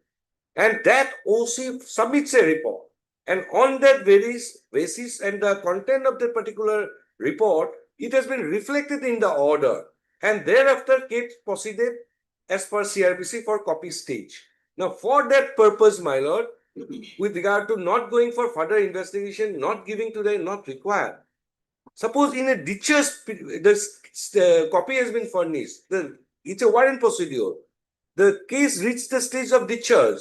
And that OC submits a report. And on that basis and the content of the particular report, it has been reflected in the order. And thereafter, case proceeded as per CRPC for copy stage. Now, for that purpose, my lord, with regard to not going for further investigation, not giving to them, not required. Suppose in a ditches, the copy has been furnished. It's a warrant procedure. The case reached the stage of discharge.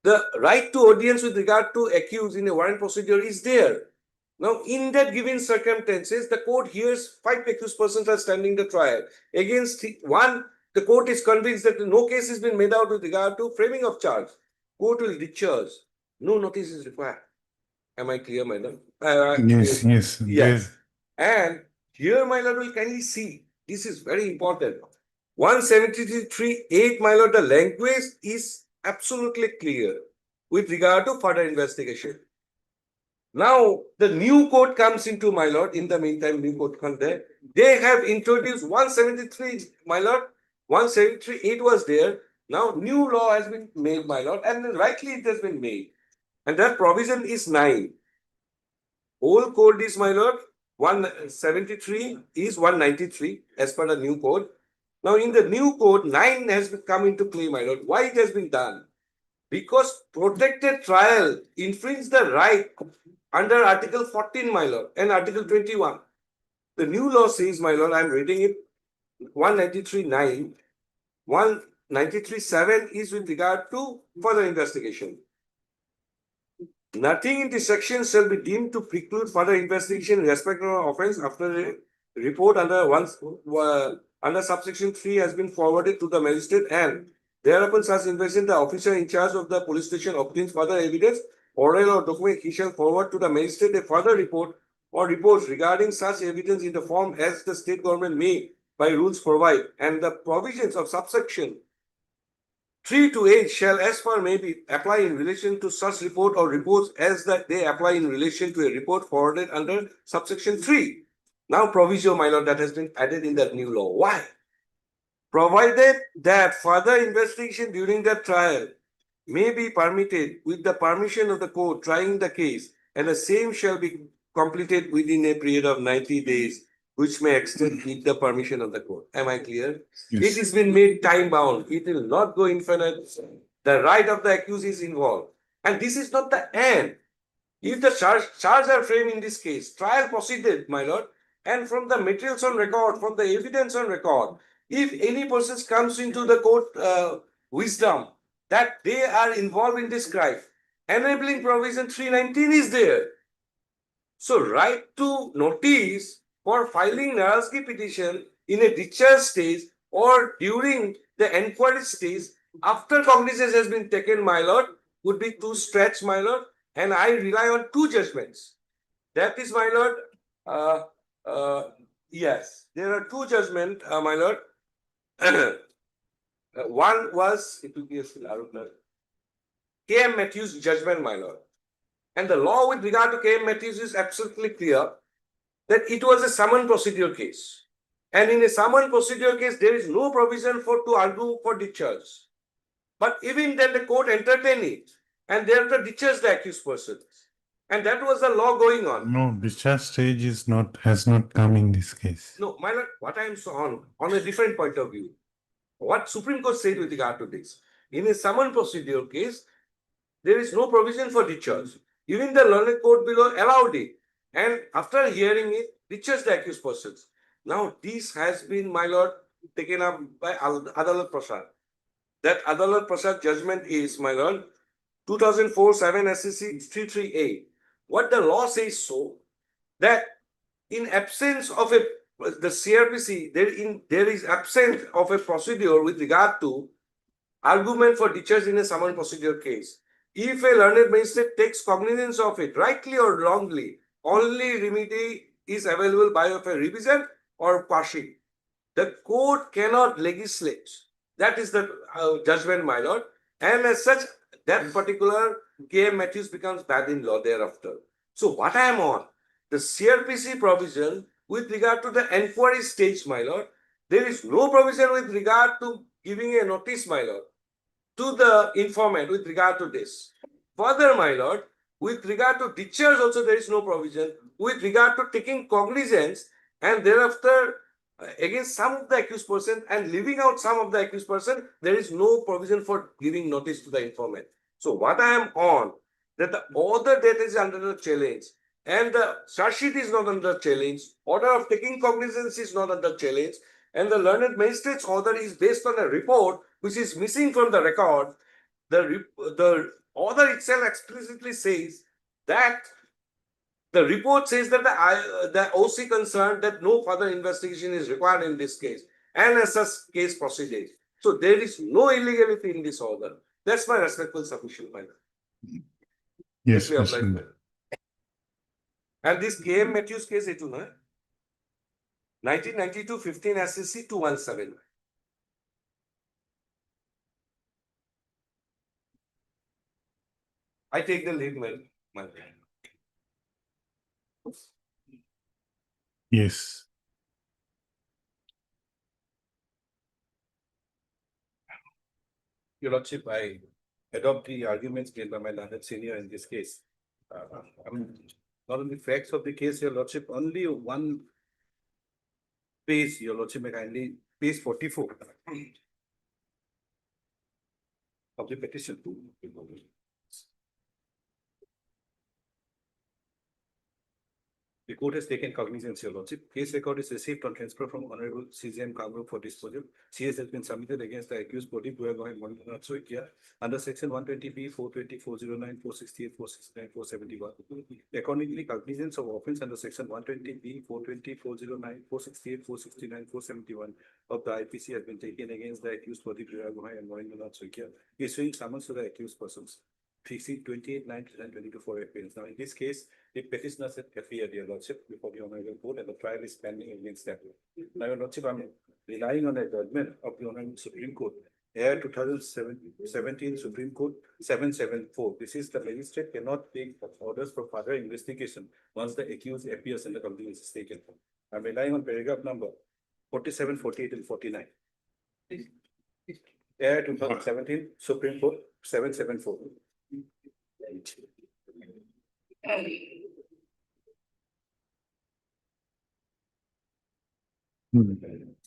The right to audience with regard to accused in a warrant procedure is there. Now, in that given circumstances, the court hears 5 accused persons are standing the trial. Against 1, the court is convinced that no case has been made out with regard to framing of charge. Court will discharge. No notice is required. Am I clear, my lord? Yes. Yes. And here, my lord, will kindly see, this is very important. 173.8, my lord, the language is absolutely clear with regard to further investigation. Now, the new code comes into, my lord, in the meantime, new code comes there. They have introduced 173, my lord, 173.8 was there. Now, new law has been made, my lord, and rightly it has been made. And that provision is 9. Old code is, my lord, 173 is 193 as per the new code. Now, in the new code, 9 has come into play, my lord. Why it has been done? Because protected trial infringes the right under Article 14, my lord, and Article 21. The new law says, my lord, I am reading it, 193.9, 193.7 is with regard to further investigation. Nothing in this section shall be deemed to preclude further investigation in respect of offence after a report under subsection 3 has been forwarded to the magistrate, and thereupon such investigation the officer in charge of the police station obtains further evidence, oral or document, he shall forward to the magistrate a further report or reports regarding such evidence in the form as the state government may by rules provide, and the provisions of subsection 3 to 8 shall as far may be apply in relation to such report or reports as that they apply in relation to a report forwarded under subsection 3. Now, provision, my lord, that has been added in that new law. Why? Provided that further investigation during the trial may be permitted with the permission of the court trying the case, and the same shall be completed within a period of 90 days, which may extend with the permission of the court. Am I clear? Yes. It has been made time bound. It will not go infinite. The right of the accused is involved. And this is not the end. If the charge are framed in this case, trial proceeded, my lord, and from the materials on record, from the evidence on record, if any person comes into the court wisdom that they are involved in this crime, enabling provision 319 is there. So right to notice for filing Narazgi petition in a discharge stage or during the enquiry stage after cognizance has been taken, my lord, would be too stretch, my lord, and I rely on two judgments. That is, my lord, yes, there are two judgments, my lord. One was, it will be a K.M. Matthews judgment, my lord. And the law with regard to K.M. Matthews is absolutely clear that it was a summon procedure case. And in a summon procedure case, there is no provision for to argue for discharge. But even then, the court entertained it and thereafter discharged the accused person. And that was the law going on. No, discharge stage is not, has not come in this case. No, my lord, what I am on a different point of view. What Supreme Court said with regard to this. In a summon procedure case, there is no provision for discharge. Even the learned court below allowed it. And after hearing it, discharged the accused persons. Now, this has been, my lord, taken up by Adalat Prasad. That Adalat Prasad judgment is, my lord, 2004 7 SCC 33A. What the law says so, that in absence of the CRPC, there is absence of a procedure with regard to argument for discharge in a summon procedure case. If a learned magistrate takes cognizance of it, rightly or wrongly, only remedy is available by of a revision or quashing. The court cannot legislate. That is the judgment, my lord. And as such, that particular K.M. Matthews becomes bad in law thereafter. So what I am on, the CRPC provision with regard to the enquiry stage, my lord, there is no provision with regard to giving a notice, my lord, to the informant with regard to this. Further, my lord, with regard to discharge also there is no provision. With regard to taking cognizance and thereafter against some of the accused person and leaving out some of the accused person, there is no provision for giving notice to the informant. So what I am on, that the order that is under the challenge and the charge sheet is not under challenge, order of taking cognizance is not under challenge, and the learned magistrate's order is based on a report which is missing from the record. The order itself explicitly says that the report says that the OC concerned that no further investigation is required in this case, and as such case proceeded. So there is no illegality in this order. That's my respectful submission, my lord. Yes, Let me apply Mr. that. And this K.M. Matthews case, it 1992 15 SCC 217. I take the lead, my lord. Yes. Your Lordship, I adopt the arguments made by my learned senior in this case. Not only facts of the case, Your Lordship, only one page, Your Lordship, may kindly, page 44 of the petition. The court has taken cognizance, Your Lordship. Case record is received on transfer from Honorable CJM Kamru for disposal. CS has been submitted against the accused body, under section 120B, 420, 409, 468, 469, 471. Accordingly, cognizance of offense under section 120B, 420, 409, 468, 469, 471 of the IPC has been taken against the accused body, and Moringa issuing summons to the accused persons. PC 28/9/2022 for appearance. Now, in this case, the petitioners had appeared, Your Lordship, before the Honorable Court, and the trial is pending against them. Now, Your Lordship, I'm relying on a judgment of the Honorable Supreme Court, Air 2017 Supreme Court 774. This is the magistrate cannot take orders for further investigation once the accused appears and the cognizance is taken. I'm relying on paragraph number 47, 48, and 49. Air 2017 Supreme Court 774.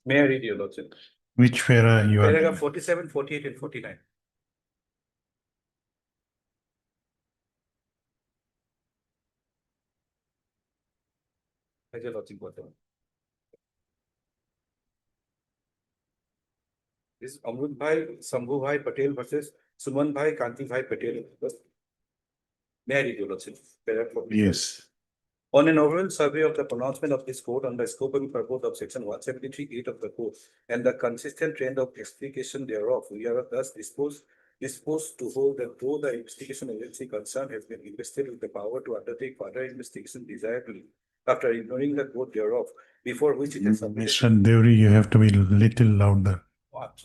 May I read, Your Lordship? Which para you are? Paragraph 47, 48, and 49. Your Lordship, whatever. This is Amrut Bhai, Sambhu Bhai Patel versus Suman Bhai, Kanti Bhai Patel. May I read, Your Lordship? Paragraph 47. Yes. On an overall survey of the pronouncement of this court on the scope and purport of section 173(8) of the code and the consistent trend of explication thereof, we are thus disposed to hold that though the investigation agency concerned has been invested with the power to undertake further investigation desirably after ignoring the code thereof, before which it has submitted. Mr. Deori, you have to be little louder. What?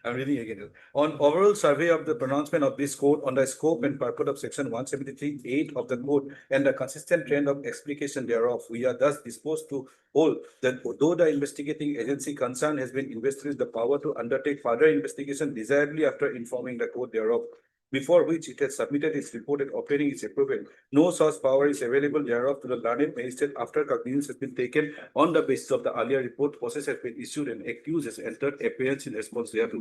I'm reading again. On overall survey of the pronouncement of this code on the scope and purport of section 173(8) of the code and the consistent trend of explication thereof, we are thus disposed to hold that though the investigating agency concerned has been invested with the power to undertake further investigation desirably after informing the code thereof, before which it has submitted its report and obtaining its approval, no such power is available thereof to the learned magistrate after cognizance has been taken on the basis of the earlier report, process has been issued and accused has entered appearance in response thereto.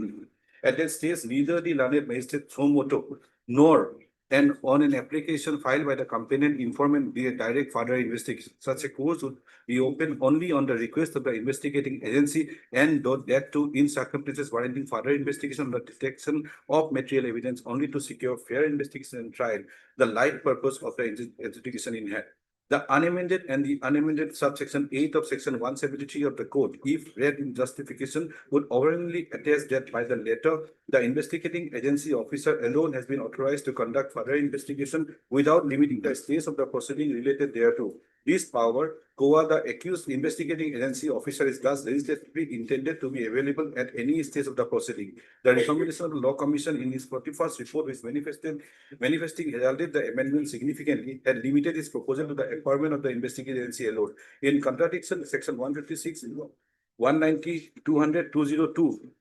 At that stage, neither the learned magistrate suo motu nor and on an application filed by the complainant informant be a direct further investigation. Such a course would be open only on the request of the investigating agency and that too in circumstances warranting further investigation on the detection of material evidence only to secure fair investigation and trial, the light purpose of the adjudication in hand. The unamended and the unamended subsection 8 of section 173 of the code, if read in justification, would overwhelmingly attest that by the letter, the investigating agency officer alone has been authorized to conduct further investigation without limiting the stage of the proceeding related thereto. This power, qua the accused investigating agency officer, is thus legislatively intended to be available at any stage of the proceeding. The recommendation of the Law Commission in its 41st report, which manifesting heralded the amendment significantly, had limited its proposal to the empowerment of the investigating agency alone. In contradiction, section 156, 190, 200, 202,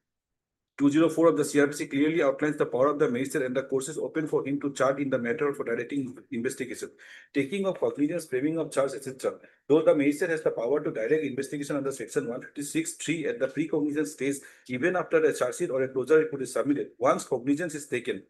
204 of the CRPC clearly outlines the power of the magistrate and the courses open for him to charge in the matter for directing investigation, taking of cognizance, framing of charge, etc. Though the magistrate has the power to direct investigation under section 156(3) at the pre-cognizance stage, even after a charge sheet or a closure report is submitted, once cognizance is taken,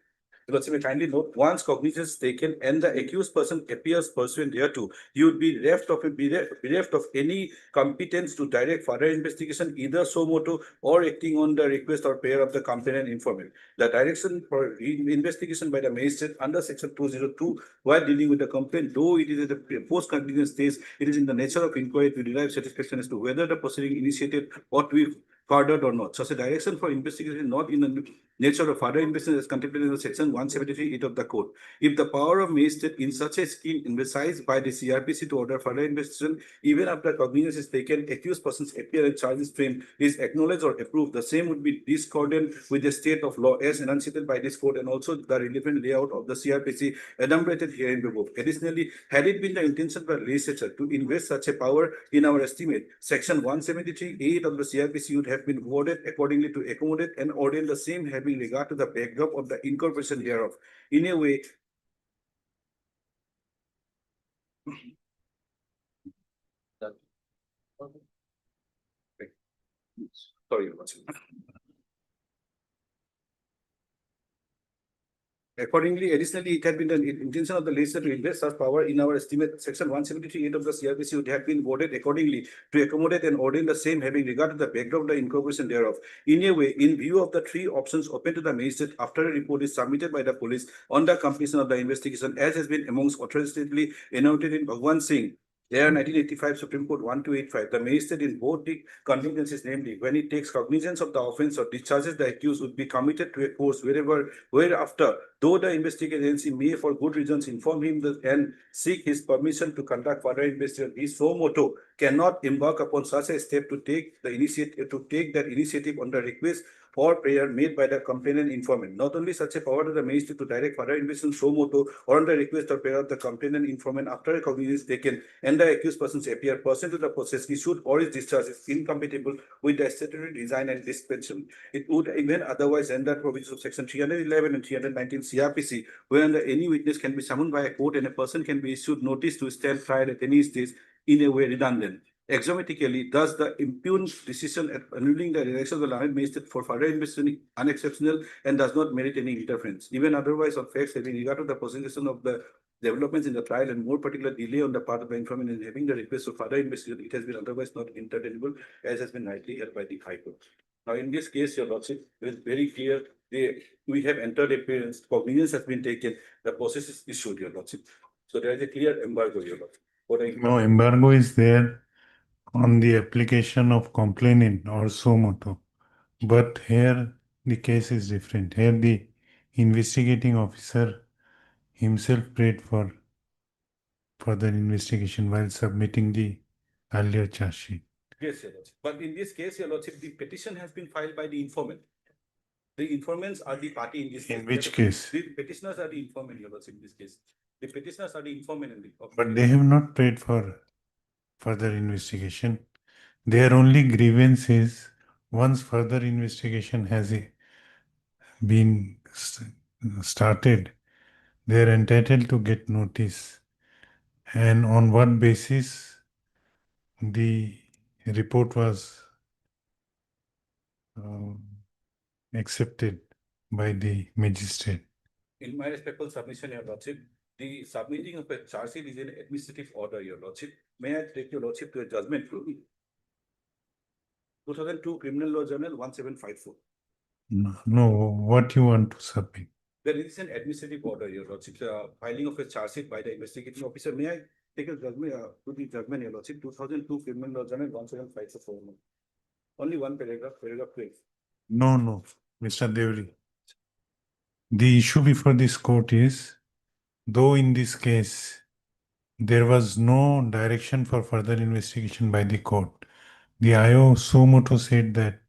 kindly note, once cognizance is taken and the accused person appears pursuant thereto, he would be bereft of any competence to direct further investigation, either suo motu or acting on the request or prayer of the complainant informant. The direction for investigation by the magistrate under section 202 while dealing with the complaint, though it is at the post-cognizance stage, it is in the nature of inquiry to derive satisfaction as to whether the proceeding initiated ought to be furthered or not. Such a direction for investigation is not in the nature of further investigation as contemplated in section 173(8) of the code. If the power of magistrate in such a scheme emphasized by the CRPC to order further investigation, even after cognizance is taken, accused persons appear and charges framed is acknowledged or approved, the same would be discordant with the state of law as enunciated by this code and also the relevant layout of the CRPC enumerated herein above. Additionally, had it been the intention by the legislature to invest such a power, in our estimate, section 173(8) of the CRPC would have been worded accordingly to accommodate and ordain the same having regard to the backdrop of the incorporation thereof. In a way, sorry. Accordingly, additionally, it had been the intention of the legislature to invest such power. In our estimate, section 173(8) of the CRPC would have been worded accordingly to accommodate and ordain the same having regard to the backdrop of the incorporation thereof. In a way, in view of the three options open to the magistrate after a report is submitted by the police on the completion of the investigation, as has been amongst authoritatively enumerated in Bhagwan Singh, there 1985 Supreme Court 1285, the magistrate in both the contingencies, namely when it takes cognizance of the offence or discharges the accused, would be committed to a course whereafter, though the investigating agency may for good reasons inform him and seek his permission to conduct further investigation, his suo motu cannot embark upon such a step to take that initiative on the request or prayer made by the complainant informant. Not only such a power to the magistrate to direct further investigation suo motu or on the request or prayer of the complainant informant after a cognizance is taken and the accused persons appear pursuant to the process issued or is discharged is incompatible with the statutory design and dispensation. It would even otherwise render provisions of section 311 and 319 CRPC, wherein any witness can be summoned by a court and a person can be issued notice to stand trial at any stage, in a way redundant. Axiomatically, thus the impugned decision at annulling the direction of the learned magistrate for further investigation unexceptional and does not merit any interference. Even otherwise, on facts having regard to the prosecution of the developments in the trial and more particular delay on the part of the informant in having the request for further investigation, it has been otherwise not entertainable, as has been rightly held by the High Court. Now, in this case, Your Lordship, it is very clear we have entered appearance, cognizance has been taken, the process is issued, Your Lordship. So there is a clear embargo, Your Lordship. What I- No, embargo is there on the application of complainant or suo motu. But here the case is different. Here the investigating officer himself prayed for further investigation while submitting the earlier charge sheet. Yes, Your Lordship. But in this case, Your Lordship, the petition has been filed by the informant. The informants are the party in this case. In which case? The petitioners are the informant, Your Lordship, in this case. The petitioners are the informant in the. But they have not prayed for further investigation. Their only grievance is once further investigation has been started, they are entitled to get notice. And on what basis the report was accepted by the magistrate. In my respectful submission, Your Lordship, the submitting of a charge sheet is an administrative order, Your Lordship. May I take Your Lordship to a judgment? 2002 Criminal Law Journal 1754. No, what you want to submit? There is an administrative order, Your Lordship, filing of a charge sheet by the investigating officer. May I take a judgment to the judgment, Your Lordship, 2002 Criminal Law Journal 1754. Only one paragraph, paragraph 12. No, Mr. Devri. The issue before this court is, though in this case, there was no direction for further investigation by the court, the IO suo motu said that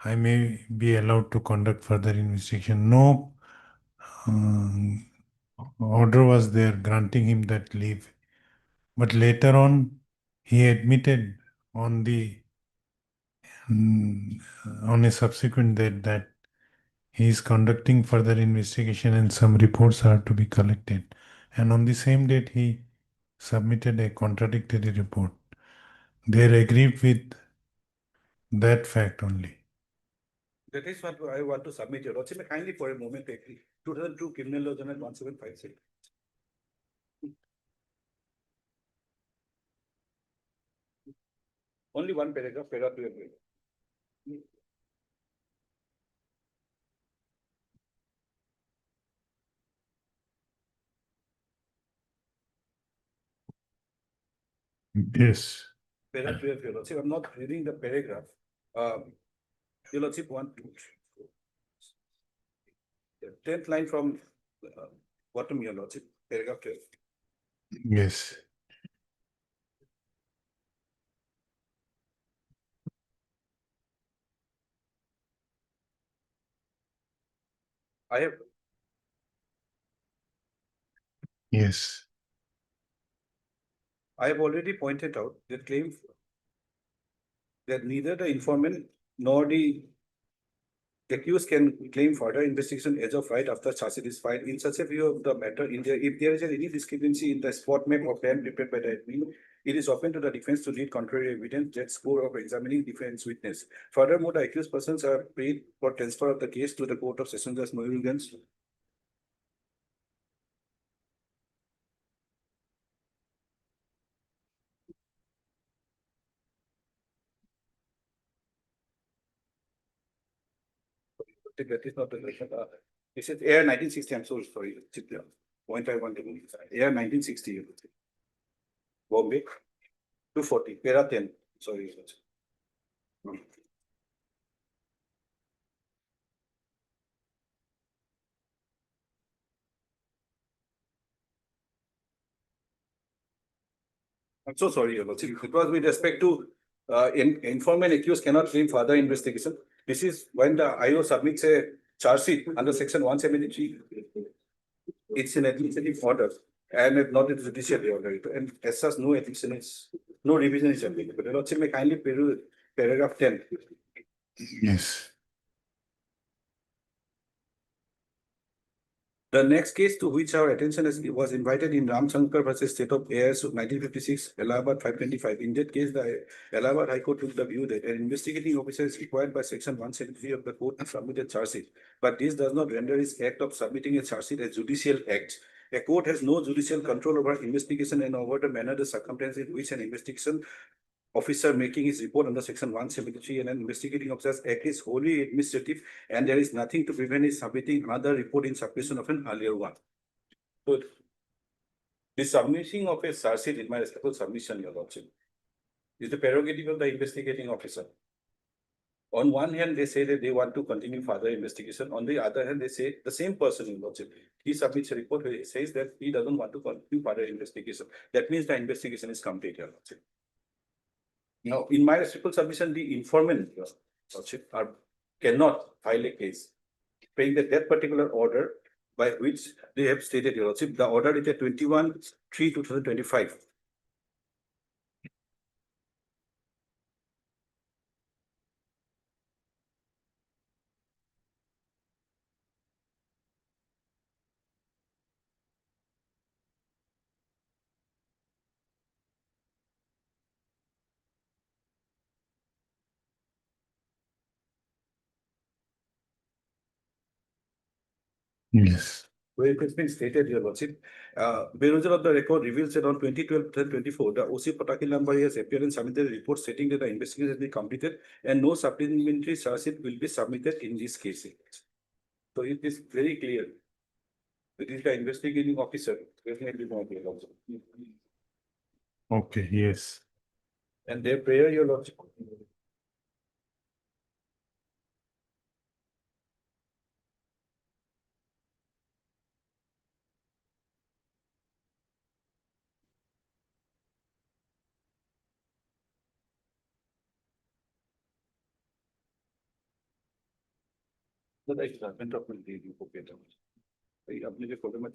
I may be allowed to conduct further investigation. No order was there granting him that leave. But later on, he admitted on a subsequent date that he is conducting further investigation and some reports are to be collected. And on the same date, he submitted a contradictory report. They agreed with that fact only. That is what I want to submit, Your Lordship. Kindly for a moment agree. 2002 Criminal Law Journal 1756. Only one paragraph, paragraph 12. Yes. Paragraph 12, Your Lordship. I'm not reading the paragraph. Your Lordship, 1, 2, 3, 10th line from bottom, Your Lordship, paragraph 12. Yes. I have. Yes. I have already pointed out that claim that neither the informant nor the accused can claim further investigation as of right after charge sheet is filed. In such a view of the matter, if there is any discrepancy in the spot map or plan prepared by the admin, it is open to the defense to lead contrary evidence that score of examining defense witness. Furthermore, the accused persons are paid for transfer of the case to the Court of Session Judge Moyulganj. That is not the question. This is AIR 1960. I'm so sorry. Point I want to AIR 1960. Bombay 240. Para 10. Sorry. I'm so sorry, Your Lordship. Because with respect to informant accused cannot claim further investigation. This is when the IO submits a charge sheet under section 173. It's an administrative order and not a judicial order. And as such, no addition is, no revision is available. Your Lordship may kindly peruse paragraph 10. Yes. The next case to which our attention was invited in Ram Shankar versus State of Heirs of 1956, Allahabad 525. In that case, the Allahabad High Court took the view that an investigating officer is required by section 173 of the code to submit a charge sheet. But this does not render his act of submitting a charge sheet a judicial act. A court has no judicial control over investigation and over the manner, the circumstances in which an investigation officer making his report under section 173 and an investigating officer's act is wholly administrative, and there is nothing to prevent his submitting another report in suppression of an earlier one. Good. The submission of a charge sheet in my respectful submission, Your Lordship, is the prerogative of the investigating officer. On one hand, they say that they want to continue further investigation. On the other hand, they say the same person, Your Lordship, he submits a report where he says that he doesn't want to continue further investigation. That means the investigation is complete, Your Lordship. Now, in my respectful submission, the informant, Your Lordship, cannot file a case paying that particular order by which they have stated, Your Lordship, the order is at 21/3/2025. Yes. Where it has been stated, Your Lordship, perusal of the record reveals that on 2012-2024, the OC Pataki number has appeared and submitted a report stating that the investigation has been completed and no supplementary charge sheet will be submitted in this case. So it is very clear. It is the investigating officer, definitely more clear also. Okay, yes. And their prayer, Your Lordship. That I judgment of my daily pocket. I अपने जो photo में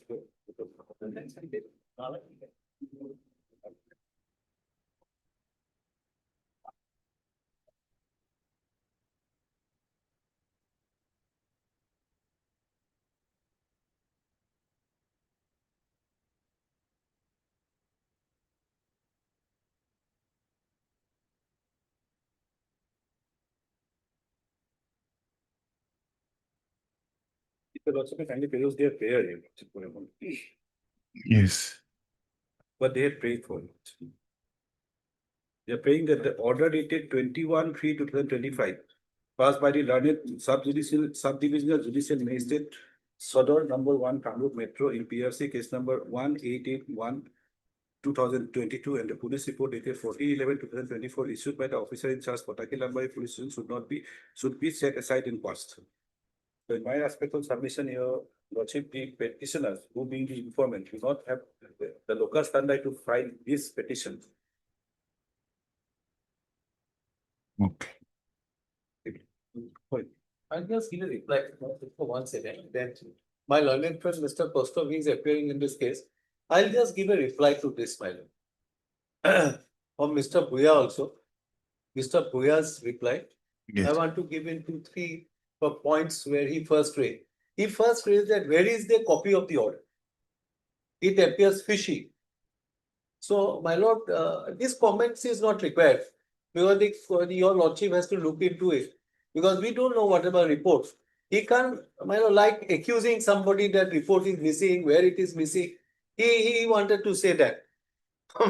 also kindly peruse their prayer, Your Lordship. Yes. What they had prayed for. They are praying that the order dated 21/3/2025, passed by the learned subdivisional judicial magistrate, Sodor number 1, Kamrup Metro in PRC case number 1881/2022, and the police report dated 14/11/2024 issued by the officer in charge, Pataki Lambai Police Station, should be set aside in cost. So in my respectful submission, Your Lordship, the petitioners, who being the informant, do not have the local standard to file this petition. Okay. I'll just give a reply for 1 second, then my learned friend, Mr. Kostov, is appearing in this case. I'll just give a reply to this, my lord. From Mr. Bhuya also. Mr. Bhuya's reply. Yes. I want to give in 2-3 points where he first raised. He first raised that where is the copy of the order? It appears fishy. So, my lord, this comments is not required because your lordship has to look into it because we don't know whatever reports. He can't, my lord, like accusing somebody that report is missing, where it is missing. He wanted to say that.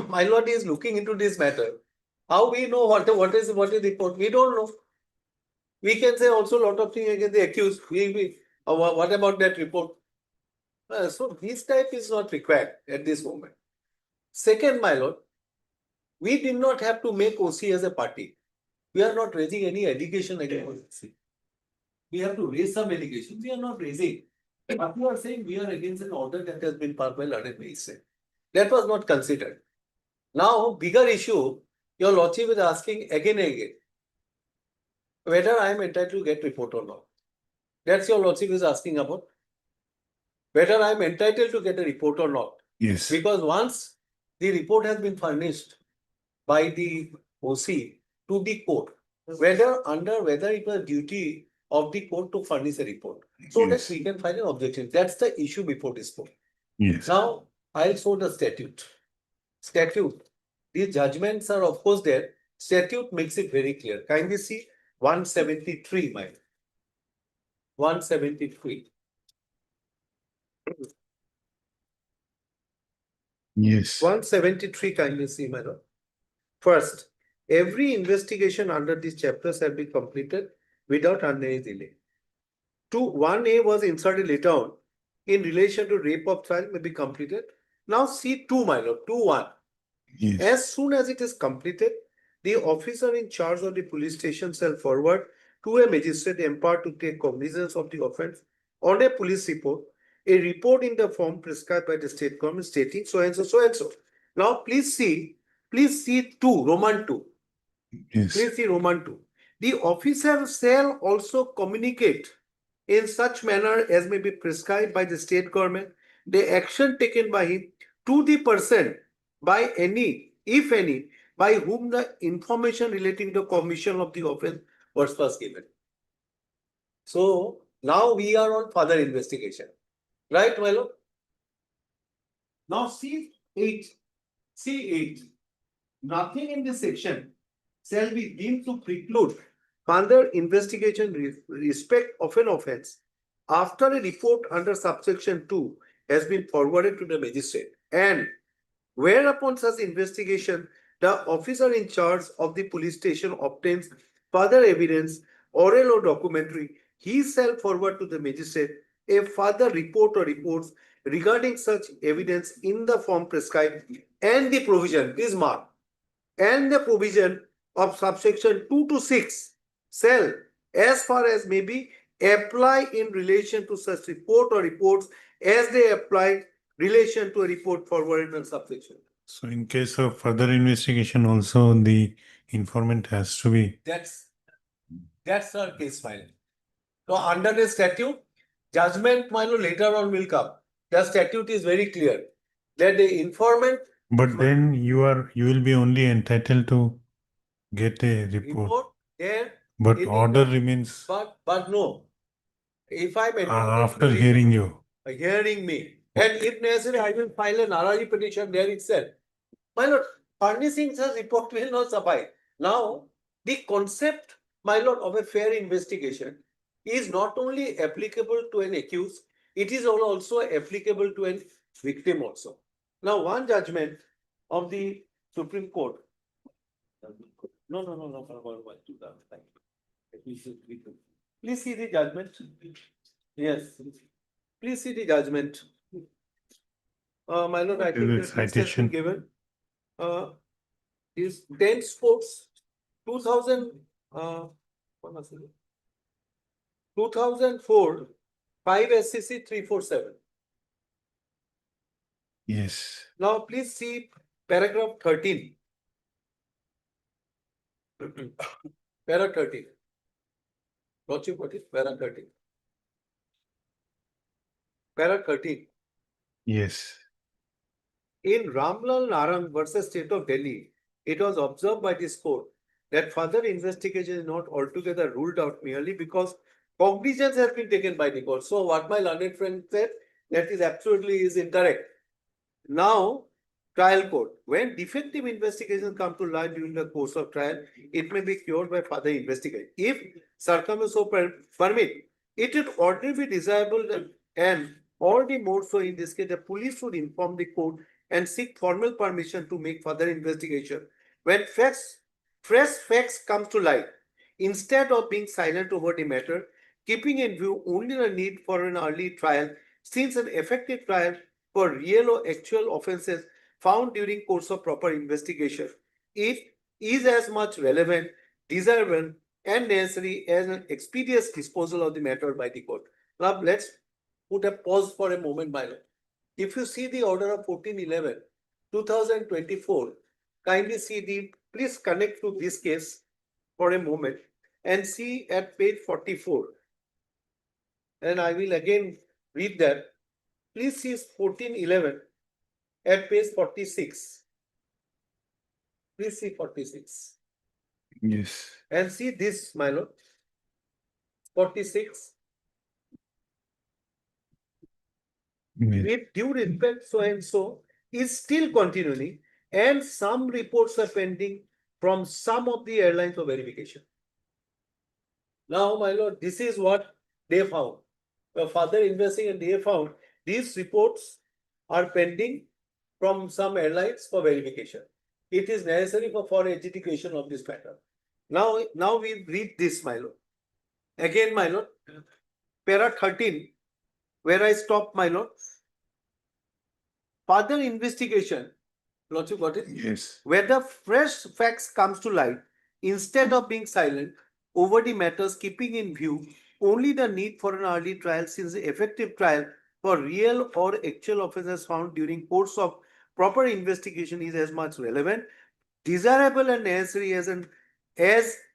My lord is looking into this matter. How we know what is the report? We don't know. We can say also a lot of things against the accused. What about that report? So this type is not required at this moment. Second, my lord, we did not have to make OC as a party. We are not raising any allegation against OC. We have to raise some allegations. We are not raising. But you are saying we are against an order that has been passed by learned magistrate. That was not considered. Now, bigger issue, your lordship is asking again and again whether I am entitled to get report or not. That's your lordship is asking about. Whether I am entitled to get a report or not. Yes. Because once the report has been furnished by the OC to the court, whether it was duty of the court to furnish a report, so Yes. that we can find an objection. That's the issue before this court. Yes. Now, I'll show the statute. These judgments are of course there. Statute makes it very clear. Kindly see 173, my 173. Yes. 173, kindly see, my lord. First, every investigation under these chapters shall be completed without unnecessary delay. 1A was inserted later on in relation to rape of child may be completed Now see 2, my lord, 2.1. Yes. As soon as it is completed, the officer in charge of the police station shall forward to a magistrate empowered to take cognizance of the offence on a police report, a report in the form prescribed by the state government stating so and so, so and so. Now please see 2, Roman 2. Yes. Please see Roman 2. The officer shall also communicate in such manner as may be prescribed by the state government the action taken by him to the person by any, if any, by whom the information relating to commission of the offence was first given. So now we are on further investigation. Right, my lord? Now see 8. See 8. Nothing in this section shall be deemed to preclude further investigation respect of an offence after a report under subsection 2 has been forwarded to the magistrate, and whereupon such investigation the officer in charge of the police station obtains further evidence, oral or documentary, he shall forward to the magistrate a further report or reports regarding such evidence in the form prescribed, and the provision, please mark, and the provision of subsection 2 to 6 shall, as far as may be, apply in relation to such report or reports as they apply relation to a report forwarded in subsection. So in case of further investigation also, the informant has to be. That's our case file. So under the statute, judgment, my lord, later on will come. The statute is very clear that the informant. But then you will be only entitled to get a report. There. But order remains But no. If I'm after hearing you. hearing me, and if necessary, I will file an RRE petition there itself. My lord, furnishing such report will not suffice. Now, the concept, my lord, of a fair investigation is not only applicable to an accused, it is also applicable to a victim also. Now, one judgment of the Supreme Court. No. Please see the judgment. Yes. Please see the judgment. My lord, I think the text has been citation given. Is 10 sports 2000 2004 5 SCC 347. Yes. Now please see paragraph 13. Para 13. What is para 13? Para 13. Yes. In Ramlal Narang versus State of Delhi, it was observed by this court that further investigation is not altogether ruled out merely because cognizance has been taken by the court. So what my learned friend said, that is absolutely incorrect. Now, trial court. When defective investigations come to light during the course of trial, it may be cured by further investigation. If circumstances so permit, it would ordinarily be desirable and all the more so in this case, the police should inform the court and seek formal permission to make further investigation. When fresh facts come to light, instead of being silent over the matter, keeping in view only the need for an early trial, since an effective trial for real or actual offences found during course of proper investigation, it is as much relevant, desirable, and necessary as an expeditious disposal of the matter by the court. Now let's put a pause for a moment, my lord. If you see the order of 1411, 2024, kindly see please connect to this case for a moment and see at page 44. And I will again read that. Please see 1411 at page 46. Please see 46. Yes. And see this, my lord. 46. Yes. With due respect, so and so is still continuing, and some reports are pending from some of the airlines for verification. Now, my lord, this is what they found. The further investigation, they found these reports are pending from some airlines for verification. It is necessary for adjudication of this matter. Now we read this, my lord. Again, my lord, para 13, where I stop, my lord. further investigation, Lordship, got it? Yes. Where the fresh facts comes to light, instead of being silent over the matters, keeping in view only the need for an early trial, since the effective trial for real or actual offences found during course of proper investigation is as much relevant, desirable and necessary as an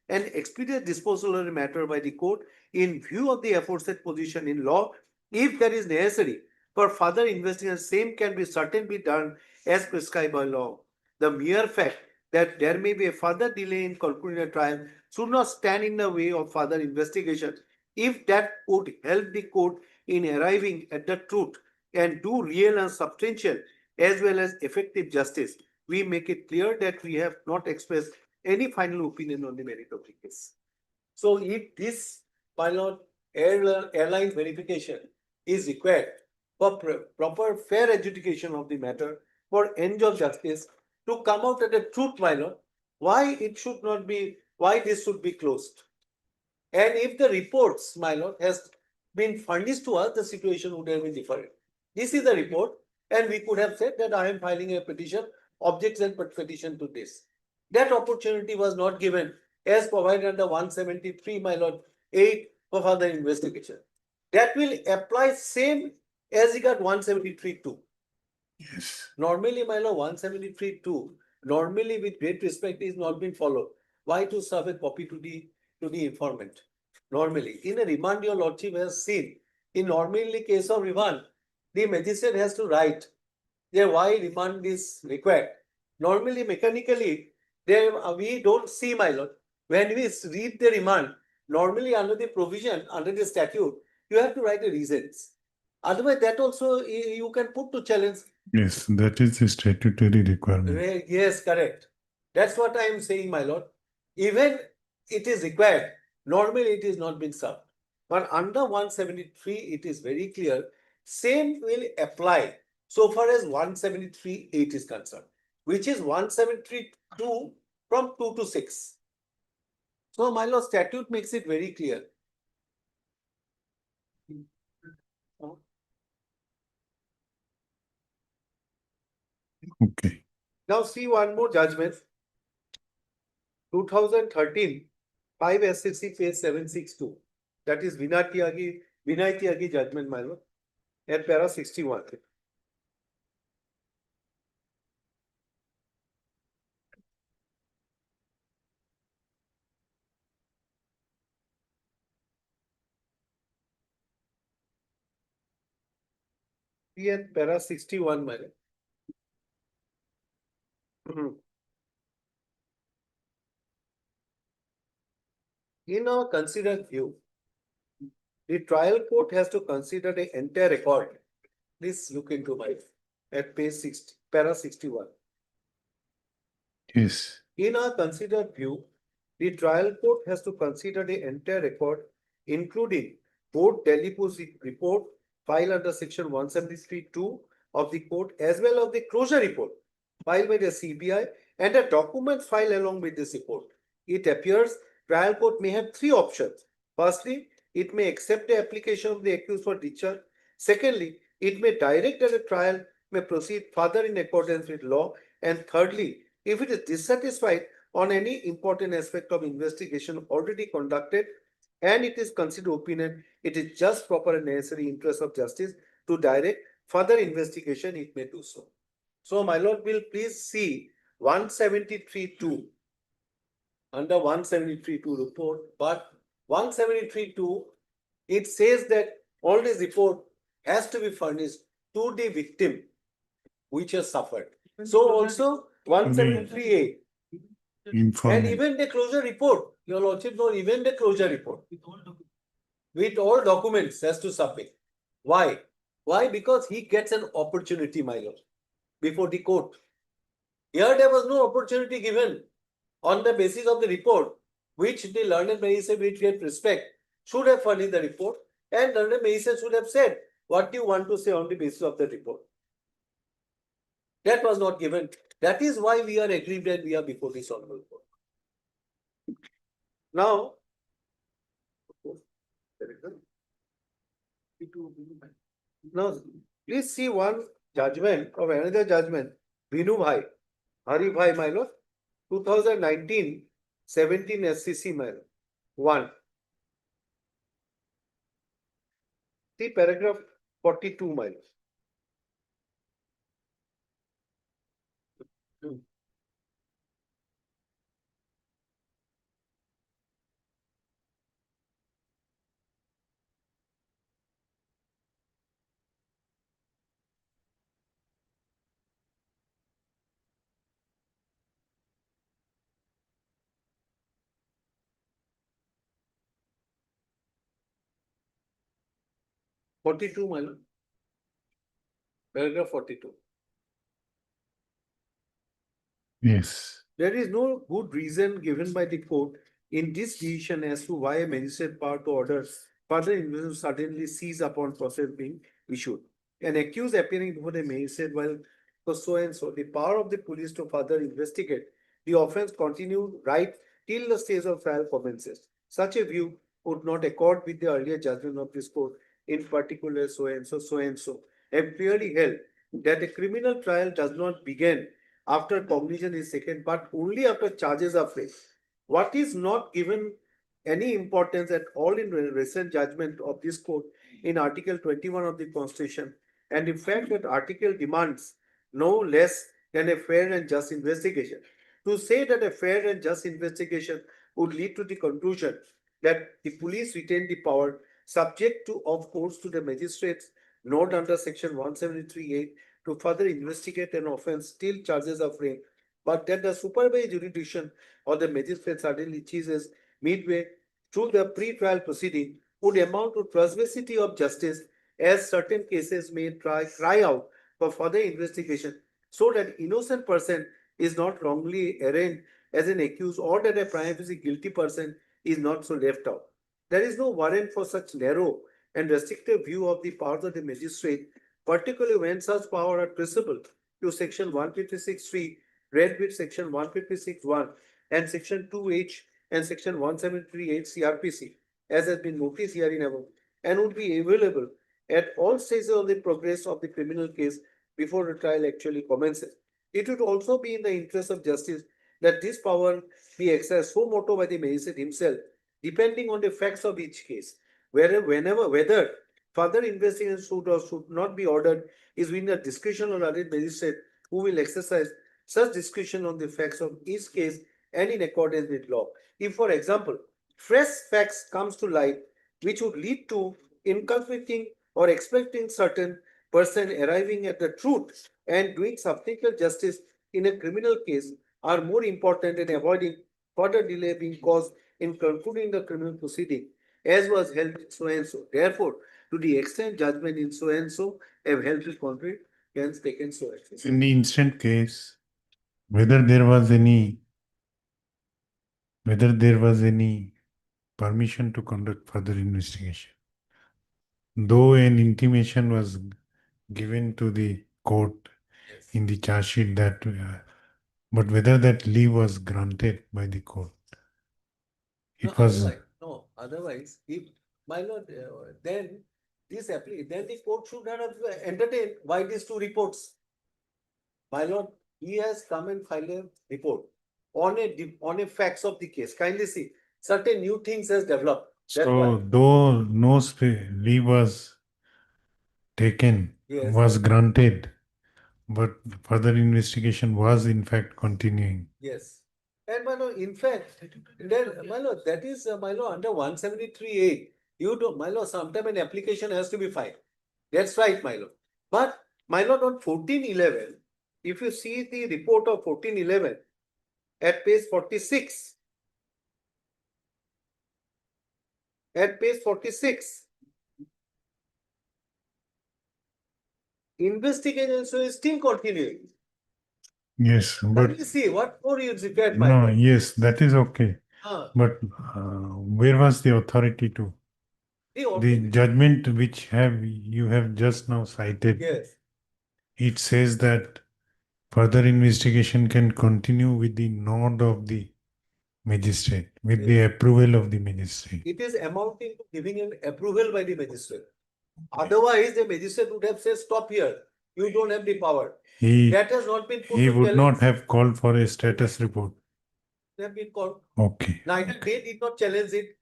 expedient disposal of the matter by the court in view of the aforesaid position in law. If that is necessary for further investigation, same can be certainly done as prescribed by law. The mere fact that there may be a further delay in concluding a trial should not stand in the way of further investigation, if that would help the court in arriving at the truth and do real and substantial as well as effective justice. We make it clear that we have not expressed any final opinion on the merit of the case. So if this pilot airline verification is required for proper fair adjudication of the matter, for end of justice to come out at a truth, pilot, why it should not be, why this should be closed. And if the reports, my lord, has been furnished to us, the situation would have been different. This is the report, and we could have said that I am filing a petition, objects and petition to this. That opportunity was not given as provided under 173, my lord, 8 for further investigation. That will apply same as regard 173(2). Yes. Normally, my lord, 173(2), normally with great respect is not been followed. Why to serve a copy to the informant? Normally, in a remand, your lordship has seen, in normally case of remand, the magistrate has to write there why remand is required. Normally, mechanically, there we don't see, my lord. When we read the remand, normally under the provision, under the statute, you have to write the reasons. Otherwise, that also you can put to challenge. Yes, that is the statutory requirement. Yes, correct. That's what I am saying, my lord. Even it is required, normally it is not been served. But under 173, it is very clear, same will apply so far as 173(8) is concerned, which is 173(2) from 2 to 6. So, my lord, statute makes it very clear. Okay. Now, see one more judgment. 2013, 5 SCC page 762. That is Vinay Tyagi judgment, my lord, at para 61. At para 61, my lord. In our considered view, the trial court has to consider the entire record. Please look into my at page 60, para 61. Yes. In our considered view, the trial court has to consider the entire record, including both Delhi's report filed under section 173(2) of the court, as well as the closure report filed by the CBI and the documents filed along with this report. It appears trial court may have three options. Firstly, it may accept the application of the accused for discharge. Secondly, it may direct that the trial may proceed further in accordance with law. And thirdly, if it is dissatisfied on any important aspect of investigation already conducted and it is considered opinion, it is just proper and necessary interest of justice to direct further investigation, it may do so. So, my lord, will please see 173(2) under 173(2) report, but 173(2), it says that all this report has to be furnished to the victim which has suffered. So also 173(a). And even the closure report, your lordship knows, even the closure report with all documents has to submit. Why? Why? Because he gets an opportunity, my lord, before the court. Here there was no opportunity given on the basis of the report, which the learned magistrate with great respect should have furnished the report, and learned magistrate should have said what you want to say on the basis of the report. That was not given. That is why we are aggrieved and we are before this honorable court. Now, please see one judgment of another judgment, Vinu Bhai, Hari Bhai, my lord, 2019, 17 SCC, my lord. 1. See paragraph 42, my lord. Hmm. Forty-two, my lord. Paragraph 42. Yes. There is no good reason given by the court in this decision as to why a magistrate power to order further investigation suddenly seize upon process being issued. An accused appearing before the magistrate while so and so, the power of the police to further investigate the offence continued right till the stage of trial commences. Such a view would not accord with the earlier judgment of this court, in particular so and so, have clearly held that a criminal trial does not begin after cognition is taken, but only after charges are placed. What is not given any importance at all in recent judgment of this court in Article 21 of the Constitution, and the fact that Article demands no less than a fair and just investigation. To say that a fair and just investigation would lead to the conclusion that the police retain the power subject to, of course, to the magistrate's note under section 173(8) to further investigate an offence till charges are framed, but that the supervised jurisdiction or the magistrate suddenly ceases midway through the pre-trial proceeding would amount to transgressity of justice, as certain cases may cry out for further investigation so that innocent person is not wrongly arraigned as an accused, or that a prima facie guilty person is not so left out. There is no warrant for such narrow and restrictive view of the powers of the magistrate, particularly when such powers are traceable to section 156(3), read with section 156(1) and section 2H and section 173(8) CRPC, as has been noticed here in above, and would be available at all stages of the progress of the criminal case before the trial actually commences. It would also be in the interest of justice that this power be exercised so moto by the magistrate himself, depending on the facts of each case, whether further investigation should or should not be ordered is within the discretion of the magistrate, who will exercise such discretion on the facts of each case and in accordance with law. If, for example, fresh facts comes to light which would lead to inculpating or expecting certain person arriving at the truth and doing substantial justice in a criminal case are more important in avoiding further delay being caused in concluding the criminal proceeding, as was held so and so. Therefore, to the extent judgment in so and so have held to contrary, hence taken so and so. In the instant case, whether there was any permission to conduct further investigation, though an intimation was given to the court in the charge sheet that, but whether that leave was granted by the court. It was. Otherwise, if my lord, then then the court should not have entertained why these two reports. My lord, he has come and filed a report on a facts of the case. Kindly see, certain new things has developed. That's So, why. though no leave was taken, Yes. was granted, but further investigation was in fact continuing. Yes. And my lord, in fact, then my lord, that is my lord under 173(8). You do, my lord, sometime an application has to be filed. That's right, my lord. But my lord, on 1411, if you see the report of 1411 at page 46, investigation is still continuing. Yes, but Let me see what more is required, my no, lord. yes, that is okay. But where was the authority to? The judgment which you have just now cited, Yes. it says that further investigation can continue with the nod of the magistrate, with the approval of the magistrate. It is amounting to giving an approval by the magistrate. Otherwise, the magistrate would have said, stop here. you don't have the power. He, That has not been put he to would not challenge. have called for a status report. They have been called. Okay. Neither they did not challenge it.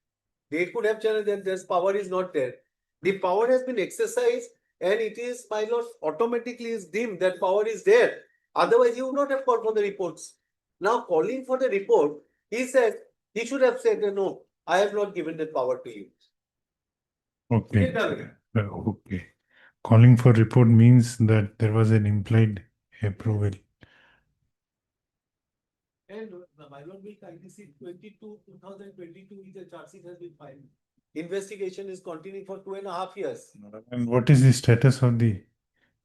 They could have challenged that this power is not there. The power has been exercised and it is, my lord, automatically is deemed that power is there. Otherwise, you would not have called for the reports. Now, calling for the report, he said, he should have said, no, I have not given that power to you. Okay. Okay. Okay. Calling for report means that there was an implied approval. And my lord will kindly see 2022 is a charge sheet has been filed. Investigation is continuing for 2.5 years. And what is the status of the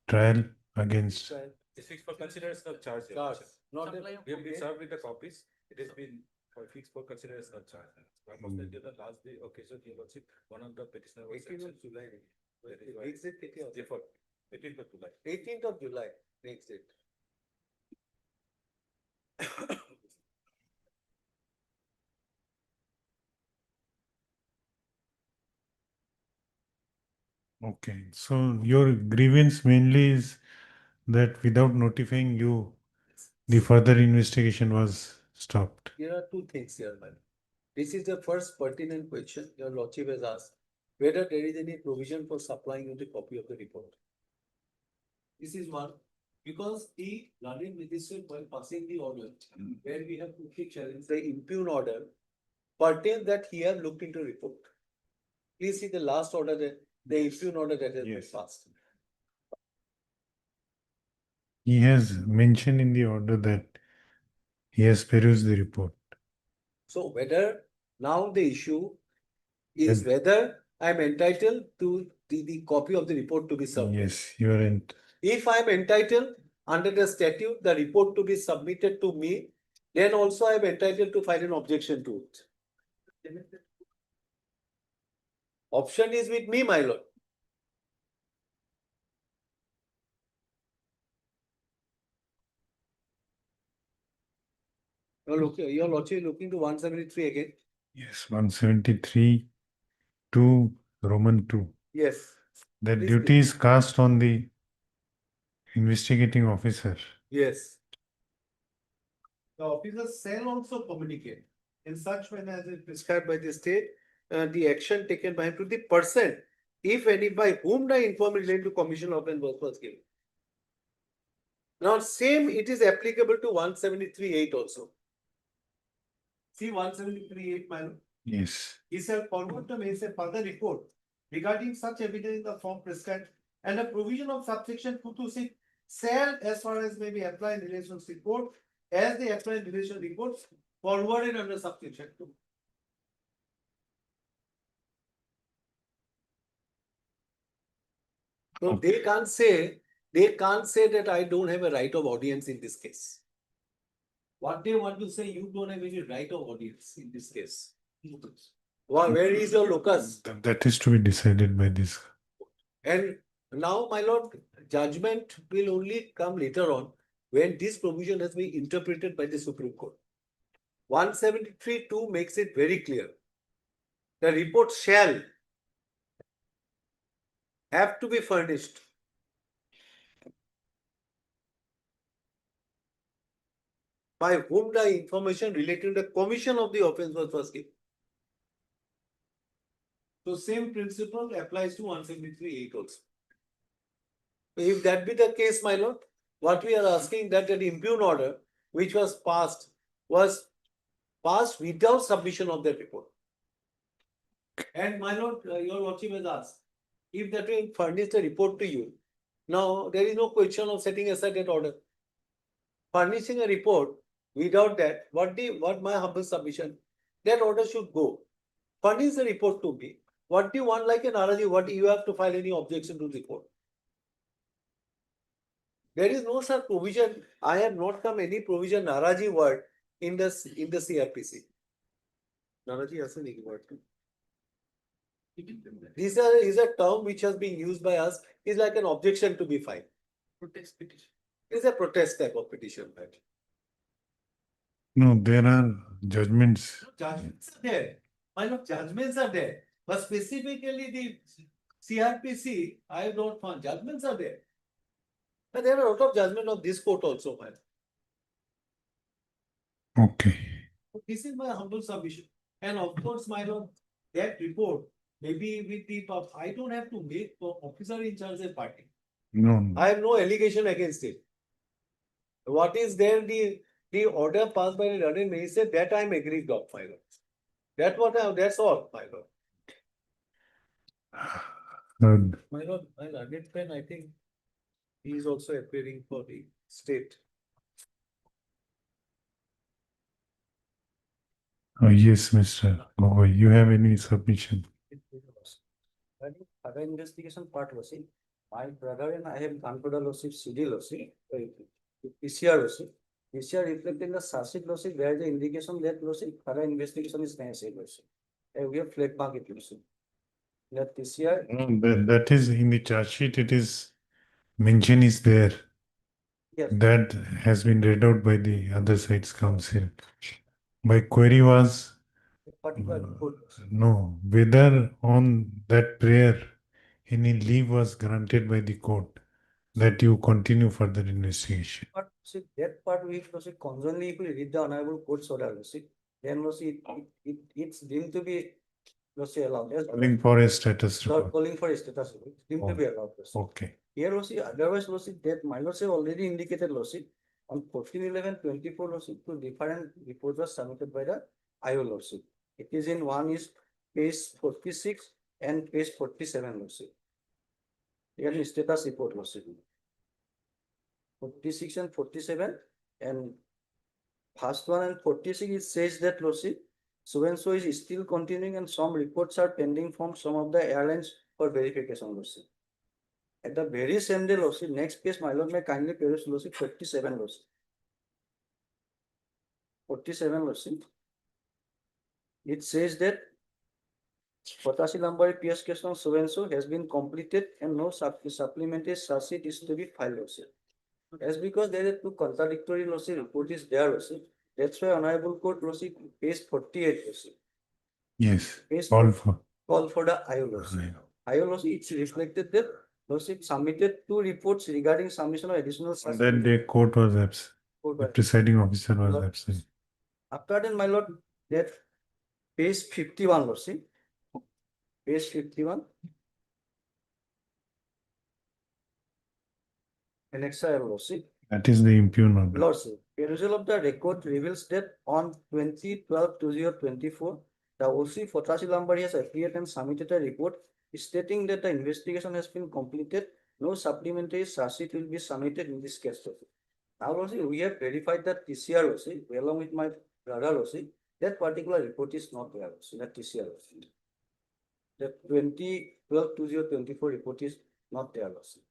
trial against? It's fixed for consideration of charge. Charge. Not We have been served with the copies. It has been fixed for consideration of charge. Unfortunately, the last day occasion, Your Lordship, one of the petitioner was 18th of July. Exit 18th of July. 18th of July. Next date. Okay, so your grievance mainly is that without notifying you, the further investigation was stopped. There are two things here, man. This is the first pertinent question your lordship has asked, whether there is any provision for supplying you the copy of the report. This is one, because the learned magistrate while passing the order, where we have to challenge the impugn order, pertains that he have looked into report. Please see the last order, that the impugn order that has been passed. He has mentioned in the order that he has perused the report. So whether now the issue is whether I'm entitled to the copy of the report to be served. Yes, you are in. If I am entitled under the statute, the report to be submitted to me, then also I am entitled to file an objection to it. Option is with me, my lord. Your lordship looking to 173 again? Yes, 173 to Roman 2. Yes. The Please duty is cast on the investigating officer. Yes. The officers shall also communicate in such manner as is prescribed by the state, the action taken by him to the person, if any, by whom the information related to commission of an was given. Now, same it is applicable to 173(8) also. See 173(8), my lord. Yes. He shall forward to me a further report regarding such evidence in the form prescribed, and the provision of subsection 226 shall, as far as may be applied in relation to report, as the applied in relation reports forwarded under subsection 2. So they can't say that I don't have a right of audience in this case. What they want to say, you don't have any right of audience in this case. Where is your locus? That is to be decided by this. And now, my lord, judgment will only come later on when this provision has been interpreted by the Supreme Court. 173(2) makes it very clear. The report shall have to be furnished. By whom the information relating to the commission of the offence was first given. So same principle applies to 173(8) also. If that be the case, my lord, what we are asking that an impugn order which was passed without submission of that report. And my lord, your lordship has asked, if that will furnish the report to you, now there is no question of setting aside that order. Furnishing a report without that, what my humble submission, that order should go. Furnish the report to me. What do you want like an RLE? What you have to file any objection to the report? There is no such provision. I have not come any provision Naraji word in the CRPC. Naraji has a word. This is a term which has been used by us. Is like an objection to be filed. Protest petition. It is a protest type of petition. Right? No, there are judgments. Judgments are there. My lord, judgments are there. But specifically the CRPC, I have not found judgments are there. And there are a lot of judgment of this court also, my lord. Okay. This is my humble submission. And of course, my lord, that report, maybe with the, I don't have to make the officer in charge a party. No. I have no allegation against it. What is there, the order passed by the learned magistrate, that I am agreed of, my lord. That's all, my lord. Heard. My lord, my learned friend, I think he is also appearing for the state. Yes, Mr. Gogoi, you have any submission? Other investigation part was it. My brother and I have gone to the lawsuit, CD lawsuit, PCR lawsuit. PCR reflecting the Sasik lawsuit, where the indication that lawsuit, other investigation is necessary lawsuit. And we have flag market lawsuit. That PCR. That is in the charge sheet, it is mention is there. Yes. That has been read out by the other side's counsel. My query was, no, whether on that prayer any leave was granted by the court that you continue further investigation. But see, that part we see constantly, if we read the honorable court's order, see, then it's deemed to be, allowed. Yes, Calling for a status report. calling for a status report, it's deemed to be allowed. Okay. Here otherwise that my lord have already indicated lawsuit on 14/11/24 lawsuit to different reports were submitted by the IO lawsuit. It is in one is page 46 and page 47 lawsuit. Here is status report lawsuit. 46 and 47 and first one and 46 it says that lawsuit so and so is still continuing and some reports are pending from some of the airlines for verification lawsuit. At the very same day lawsuit, next case, my lord may kindly peruse lawsuit 47 lawsuit. 47 lawsuit. It says that Potasi number PS case on so and so has been completed and no supplementary charge sheet is to be filed lawsuit. As because there are two contradictory lawsuit report is there lawsuit. That's why honorable court lawsuit page 48 lawsuit. Yes. Call for the IO lawsuit. IO lawsuit it's reflected that lawsuit submitted two reports regarding submission of additional. That day court was absent. The presiding officer was absent. After that, my lord, that page 51 lawsuit. Page 51. Annexure lawsuit. That is the impugned. Lawsuit. Perusal of the record reveals that on 20/12/2024, the OC Potasi Lambari has appeared and submitted a report stating that the investigation has been completed. No supplementary charge sheet will be submitted in this case. Now, also, we have verified that TCR lawsuit, along with my brother lawsuit, that particular report is not there. So that TCR lawsuit. The 2012/2024 report is not there. Lawsuit.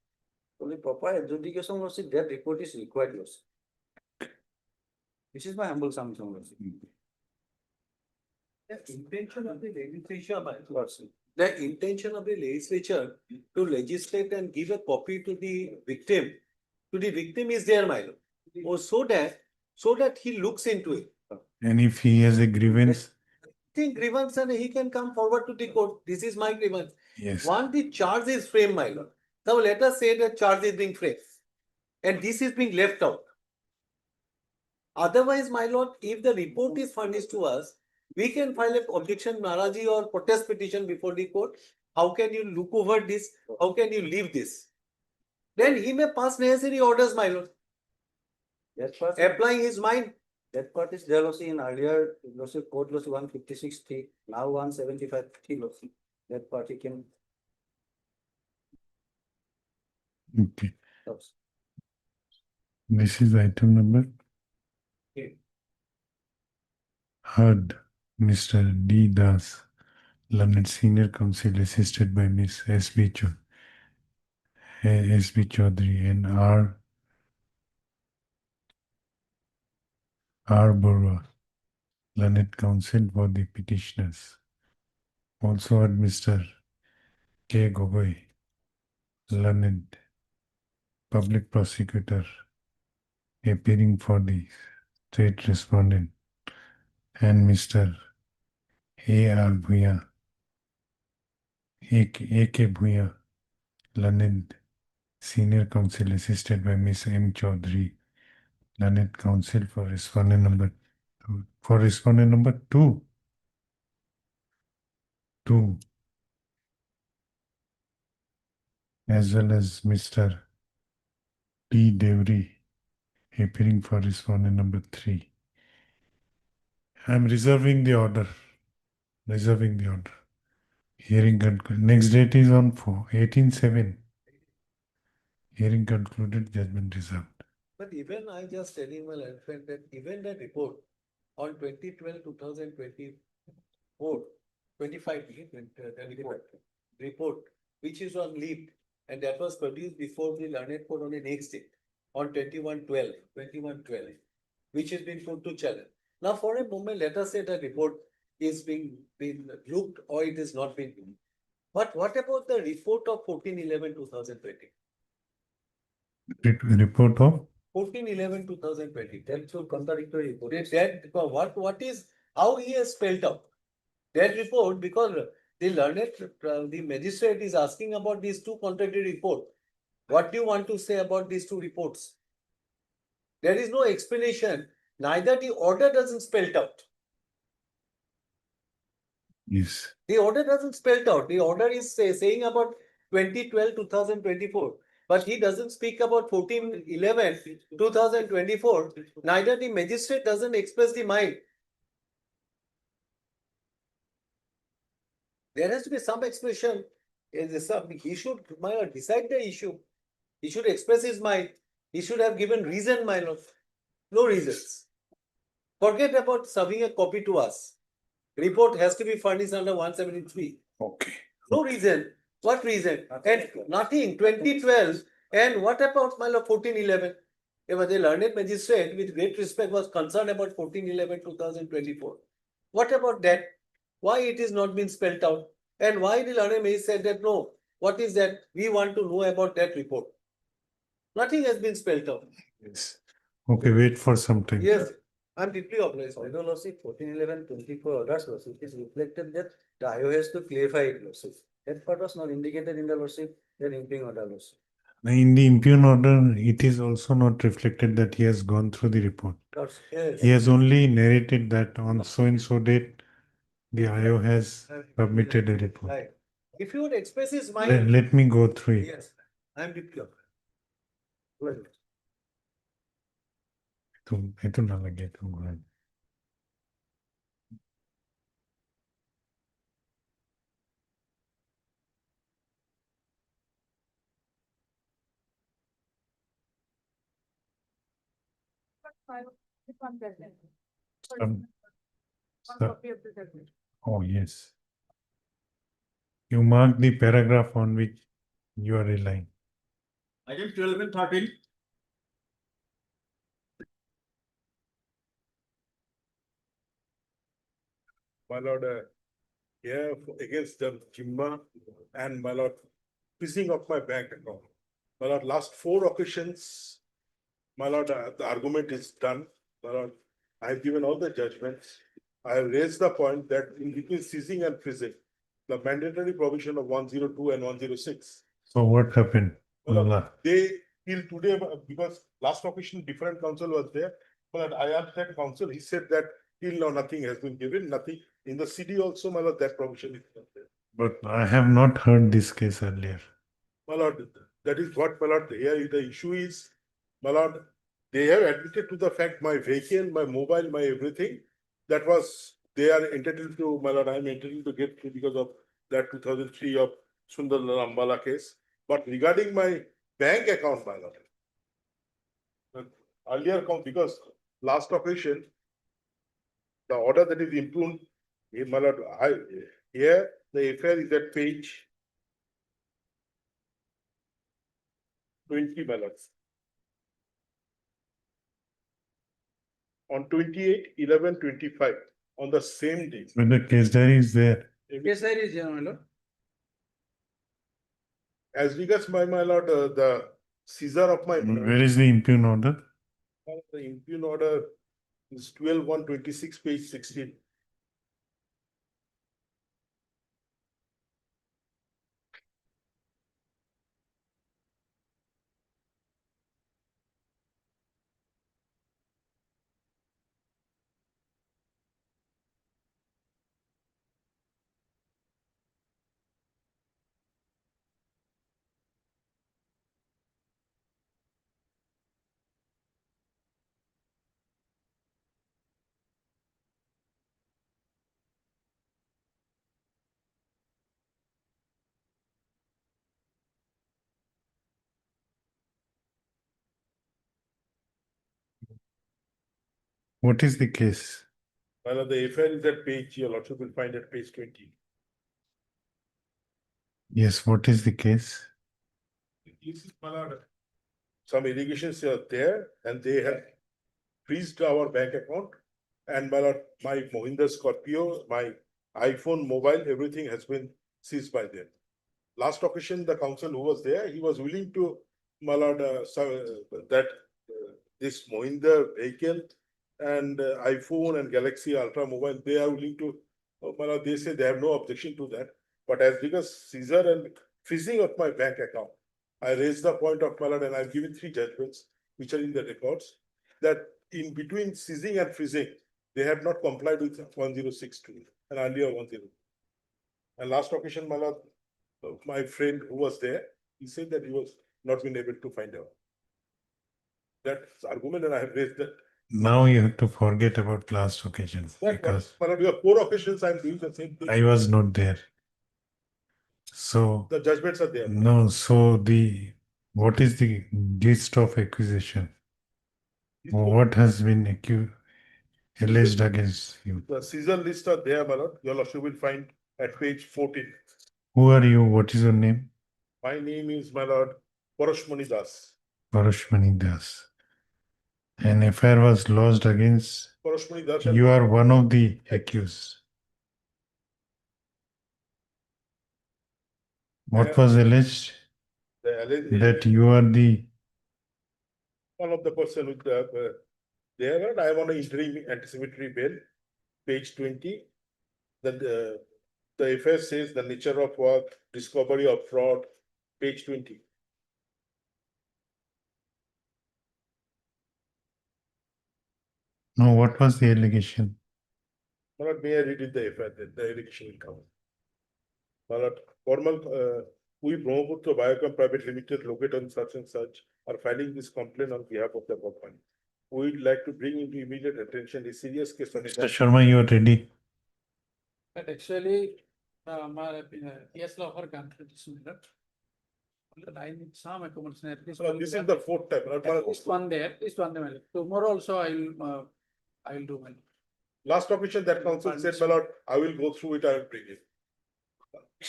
Only proper adjudication lawsuit, that report is required. Lawsuit. This is my humble submission. The intention of the legislature, the intention of the legislature to legislate and give a copy to the victim is there, my lord. Or so that he looks into it. And if he has a grievance? Grievance and he can come forward to the court. This is my grievance. Yes. Once the charge is framed, my lord. Now let us say that charge is being framed. And this is being left out. Otherwise, my lord, if the report is furnished to us, we can file an objection, Naraji or protest petition before the court. How can you look over this? How can you leave this? Then he may pass necessary orders, my lord. Applying his mind. That part is there also in earlier lawsuit, court lawsuit 156(3), now 175(3) lawsuit. That part he can. Okay. This is item number. Okay. Heard Mr. D. Das, learned senior counsel assisted by Ms. S.B. Chaudhary and R. Barua, learned counsel for the petitioners. Also heard Mr. K. Gogoi, learned public prosecutor appearing for the state respondent, and Mr. A.R. Bhuya, A.K. Bhuya, learned Senior Counsel assisted by Miss M. Chaudhary, Learned Counsel for respondent number 2. For respondent number 2. 2. As well as Mr. T. Devry, appearing for respondent number 3. I am reserving the order. Reserving the order. Hearing concluded. Next date is on 18/7. Hearing concluded, judgment reserved. But even I just telling my friend that even that report on 2012-2024, 25, the report, which is on leave, and that was produced before the learned court on the next day, on 21/12, which has been put to challenge. Now, for a moment, let us say the report is being looked or it is not being looked. But what about the report of 14/11/2020? Report of 14/11/2020. That's a contradictory report. What is how he has spelled out that report, because the learned the magistrate is asking about these two contradictory reports. What do you want to say about these two reports? There is no explanation. Neither the order doesn't spell it out. yes. The order doesn't spell it out. The order is saying about 2012-2024. But he doesn't speak about 14/11/2024. Neither the magistrate doesn't express the mind. There has to be some expression. He should decide the issue. He should express his mind. He should have given reason, my lord. No reasons. Forget about serving a copy to us. Report has to be furnished under 173. Okay. No reason. What reason? And nothing. 2012. And what about my lord 14/11? The learned magistrate, with great respect, was concerned about 14/11/2024. What about that? Why it is not been spelled out? And why the learned magistrate said that no? What is that? We want to know about that report. Nothing has been spelled out. Yes. Okay, wait for some time. Yes, I'm deeply obliged. I don't know, see 14/11/24 orders, lordship, it is reflected that the IO has to clarify it, lordship. That part was not indicated in the lordship, that imping order, lordship. In the impugn order, it is also not reflected that he has gone through the report. Yes. He has only narrated that on so and so date, the IO has submitted a report. Right. If you would express his mind. Let me go through it. Yes, I'm deeply obliged. Itu na lagi itu. Oh, yes. You mark the paragraph on which you are relying. Item 12 and 13. My lord, here against the Jimma and my lord, freezing of my bank account. My lord, last 4 occasions, my lord, the argument is done. My lord, I have given all the judgments. I have raised the point that in between seizing and freezing, the mandatory provision of 102 and 106. So what happened? They till today, because last occasion different counsel was there, but I asked that counsel, he said that till now nothing has been given, nothing. In the CD also, my lord, that provision is not there. But I have not heard this case earlier. My lord, that is what, my lord, here the issue is, my lord, they have admitted to the fact my vehicle, my mobile, my everything, that was, they are entitled to, my lord, I am entitled to get through because of that 2003 of Sundar Ambala case. But regarding my bank account, my lord, earlier count, because last occasion, the order that is impugned, my lord, here the affair is at page 20, my lord. On 28/11/25, on the same day. When the case diary is there. Case diary is there, my lord. As regards my lord, the seizure of my. Where is the impugn order? The impugn order is 12/1/26, page 16. What is the case? Well, the FIR is at page, your lordship will find at page 20. Yes, what is the case? This is Malad. Some allegations are there and they have freezed our bank account. And Malad, my Mahindra Scorpio, my iPhone, mobile, everything has been seized by them. Last occasion, the council who was there, he was willing to Malad this Mahindra vehicle and iPhone and Galaxy Ultra mobile, they are willing to, Malad, they say they have no objection to that. But as because seizure and freezing of my bank account, I raised the point of Malad and I've given 3 judgments which are in the records that in between seizing and freezing, they have not complied with 1062 and earlier 10. And last occasion, Malad, my friend who was there, he said that he was not been able to find out. That's argument, and I have raised that. Now you have to forget about last occasion because Malad, you have 4 occasions I'm doing the same thing. I was not there. So The judgments are there. no, so what is the gist of accusation? What has been alleged against you? The seizure list are there, Malad. Your lordship will find at page 14. Who are you? What is your name? My name is Malad Parashmani Das. Parashmani Das. An FIR was lodged against Parashmani Das. you. Are one of the accused. What was alleged? That you are the one of the person with there, and I am on an interim anticipatory bail, page 20. That the FIR says the nature of work, discovery of fraud, page 20. No, what was the allegation? Malad, may I read it the FIR, the allegation will come. Malad, formal, we Brahmaputra Biocom Private Limited located on such and such are filing this complaint on behalf of the company. We would like to bring into immediate attention a serious case on Mr. Sharma, you are ready. But actually, my yes, law for country this minute. I need some accommodation at least. This is the 4th time. At least one day, at least one day. Tomorrow also I'll do one. Last occasion that council said, my lord, I will go through it, I will bring it.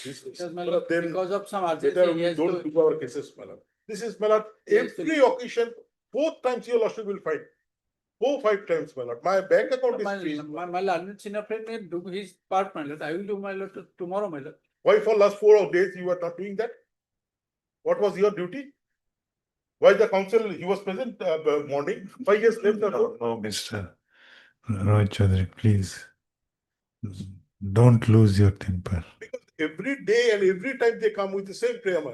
Because, my lord, because of some urgency, later he we has don't to. do our cases, my lord. This is, my lord, every occasion, 4 times your lordship will find. 4, 5 times, my lord. My bank account is freezed. My learned senior friend may do his part, my lord. I will do my lord tomorrow, my lord. Why for last 4 days you were not doing that? What was your duty? Why the council, he was present morning, 5 years left the court? No, Mr. Roy Chaudhary, please. Don't lose your temper. Because every day and every time they come with the same prayer, man.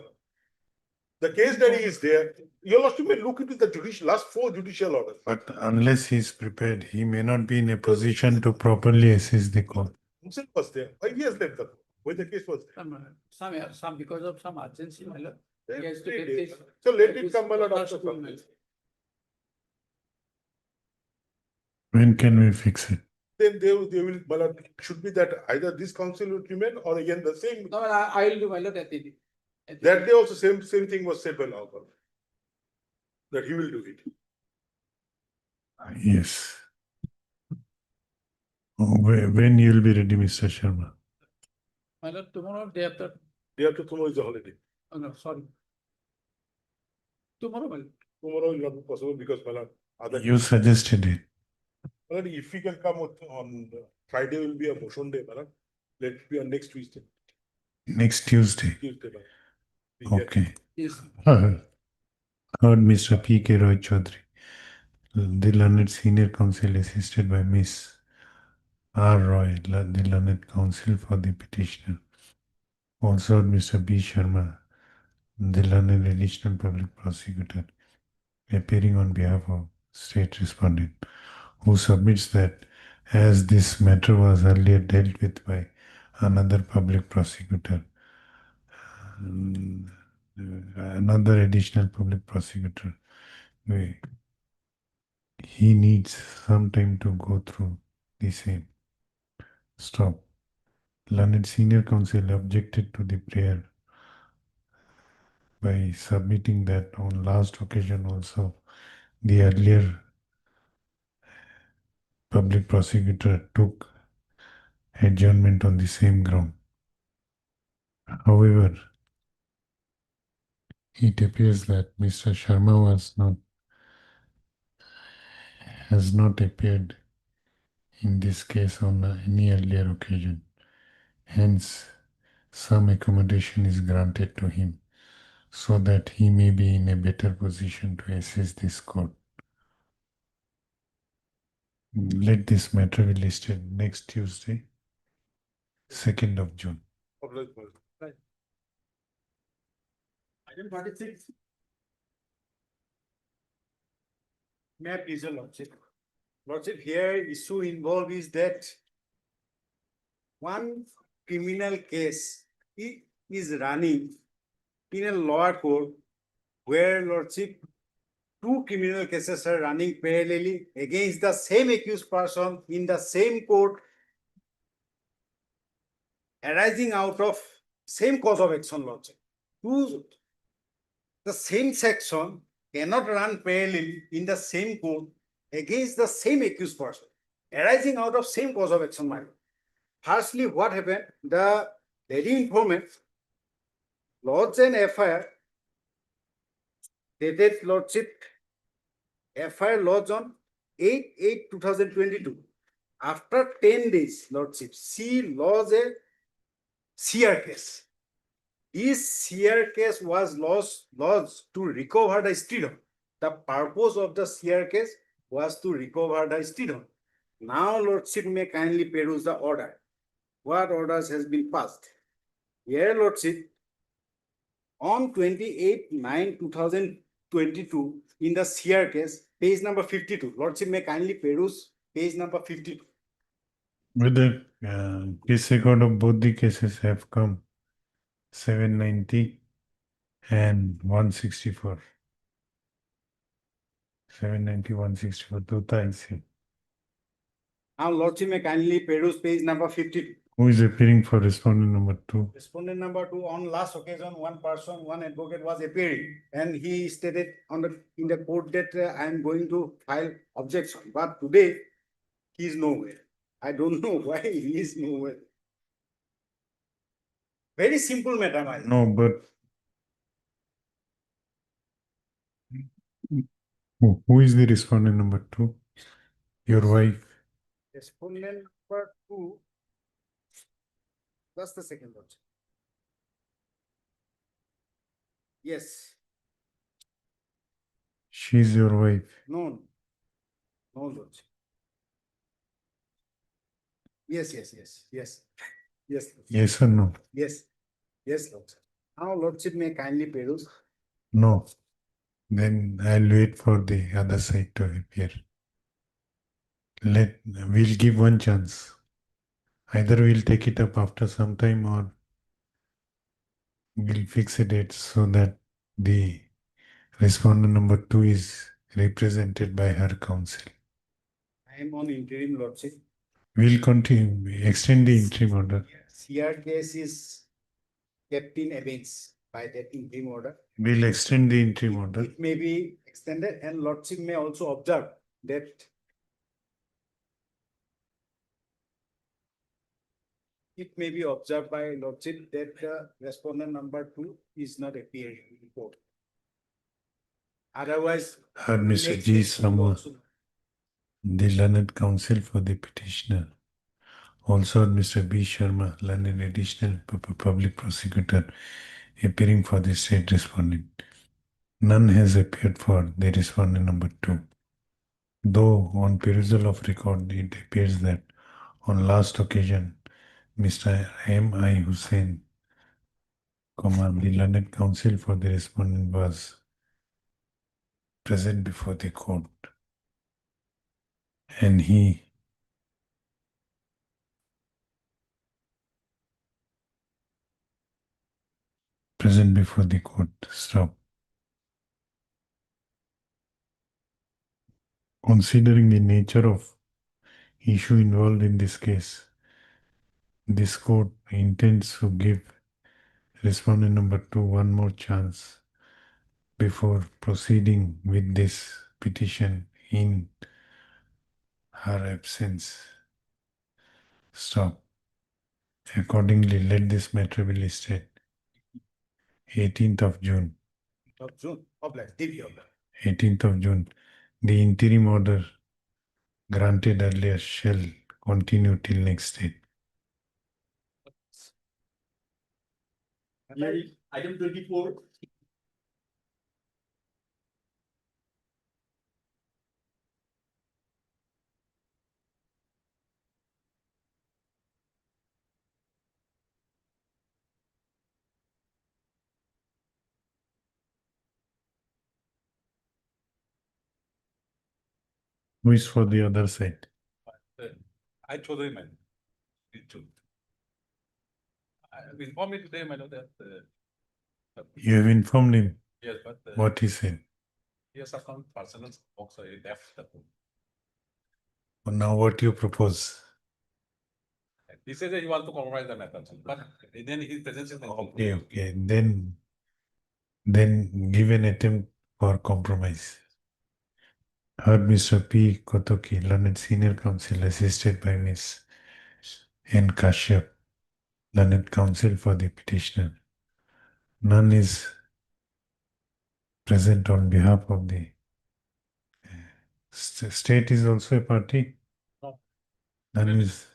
The case study is there. Your lordship may look into the last 4 judicial orders. But unless he is prepared, he may not be in a position to properly assist the court. Council was there. 5 years left the court. When the case was there. Some because of some urgency, my lord. Every He has to day. get this. So let it come, my lord, after School, some my days. When can we fix it? Then they will, my lord, should be that either this council will remain or again the same. No, I will do my lord at the. That day also same thing was said by Lawal. That he will do it. Yes. When you will be ready, Mr. Sharma? My lord, tomorrow, day after. Day after tomorrow is a holiday. Oh, no, sorry. Tomorrow, my lord. Tomorrow will not be possible because, my lord, other. You suggested it. My lord, if we can come on Friday will be a motion day, my lord. Let it be on next Tuesday. Next Tuesday. Tuesday, my lord. Okay. Yes. Heard Mr. P.K. Roy Chaudhary, the learned senior counsel assisted by Miss R. Roy, the learned counsel for the petitioner. Also Mr. B. Sharma, the learned additional public prosecutor, appearing on behalf of state respondent, who submits that as this matter was earlier dealt with by another public prosecutor, another additional public prosecutor, he needs some time to go through the same. Stop. Learned senior counsel objected to the prayer by submitting that on last occasion also the earlier public prosecutor took adjournment on the same ground. However, it appears that Mr. Sharma has not appeared in this case on any earlier occasion. Hence, some accommodation is granted to him so that he may be in a better position to assess this court. Let this matter be listed next Tuesday, 2nd of June. Item 46. May I please, your Lordship? Lordship, here issue involved is that one criminal case is running in a lower court where, Lordship, two criminal cases are running parallelly against the same accused person in the same court, arising out of same cause of action, Lordship. The same section cannot run parallelly in the same court against the same accused person, arising out of same cause of action, my lord. Firstly, what happened? The lady informant lodged an FIR, dated, Lordship, FIR lodged on 8/8/2022. After 10 days, Lordship, she lodged a CR case. This CR case was lodged to recover the freedom. The purpose of the CR case was to recover the freedom. Now, Lordship may kindly peruse the order. What orders has been passed? Here, Lordship, on 28/9/2022, in the CR case, page number 52. Lordship may kindly peruse page number 52. Whether case record of both the cases have come 790 and 164. 790, 164, two times. Now, Lordship may kindly peruse page number 52. Who is appearing for respondent number 2? Respondent number 2, on last occasion, one advocate was appearing, and he stated in the court that I am going to file objection. But today, he is nowhere. I don't know why he is nowhere. Very simple matter, my lord. No, but who is the respondent number 2? Your wife? Respondent number 2. Just a second, Lord. Yes. She's your wife. No. No, Lord. Yes. Yes. Yes or no? Yes, Lord. Now, Lordship may kindly peruse. No. Then I'll wait for the other side to appear. We'll give one chance. Either we'll take it up after some time or we'll fix a date so that the respondent number 2 is represented by her counsel. I am on interim, Lordship. We'll continue, extend the interim order. CR case is kept in abeyance by that interim order. We'll extend the interim order. It may be extended, and Lordship may also observe that it may be observed by Lordship that the respondent number 2 is not appearing in court. Otherwise, Her Mr. G. Samu, the learned counsel for the petitioner. Also, Mr. B. Sharma, learned additional public prosecutor, appearing for the state respondent. None has appeared for the respondent number 2. Though on perusal of record, it appears that on last occasion, Mr. M.I. Hussain, the learned counsel for the respondent, was present before the court, and he present before the court. Stop. Considering the nature of issue involved in this case, this court intends to give respondent number 2 one more chance before proceeding with this petition in her absence. Stop. Accordingly, let this matter be listed. 18th of June. Of June, of like, DB of that. 18th of June. The interim order granted earlier shall continue till next date. Item 24. Who is for the other side? I chose him, man. I have informed me today, man, that. You have informed him Yes, but. what he said. Yes, some personal box, I left the. Now what you propose? He says that he wants to compromise the matter, but then his presence is. Okay. Then give an attempt for compromise. Heard Mr. P. Kotoki, learned senior counsel, assisted by Ms. N. Kashyap, learned counsel for the petitioner. None is present on behalf of the state is also a party. No. None is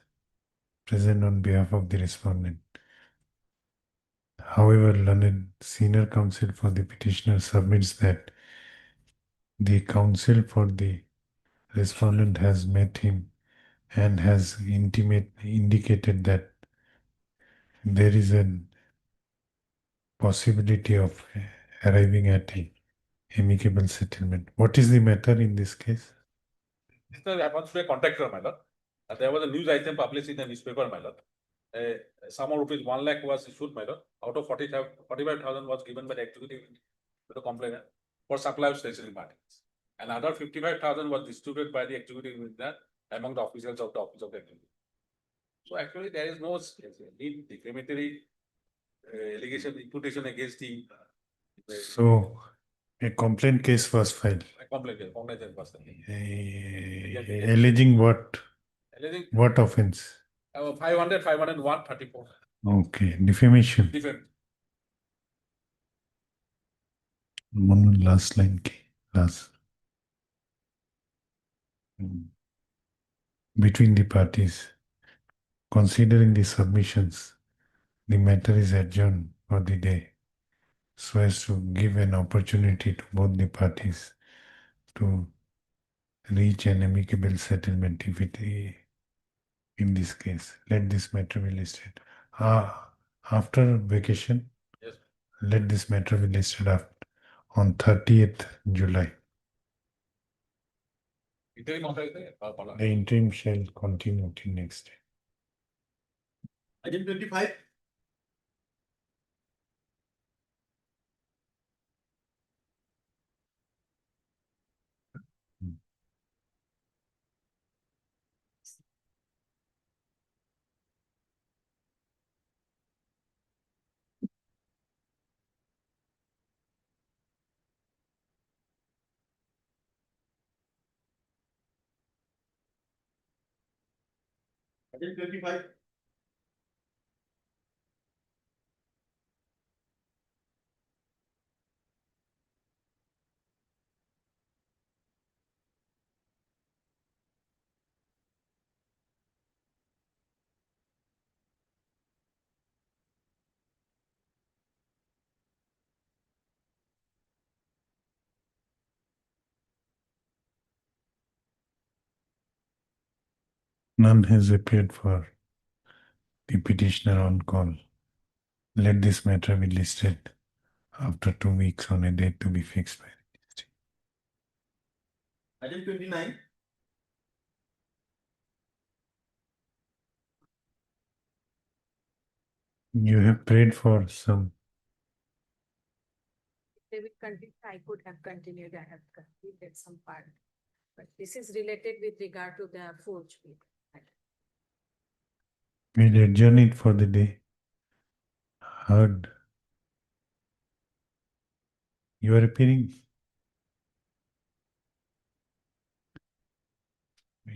present on behalf of the respondent. However, learned senior counsel for the petitioner submits that the counsel for the respondent has met him and has indicated that there is a possibility of arriving at an amicable settlement. What is the matter in this case? This happens to be a contractor, my lord. There was a news item published in the newspaper, my lord. Sum of rupees 1 lakh was issued, my lord. Out of 45,000 was given by the executive to the complainant for supply of stationery materials. Another 55,000 was distributed by the executive engineer among the officials of the office of the executive. So actually, there is no defamatory allegation, imputation against the. So, a complaint case was filed. Complaint was Alleging what? Alleging What offense? 500, 501, 34. Okay, defamation. Different. One last line. Last. Between the parties, considering the submissions, the matter is adjourned for the day so as to give an opportunity to both the parties to reach an amicable settlement if it in this case. Let this matter be listed. After vacation, Yes. let this matter be listed on 30th July. The interim shall continue till next day. Item 25. Item 25. None has appeared for the petitioner on call. Let this matter be listed after 2 weeks on a date to be fixed by the district. Item 29. You have prayed for some. They will continue, I could have continued, I have completed some part. But this is related with regard to the forge bill. We'll adjourn it for the day. Heard. You are appearing.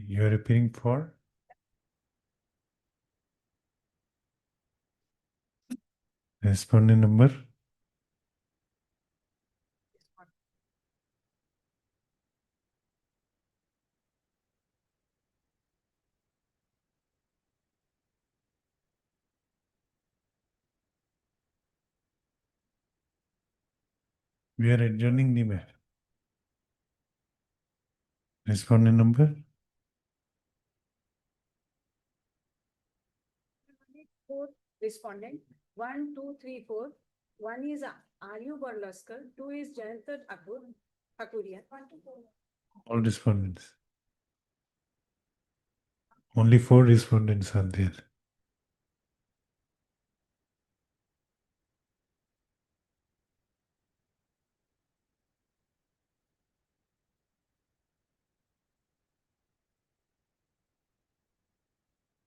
You are appearing for? Respondent number? We are adjourning the matter. Respondent number? Four respondent, 1, 2, 3, 4. One is Aryu Barlaskar, 2 is Jayantat Akurian. All respondents. Only 4 respondents are there.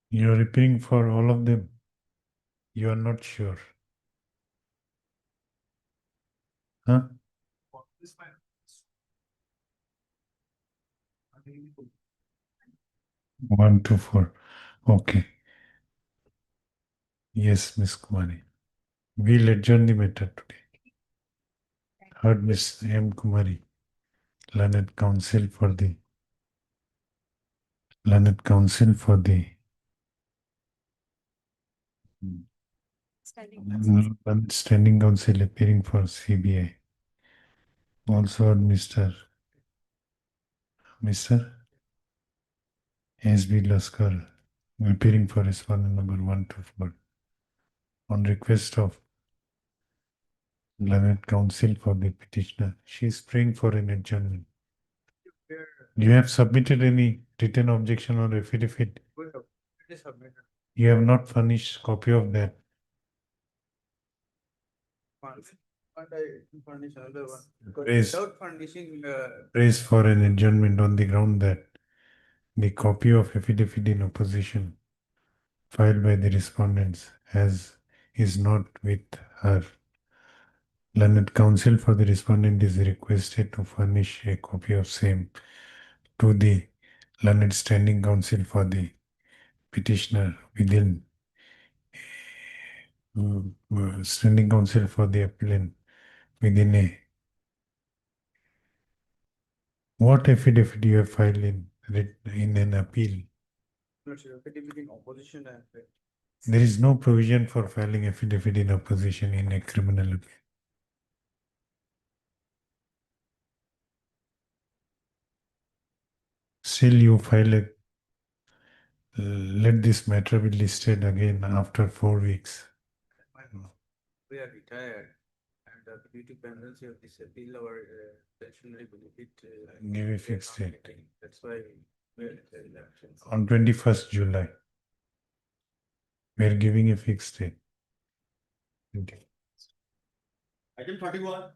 You are appearing for all of them. You are not sure. Huh? 1, 2, 4. Okay. Yes, Miss Kumari. We'll adjourn the matter today. Heard Miss M. Kumari, learned counsel for the standing counsel appearing for CBI. Also heard Mr. S.B. Laskar appearing for respondent number 1 to 4 on request of learned counsel for the petitioner. She is praying for an adjournment. You have submitted any written objection or affidavit? You have not furnished copy of that. Praise for an adjournment on the ground that the copy of affidavit in opposition filed by the respondents is not with her. Learned counsel for the respondent is requested to furnish a copy of same to the learned standing counsel for the petitioner within standing counsel for the appellant within a what affidavit you have filed in an appeal? There is no provision for filing affidavit in opposition in a criminal appeal. Still, you file a let this matter be listed again after 4 weeks. We are retired and due to pendency of this appeal, our pensionary benefit. Give a fixed date. That's why we are retired. On 21st July. We are giving a fixed date. Okay. Item 31.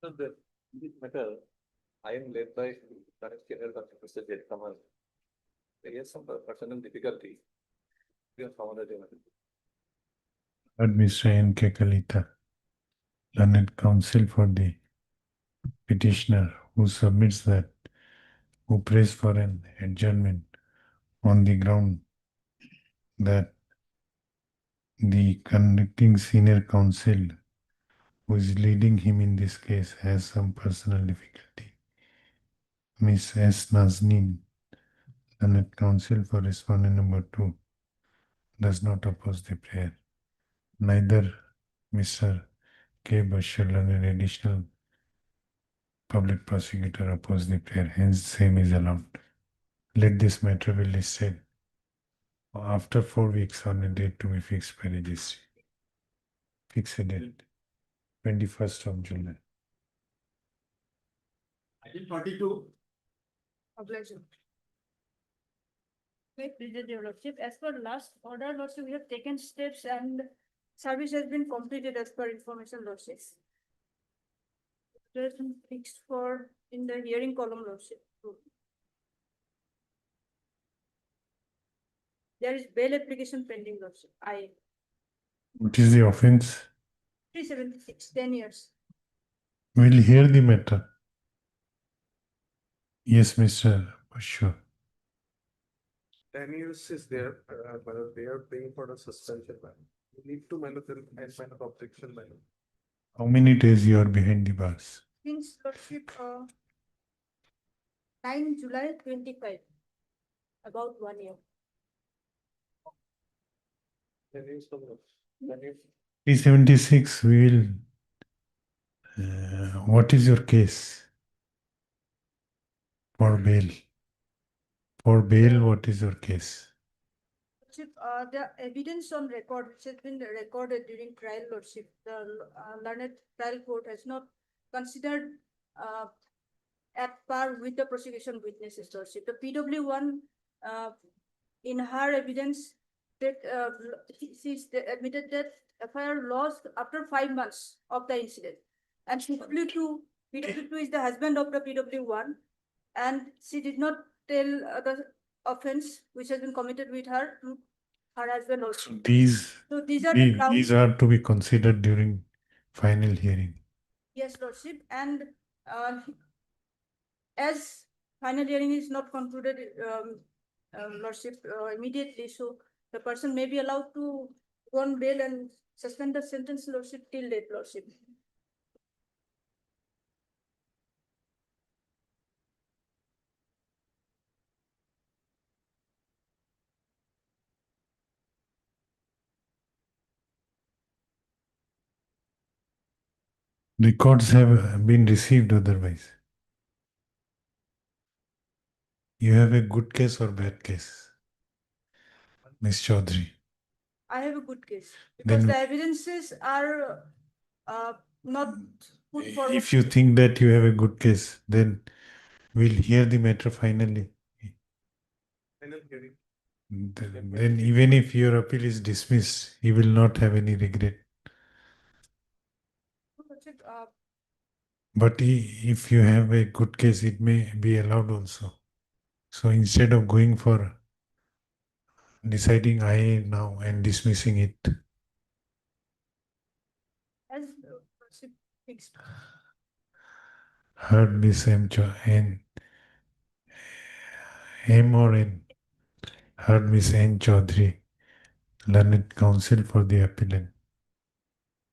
So this matter, I am led by Current General Mr. J. Kamal. There is some personal difficulty. We have found that Mr. N.K. Kalita, learned counsel for the petitioner who submits that, who prays for an adjournment on the ground that the conducting senior counsel who is leading him in this case has some personal difficulty. Miss S. Nazneen, learned counsel for respondent number 2, does not oppose the prayer. Neither Mr. K. Bashir, learned additional public prosecutor, oppose the prayer, hence same is allowed. Let this matter be listed after 4 weeks on a date to be fixed by registry. Fix a date, 21st of July. Item 42. Objection. May please, your lordship, as per last order, lordship, we have taken steps and service has been completed as per information, lordship. It has been fixed for in the hearing column, lordship. There is bail application pending, lordship. What is the offense? 376, 10 years. We'll hear the matter. Yes, Mr. Sure. 10 years is there, but they are paying for the suspension. We need to manage and find an objection. How many days you are behind the bars? Since Lordship, 9 July 25, about 1 year. 10 years from now. 10 years. 376 will. What is your case? For bail. For bail, what is your case? Lordship, the evidence on record which has been recorded during trial, Lordship, the learned trial court has not considered at par with the prosecution witnesses, Lordship. The PW1, in her evidence, that she admitted that FIR lost after 5 months of the incident. And PW2 is the husband of the PW1, and she did not tell the offense which has been committed with her to her husband also. These So these are the grounds. these are to be considered during final hearing. Yes, Lordship, and as final hearing is not concluded, Lordship, immediately, so the person may be allowed to go on bail and suspend the sentence, Lordship, till date, Lordship. Records have been received otherwise. You have a good case or bad case, Ms. Chaudhary? I have a good case because Then the evidences are not put forward. if you think that you have a good case, then we'll hear the matter finally. Final hearing. Then even if your appeal is dismissed, you will not have any regret. Lordship, But if you have a good case, it may be allowed also. So instead of going for deciding IA now and dismissing it, as Lordship thinks. heard Miss M or N, heard Miss N Chaudhary, learned counsel for the appellant.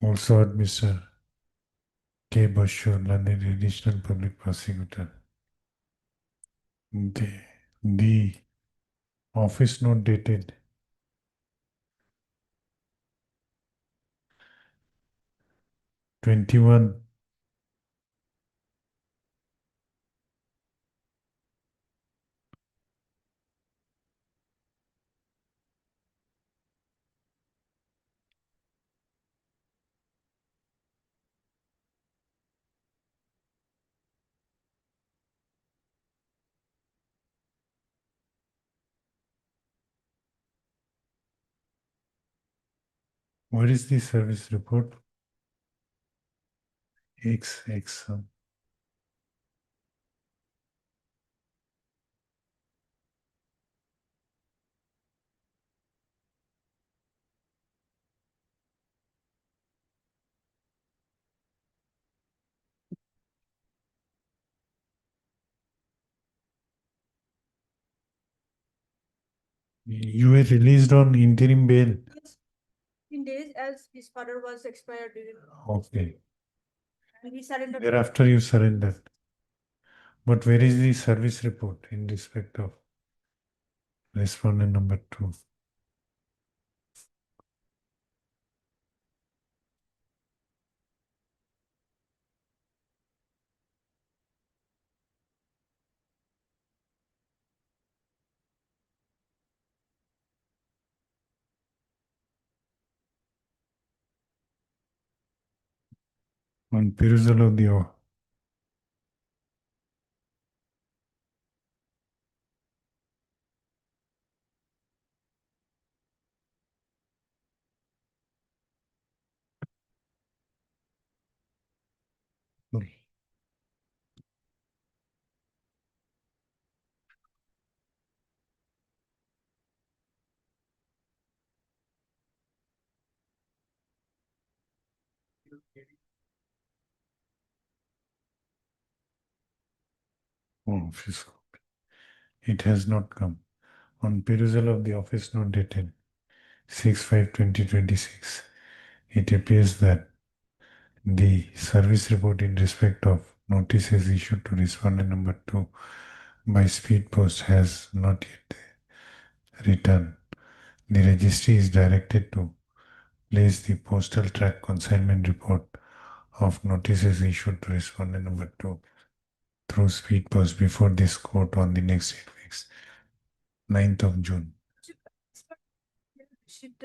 Also heard Mr. K. Bashir, learned additional public prosecutor. The office note dated 21 What is the service report? X. You were released on interim bail. Yes, 15 days as his father was expired during. Okay. And he surrendered. Thereafter you surrendered. But where is the service report in respect of respondent number 2? On perusal of the Oh, office copy. It has not come. On perusal of the office note dated 6/5/2026, it appears that the service report in respect of notices issued to respondent number 2 by speed post has not yet returned. The registry is directed to place the postal track consignment report of notices issued to respondent number 2 through speed post before this court on the next 8 weeks, 9th of June. Received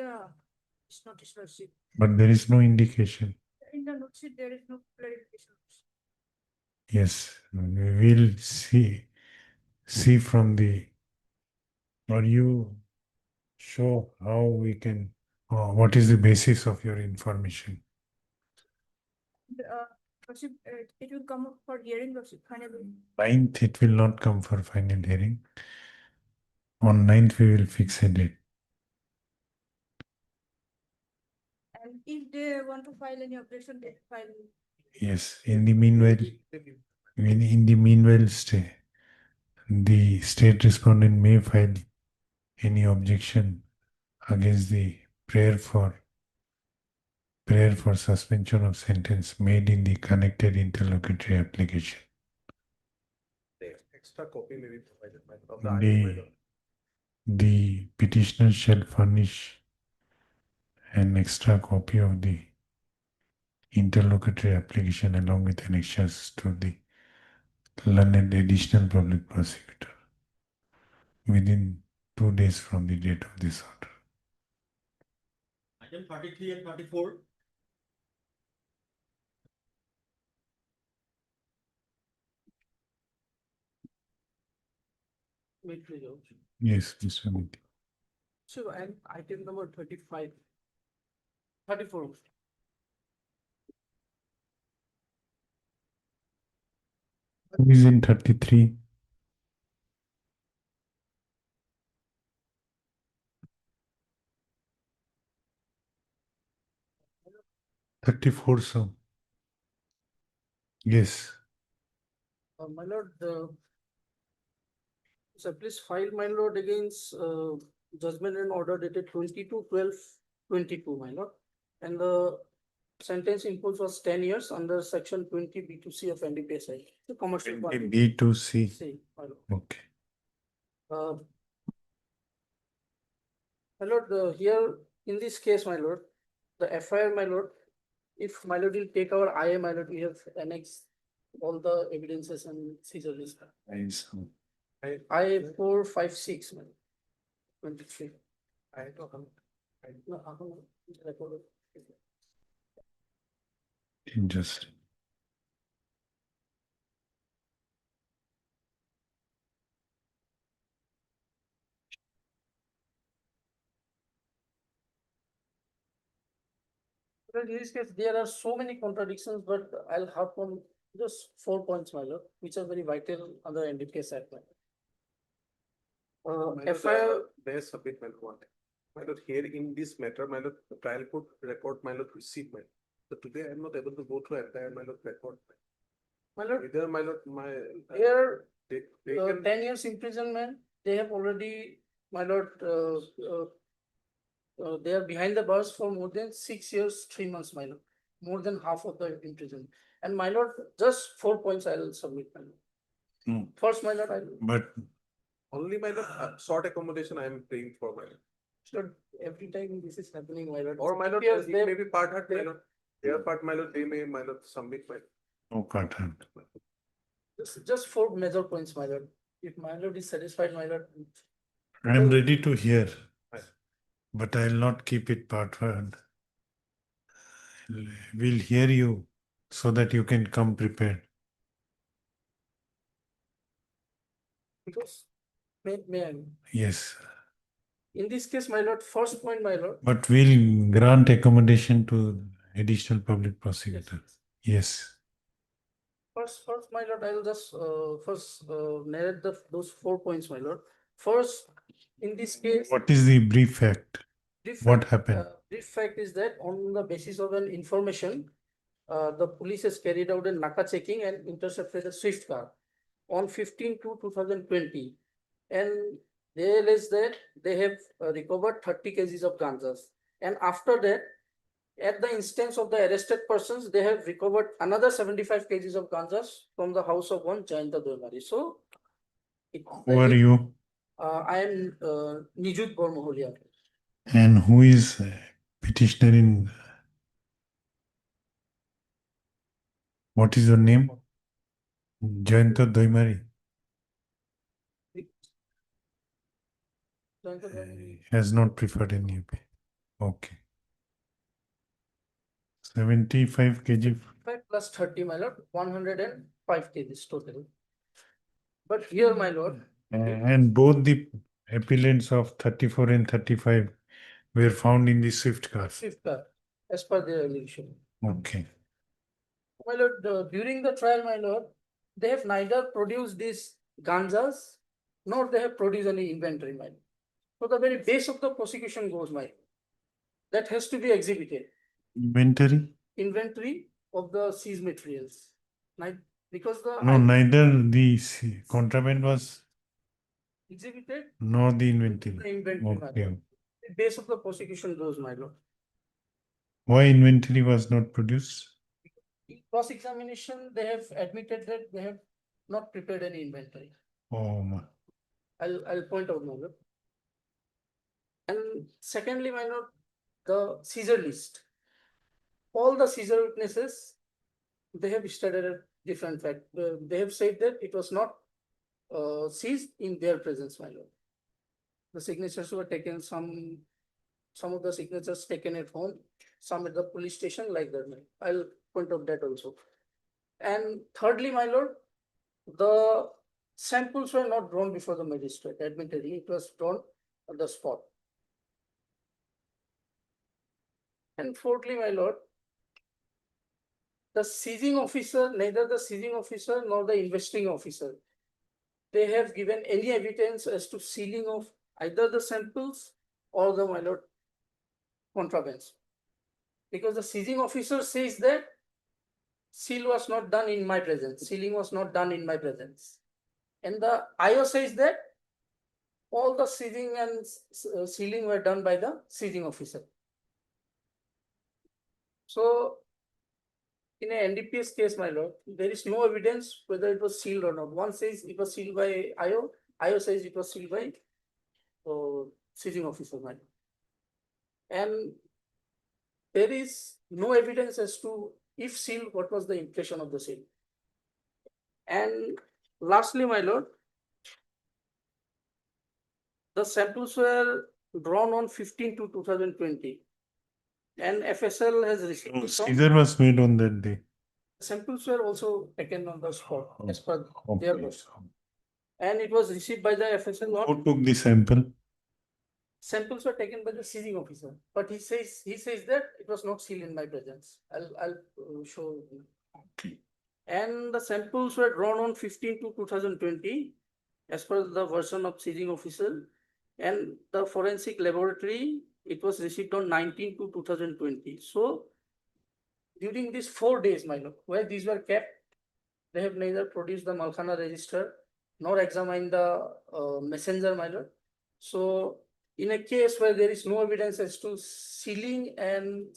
it's not received. But there is no indication. In the note sheet, there is no clarification. Yes, we will see from the, or you show how we can, what is the basis of your information? Lordship, it will come up for hearing, Lordship, finally. 9th, it will not come for final hearing. On 9th, we will fix a date. And if they want to file any objection, they file. Yes, in the meanwhile, the state respondent may file any objection against the prayer for suspension of sentence made in the connected interlocutory application. The extra copy may be provided by of the IM. The petitioner shall furnish an extra copy of the interlocutory application along with annexures to the learned additional public prosecutor within 2 days from the date of this order. Item 33 and 34. Wait, please. Yes, Mr. Miti. So, and item number 35. 34. Who is in 33? So yes. My lord, so please file my lord against judgment and order dated 22/12/22, my lord. And the sentence imposed was 10 years under section 20 B2C of NDPS Act. The commercial party. B2C. C, my lord. Okay. My lord, here in this case, my lord, the FIR, my lord, if my lord will take our IA, my lord, we have annexed all the evidences and seizure list. I 456, my lord. 23. I don't know. No, how come recorded? Interesting. Well, in this case, there are so many contradictions, but I'll harp on just 4 points, my lord, which are very vital under NDPS Act. FIR, There's a bit, my lord. My lord, here in this matter, my lord, the trial court record, my lord, receipt, my lord. So today I am not able to go through entire, my lord, record. my lord, Either, my lord, here, they can 10 years imprisonment, they have already, my lord, they are behind the bars for more than 6 years, 3 months, my lord. More than half of the imprisonment. And my lord, just 4 points I will submit, my lord. First, my lord, But only, my lord, short accommodation I am paying for, my lord. Lord, every time this is happening, my lord. Or, my lord, Yes, it they- may be part hard, my lord. Their part, my lord, they may, my lord, submit, my. no carton. Just 4 major points, my lord. If my lord is satisfied, my lord. I am ready to hear, but I will not keep it part-word. We'll hear you so that you can come prepared. Because, may I? Yes. In this case, my lord, first point, my lord. But we'll grant accommodation to additional public prosecutor. Yes. First, my lord, I will just first narrate those 4 points, my lord. First, in this case. What is the brief fact? What happened? Brief fact is that on the basis of an information the police has carried out a Naka checking and intercepted a Swift car on 15/2/2020. And they realized that they have recovered 30 kgs of ganjas. And after that, at the instance of the arrested persons, they have recovered another 75 kgs of ganjas from the house of one Jayanta Doimari. So, Who are you? I am Nijut Bormoholia. And who is petitioner in? What is your name? Jayanta Doimari. Has not preferred any UP. Okay. 75 kg. 5 plus 30, my lord, 105 kgs total. But here, my lord, And both the appellants of 34 and 35 were found in the Swift car. Swift car, as per their allegation. Okay. My lord, during the trial, my lord, they have neither produced these ganjas nor they have produced any inventory, my lord. So the very base of the prosecution goes, my lord. That has to be exhibited. Inventory? Inventory of the seized materials. Because the No, neither the contraband was exhibited nor the inventory. the inventory, my Okay. lord. The base of the prosecution goes, my lord. Why inventory was not produced? In cross-examination, they have admitted that they have not prepared any inventory. Oh, my. I'll point out, my lord. And secondly, my lord, the seizure list. All the seizure witnesses, they have stated a different fact. They have said that it was not seized in their presence, my lord. The signatures were taken, some of the signatures taken at home, some at the police station, like that. I'll point out that also. And thirdly, my lord, the samples were not drawn before the magistrate, admittedly, it was drawn on the spot. And fourthly, my lord, the seizing officer, neither the seizing officer nor the investigating officer, they have given any evidence as to sealing of either the samples or the, my lord, contrabands. Because the seizing officer says that seal was not done in my presence, sealing was not done in my presence. And the IO says that all the seizing and sealing were done by the seizing officer. So, in a NDPS case, my lord, there is no evidence whether it was sealed or not. One says it was sealed by IO says it was sealed by seizing officer, my lord. And there is no evidence as to if sealed, what was the impression of the seal. And lastly, my lord, the samples were drawn on 15/2/2020. And FSL has received Seizure was made on that day. samples were also taken on the spot as per Okay. their question. And it was received by the FSL on. Who took the sample? Samples were taken by the seizing officer, but he says that it was not sealed in my presence. I'll show you. Okay. And the samples were drawn on 15/2/2020 as per the version of seizing officer, and the forensic laboratory, it was received on 19/2/2020. So during these 4 days, my lord, where these were kept, they have neither produced the Malkhana register nor examined the messenger, my lord. So in a case where there is no evidence as to sealing and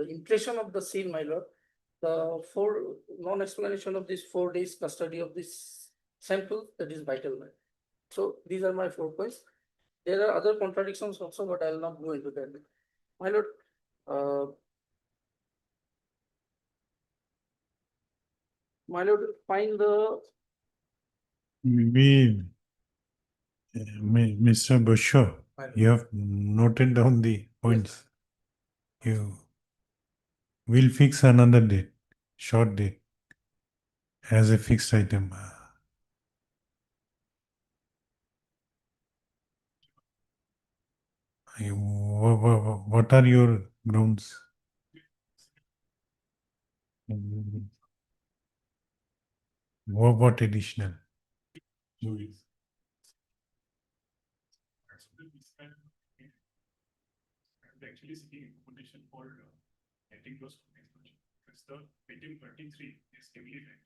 impression of the seal, my lord, the non-explanation of this 4 days custody of this sample, that is vital, my lord. So these are my 4 points. There are other contradictions also, but I will not go into that. My lord, find the. Mr. Bushaw, you have noted down the points. You will fix another date, short date, as a fixed item. What are your grounds? What additional? Actually seeking accommodation for anti-close. as the 1833 is heavily read.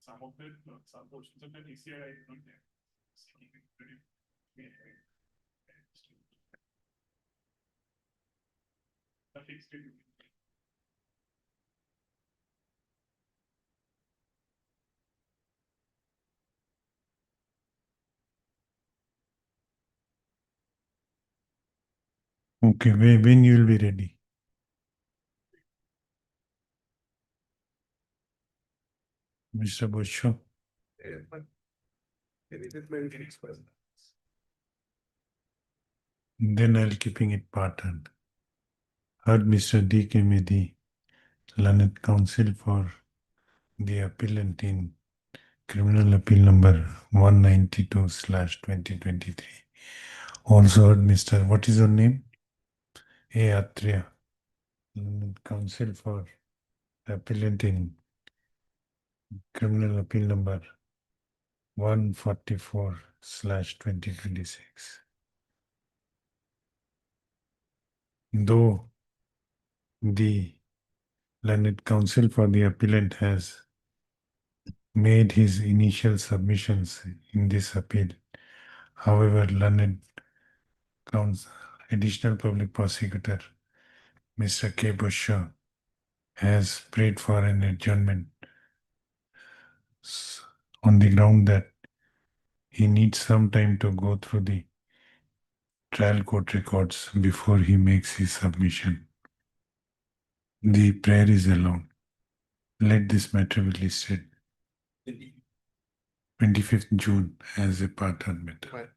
Some of the, some portions of the ACI are not there. The fixed rate. Okay, when you will be ready? Mr. Busho, Maybe this may be expressed. then I'll keeping it patterned. Heard Mr. D.K. Mehdi, learned counsel for the appellant in criminal appeal number 192/2023. Also heard Mr. What is your name? A. Atreya, learned counsel for appellant in criminal appeal number 144/2026. Though the learned counsel for the appellant has made his initial submissions in this appeal, however, learned additional public prosecutor Mr. K. Busher has prayed for an adjournment on the ground that he needs some time to go through the trial court records before he makes his submission. The prayer is allowed. Let this matter be listed 25th June as a part matter.